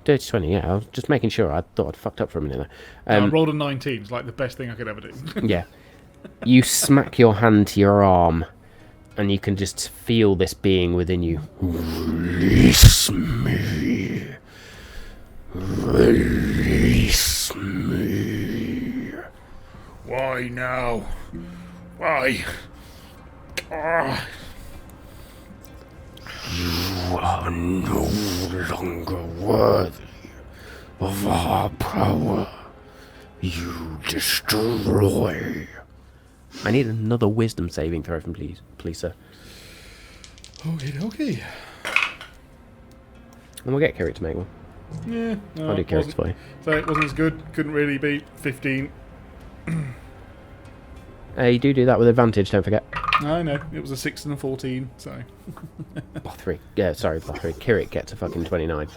Dirty 20, yeah. I was just making sure. I thought I'd fucked up for a minute there. I rolled a 19. It's like the best thing I could ever do. Yeah. You smack your hand to your arm, and you can just feel this being within you. Release me. Release me. Why now? Why? Ah. You are no longer worthy of our power. You destroy. I need another wisdom saving throw from please, sir. Okay. And we'll get Kirik to make one. Yeah. No, I'll do it Kirik's wasn't- for you. So it wasn't as good. Couldn't really beat 15. You do that with advantage, don't forget. I know. It was a 6 and a 14. So. Bothrid. Yeah, sorry, Bothrid. Kirik gets a fucking 29.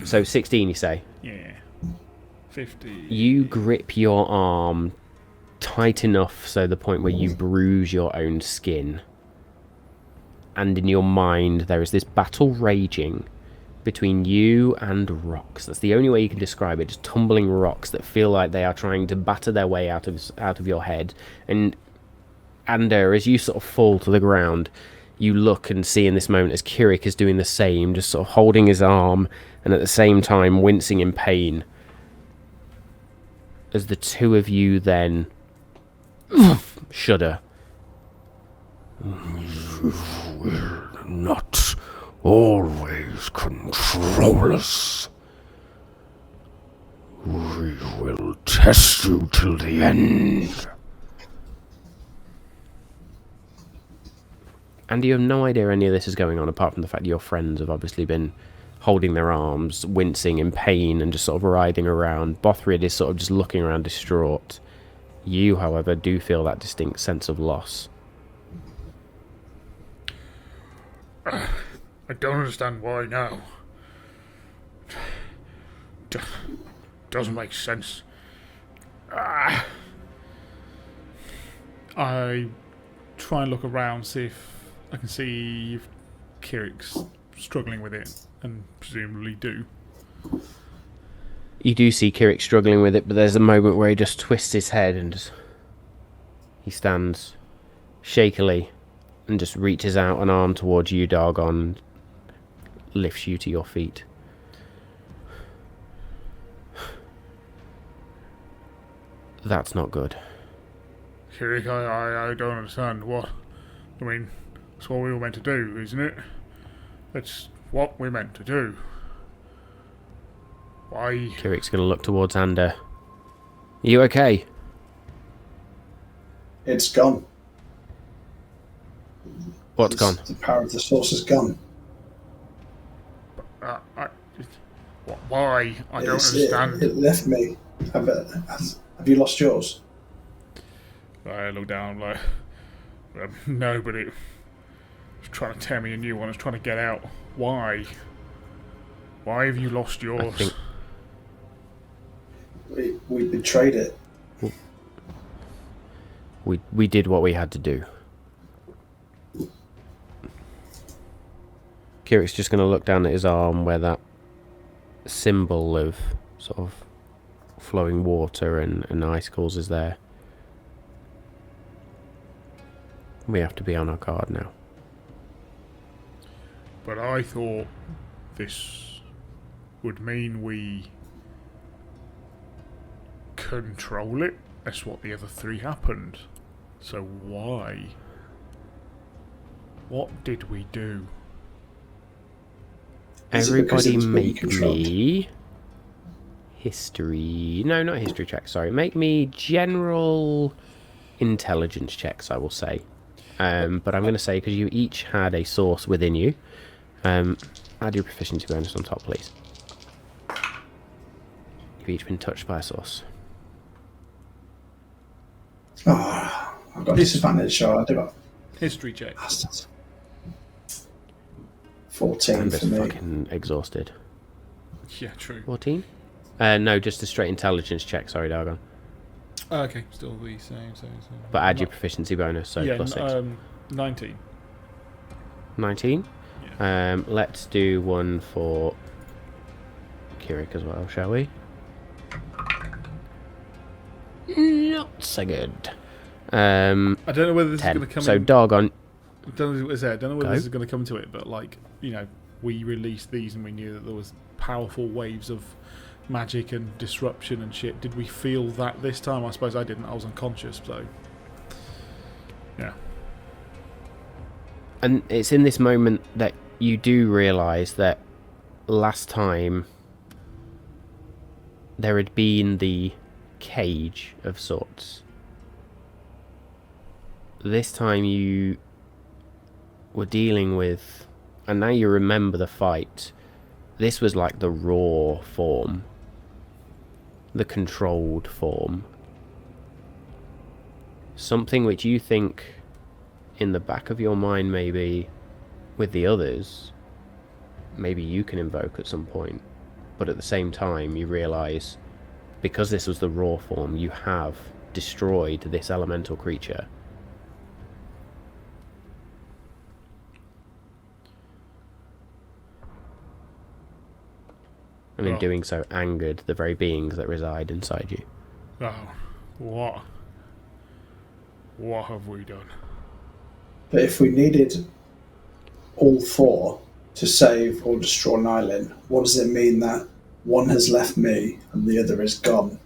So 16, you say? Yeah. 50. You grip your arm tight enough so the point where you bruise your own skin. And in your mind, there is this battle raging between you and rocks. That's the only way you can describe it. Just tumbling rocks that feel like they are trying to batter their way out of your head. And And as you sort of fall to the ground, you look and see in this moment as Kirik is doing the same, just sort of holding his arm and at the same time wincing in pain. As the two of you then shudder. You will not always control us. We will test you till the end. And you have no idea any of this is going on, apart from the fact your friends have obviously been holding their arms, wincing in pain, and just sort of writhing around. Bothrid is sort of just looking around distraught. You, however, do feel that distinct sense of loss. I don't understand why now. Doesn't make sense. I try and look around, see if I can see if Kirik's struggling with it, and presumably do. You do see Kirik struggling with it, but there's a moment where he just twists his head and he stands shakily and just reaches out an arm towards you, Dargon, lifts you to your feet. That's not good. Kirik, I don't understand. What? I mean, that's what we were meant to do, isn't it? That's what we're meant to do. Why? Kirik's going to look towards Ander. Are you okay? It's gone. What's gone? The power of the source is gone. Why? I don't understand. It left me. Have you lost yours? I look down like, no, but it was trying to tear me a new one. It's trying to get out. Why? Why have you lost yours? I think we betrayed it. we did what we had to do. Kirik's just going to look down at his arm where that symbol of sort of flowing water and icicles is there. We have to be on our guard now. But I thought this would mean we control it. That's what the other three happened. So why? What did we do? Everybody make me history... No, not history checks, sorry. Make me general intelligence checks, I will say. But I'm going to say, because you each had a source within you, add your proficiency bonus on top, please. You've each been touched by a source. Oh, I've got disadvantage, so I'll do it. History check. Bastards. 14 I'm for just me. fucking exhausted. Yeah, true. 14? No, just a straight intelligence check, sorry, Dargon. Okay, still the same. But add your proficiency bonus, so yeah, plus 6. 19. 19? Yeah. Let's do one for Kirik as well, shall we? Not so good. I don't know whether this 10. is going to come so in... Dargon... I don't know whether Go. this is going to come to it, but like, you know, we released these and we knew that there was powerful waves of magic and disruption and shit. Did we feel that this time? I suppose I didn't. I was unconscious, so yeah. And it's in this moment that you do realise that last time there had been the cage of sorts. This time you were dealing with, and now you remember the fight, this was like the raw form, the controlled form. Something which you think in the back of your mind, maybe with the others, maybe you can invoke at some point, but at the same time you realise, because this was the raw form, you have destroyed this elemental creature. And in doing so angered the very beings that reside inside you. Oh, what? What have we done? But if we needed all 4 to save or destroy Nylin, what does it mean that one has left me and the other is gone?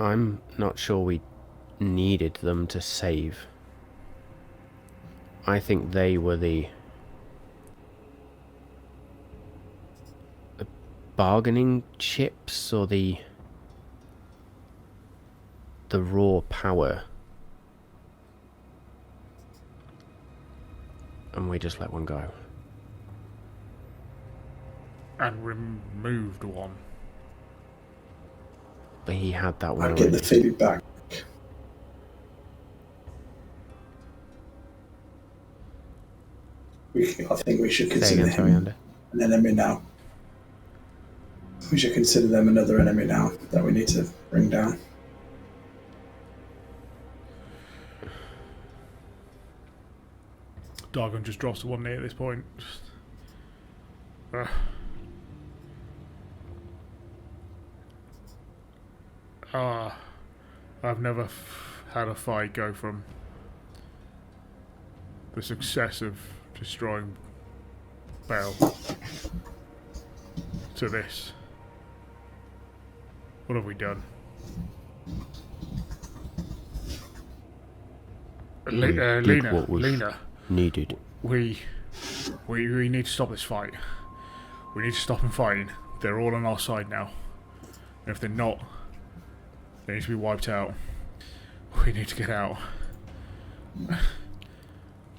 I'm not sure we needed them to save. I think they were the bargaining chips or the raw power. And we just let one go. And removed one. But he had that one I'd already. get the feeling back. I think we should Say consider again, sorry, him Andy. an enemy now. We should consider them another enemy now that we need to bring down. Dargon just drops to 1 knee at this point. I've never had a fight go from the success of destroying Bell to this. What have we done? Did what was Lena, needed. we need to stop this fight. We need to stop them fighting. They're all on our side now. And if they're not, they need to be wiped out. We need to get out.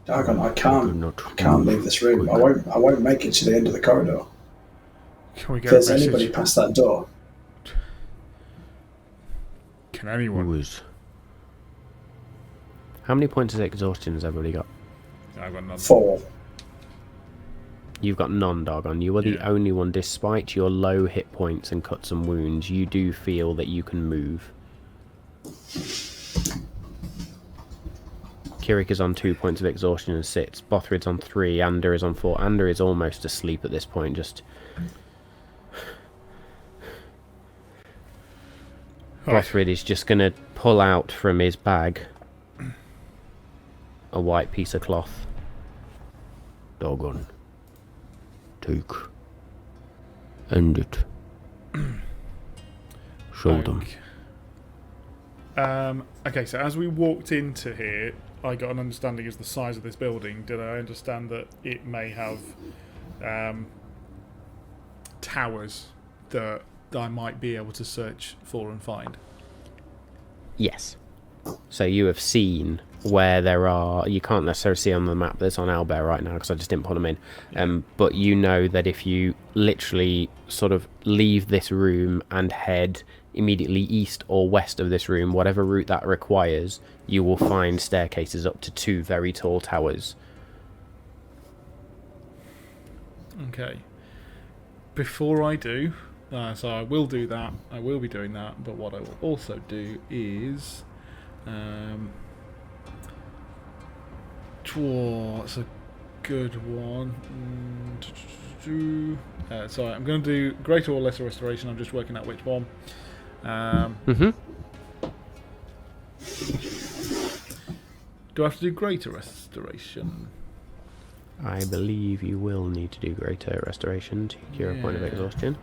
Dagon, I can't leave this room. I won't make it to the end of the corridor. Can we If get there's a message? anybody past that door, Can anyone? Who is? How many points of exhaustion has everybody got? I've got none. 4. You've got none, Dargon. You are the Yeah. only one, despite your low hit points and cuts and wounds, you do feel that you can move. Kirik is on 2 points of exhaustion and sits. Bothrid's on 3. Ander is on 4. Ander is almost asleep at this point, just... Bothrid is just going to pull out from his bag a white piece of cloth. Doggone. Take. End it. Show them. Okay, so as we walked into here, I got an understanding of the size of this building. Did I understand that it may have towers that I might be able to search for and find? Yes. So you have seen where there are... You can't necessarily see on the map that's on Owlbear right now because I just didn't put them in. But you know that if you literally sort of leave this room and head immediately east or west of this room, whatever route that requires, you will find staircases up to 2 very tall towers. Okay. Before I do, so I will do that. I will be doing that. But what I will also do is, it's a good one. So I'm going to do greater or lesser restoration. I'm just working out which one. Do I have to do greater restoration? I believe you will need to do greater restoration to cure a point of exhaustion.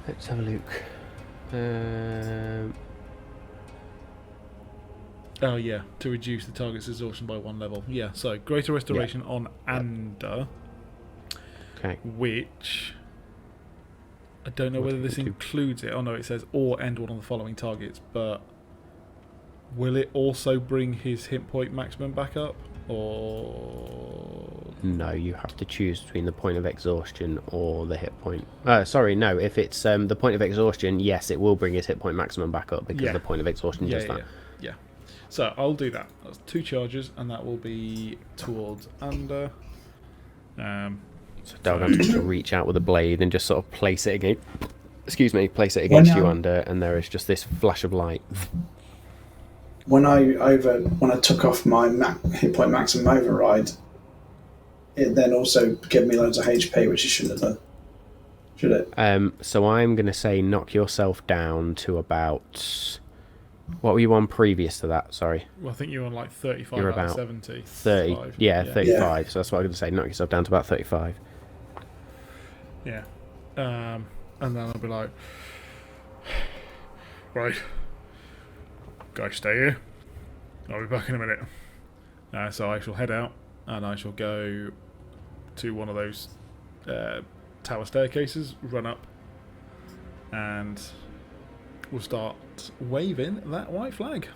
Let's have a look. Oh yeah, to reduce the target's exhaustion by 1 level. Yeah, so greater restoration on Ander, Okay. which I don't know whether this includes it. Oh no, it says or end one of the following targets, but will it also bring his hit point maximum back up? Or No, you have to choose between the point of exhaustion or the hit point. Sorry, no. If it's the point of exhaustion, yes, it will bring his hit point maximum back up because the point of exhaustion does that. Yeah. So I'll do that. That's 2 charges, and that will be towards Ander. So Dalgan's going to reach out with a blade and just sort of place it against. Excuse me, place it against you, Ander, and there is just this flash of light. when I took off my hit point maximum override, it then also gave me loads of HP, which it shouldn't have done. Should it? So I'm going to say knock yourself down to about... What were you on previous to that? Sorry. Well, I think you're on like 35 You're out of about 70. 30. Yeah, 35. Yeah. So that's what I'm going to say. Knock yourself down to about 35. Yeah. And then I'll be like, right, guys, stay here. I'll be back in a minute. So I shall head out, and I shall go to one of those tower staircases, run up, and we'll start waving that white flag.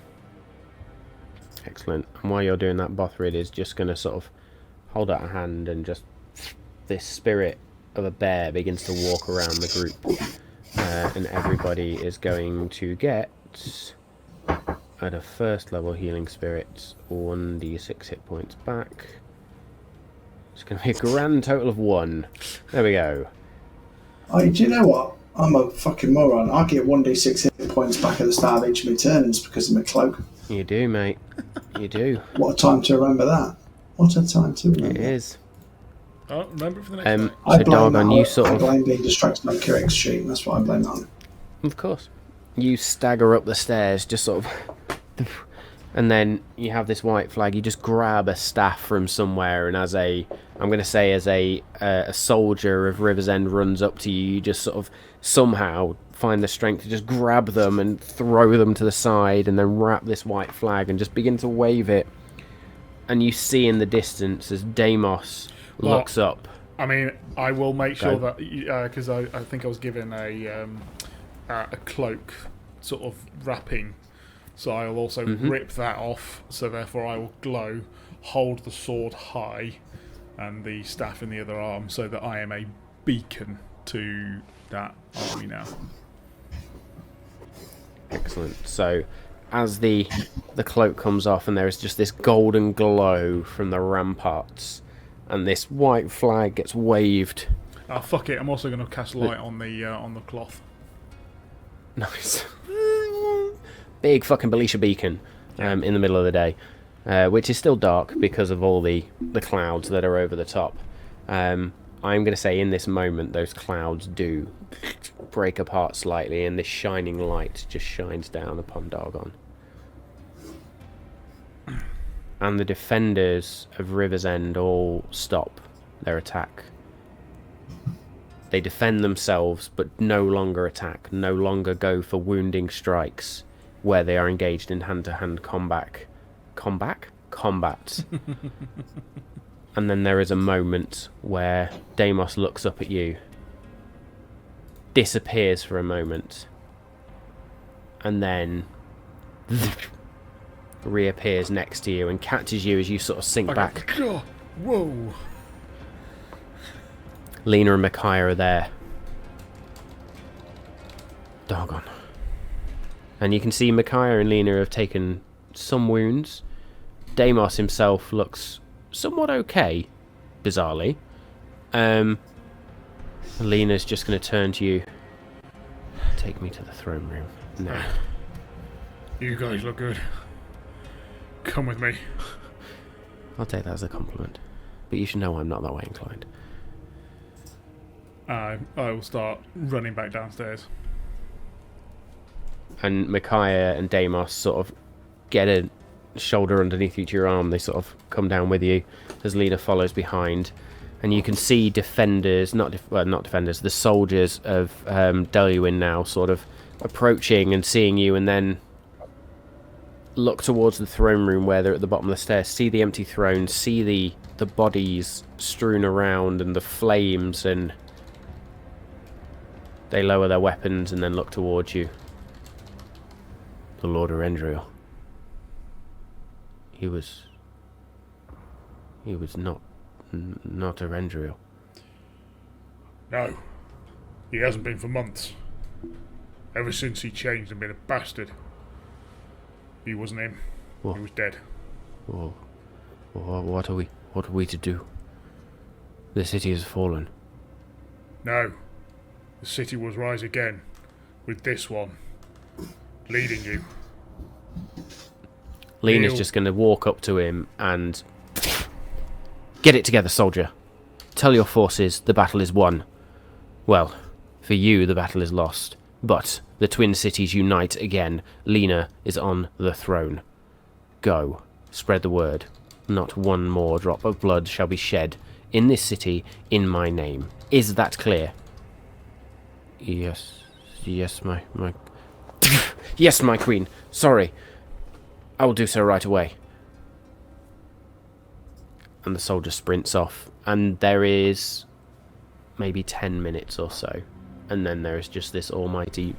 Excellent. And while you're doing that, Bothrid is just going to sort of hold out a hand, and just this spirit of a bear begins to walk around the group. And everybody is going to get, at a first level healing spirit, 1d6 hit points back. It's going to be a grand total of 1. There we go. Oh, do you know what? I'm a fucking moron. I get 1d6 hit points back at the start of each of my turns because of my cloak. You do, mate. You do. What a time to remember that. What a time to remember. It is. Oh, remember it for the next time. I So, blame Dargon, that. you sort I of... blame being distracted by Kirik's sheet. That's what I blame that on. Of course. You stagger up the stairs, just sort of... And then you have this white flag. You just grab a staff from somewhere, and as a... I'm going to say as a soldier of River's End runs up to you, you just sort of somehow find the strength to just grab them and throw them to the side, and then wrap this white flag and just begin to wave it. And you see in the distance as Deimos looks up. I mean, I will make sure that, because I think I was given a cloak sort of wrapping, so I'll also rip that off, so therefore I will glow, hold the sword high and the staff in the other arm, so that I am a beacon to that army now. Excellent. So as the cloak comes off, and there is just this golden glow from the ramparts, and this white flag gets waved. Oh, fuck it, I'm also going to cast light on the cloth. Nice. Big fucking Belisha beacon in the middle of the day, which is still dark because of all the clouds that are over the top. I'm going to say in this moment those clouds do break apart slightly, and this shining light just shines down upon Dargon. And the defenders of River's End all stop their attack. They defend themselves, but no longer attack, no longer go for wounding strikes where they are engaged in hand-to-hand combat. And then there is a moment where Deimos looks up at you, disappears for a moment, and then reappears next to you and catches you as you sort of sink back. Whoa! Lena and Micaiah are there. Doggone. And you can see Micaiah and Lena have taken some wounds. Deimos himself looks somewhat okay, bizarrely. Lena's just going to turn to you. Take me to the throne room now. You guys look good. Come with me. I'll take that as a compliment. But you should know I'm not that way inclined. I will start running back downstairs. And Micaiah and Deimos sort of get a shoulder underneath each of your arm. They sort of come down with you as Lena follows behind. And you can see defenders, not defenders, the soldiers of Deluin now sort of approaching and seeing you, and then look towards the throne room where they're at the bottom of the stairs, see the empty throne, see the bodies strewn around and the flames, and they lower their weapons and then look towards you. The Lord Erendriel. He was not Erendriel. No, he hasn't been for months. Ever since he changed and been a bastard. He wasn't him. What? He was dead. Well, what are we to do? The city has fallen. No, the city will rise again, with this one leading you. Lena's just going to walk up to him and... Get it together, soldier. Tell your forces the battle is won. Well, For you, the battle is lost. But the twin cities unite again. Lena is on the throne. Go. Spread the word. Not one more drop of blood shall be shed in this city in my name. Is that clear? Yes, my... Yes, my queen. Sorry. I will do so right away. And the soldier sprints off. And there is maybe 10 minutes or so. And then there is just this almighty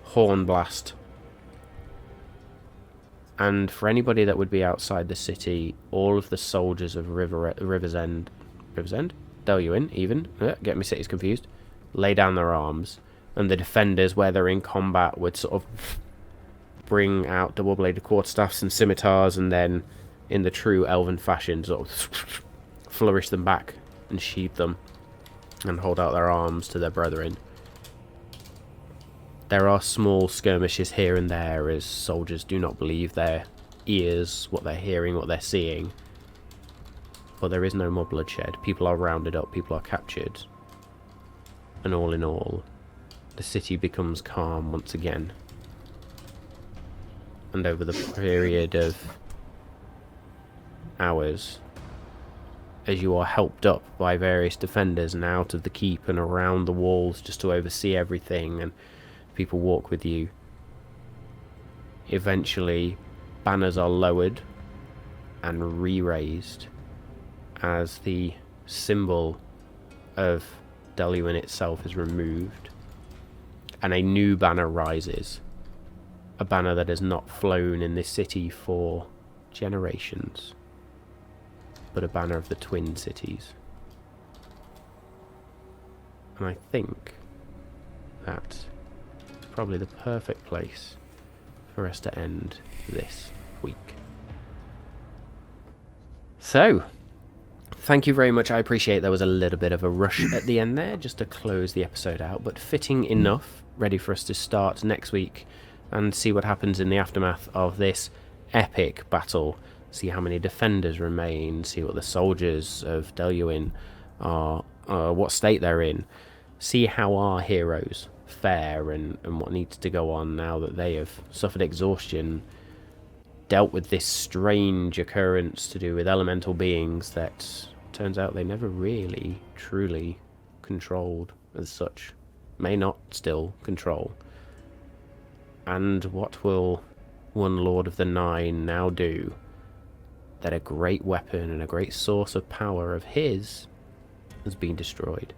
horn blast. And for anybody that would be outside the city, all of the soldiers of River's End, Deluin even, get my cities confused, lay down their arms, and the defenders, where they're in combat, would sort of bring out double-bladed quarterstaffs and scimitars, and then, in the true elven fashion, sort of flourish them back and sheathe them, and hold out their arms to their brethren. There are small skirmishes here and there as soldiers do not believe their ears, what they're hearing, what they're seeing. But there is no more bloodshed. People are rounded up, people are captured. And all in all, the city becomes calm once again. And over the period of hours, as you are helped up by various defenders and out of the keep and around the walls just to oversee everything, and people walk with you. Eventually, banners are lowered and re-raised as the symbol of Deluin itself is removed, and a new banner rises. A banner that has not flown in this city for generations, but a banner of the twin cities. And I think that probably the perfect place for us to end this week. So, thank you very much. I appreciate there was a little bit of a rush at the end there just to close the episode out, but fitting enough, ready for us to start next week and see what happens in the aftermath of this epic battle. See how many defenders remain, see what the soldiers of Deluin are, what state they're in, see how our heroes fare and what needs to go on now that they have suffered exhaustion, dealt with this strange occurrence to do with elemental beings that turns out they never really truly controlled as such, may not still control. And what will one Lord of the Nine now do that a great weapon and a great source of power of his has been destroyed?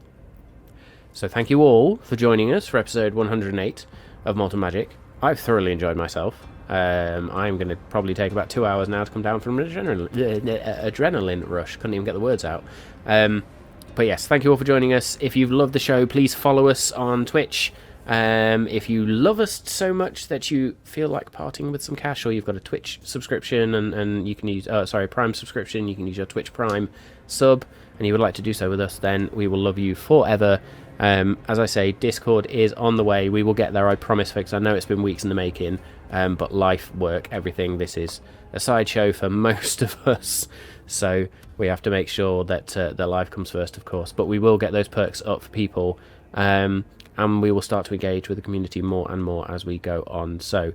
So thank you all for joining us for episode 108 of Malt and Magic. I've thoroughly enjoyed myself. I'm going to probably take about 2 hours now to come down from an adrenaline rush. Couldn't even get the words out. But yes, thank you all for joining us. If you've loved the show, please follow us on Twitch. If you love us so much that you feel like parting with some cash, or you've got a Twitch subscription and you can use Prime subscription, you can use your Twitch Prime sub, and you would like to do so with us, then we will love you forever. As I say, Discord is on the way. We will get there, I promise, folks. I know it's been weeks in the making, but life, work, everything, this is a sideshow for most of us, so we have to make sure that the life comes first, of course, but we will get those perks up for people, and we will start to engage with the community more and more as we go on. So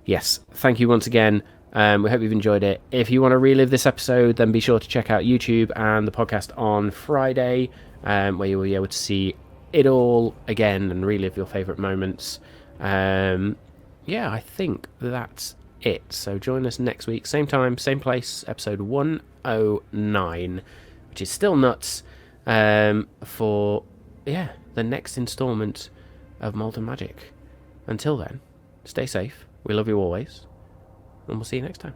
yes, thank you once again. We hope you've enjoyed it. If you want to relive this episode, then be sure to check out YouTube and the podcast on Friday, where you will be able to see it all again and relive your favourite moments. Yeah, I think that's it. So join us next week, same time, same place, episode 109, which is still nuts, for the next instalment of Malt and Magic. Until then, stay safe. We love you always, and we'll see you next time.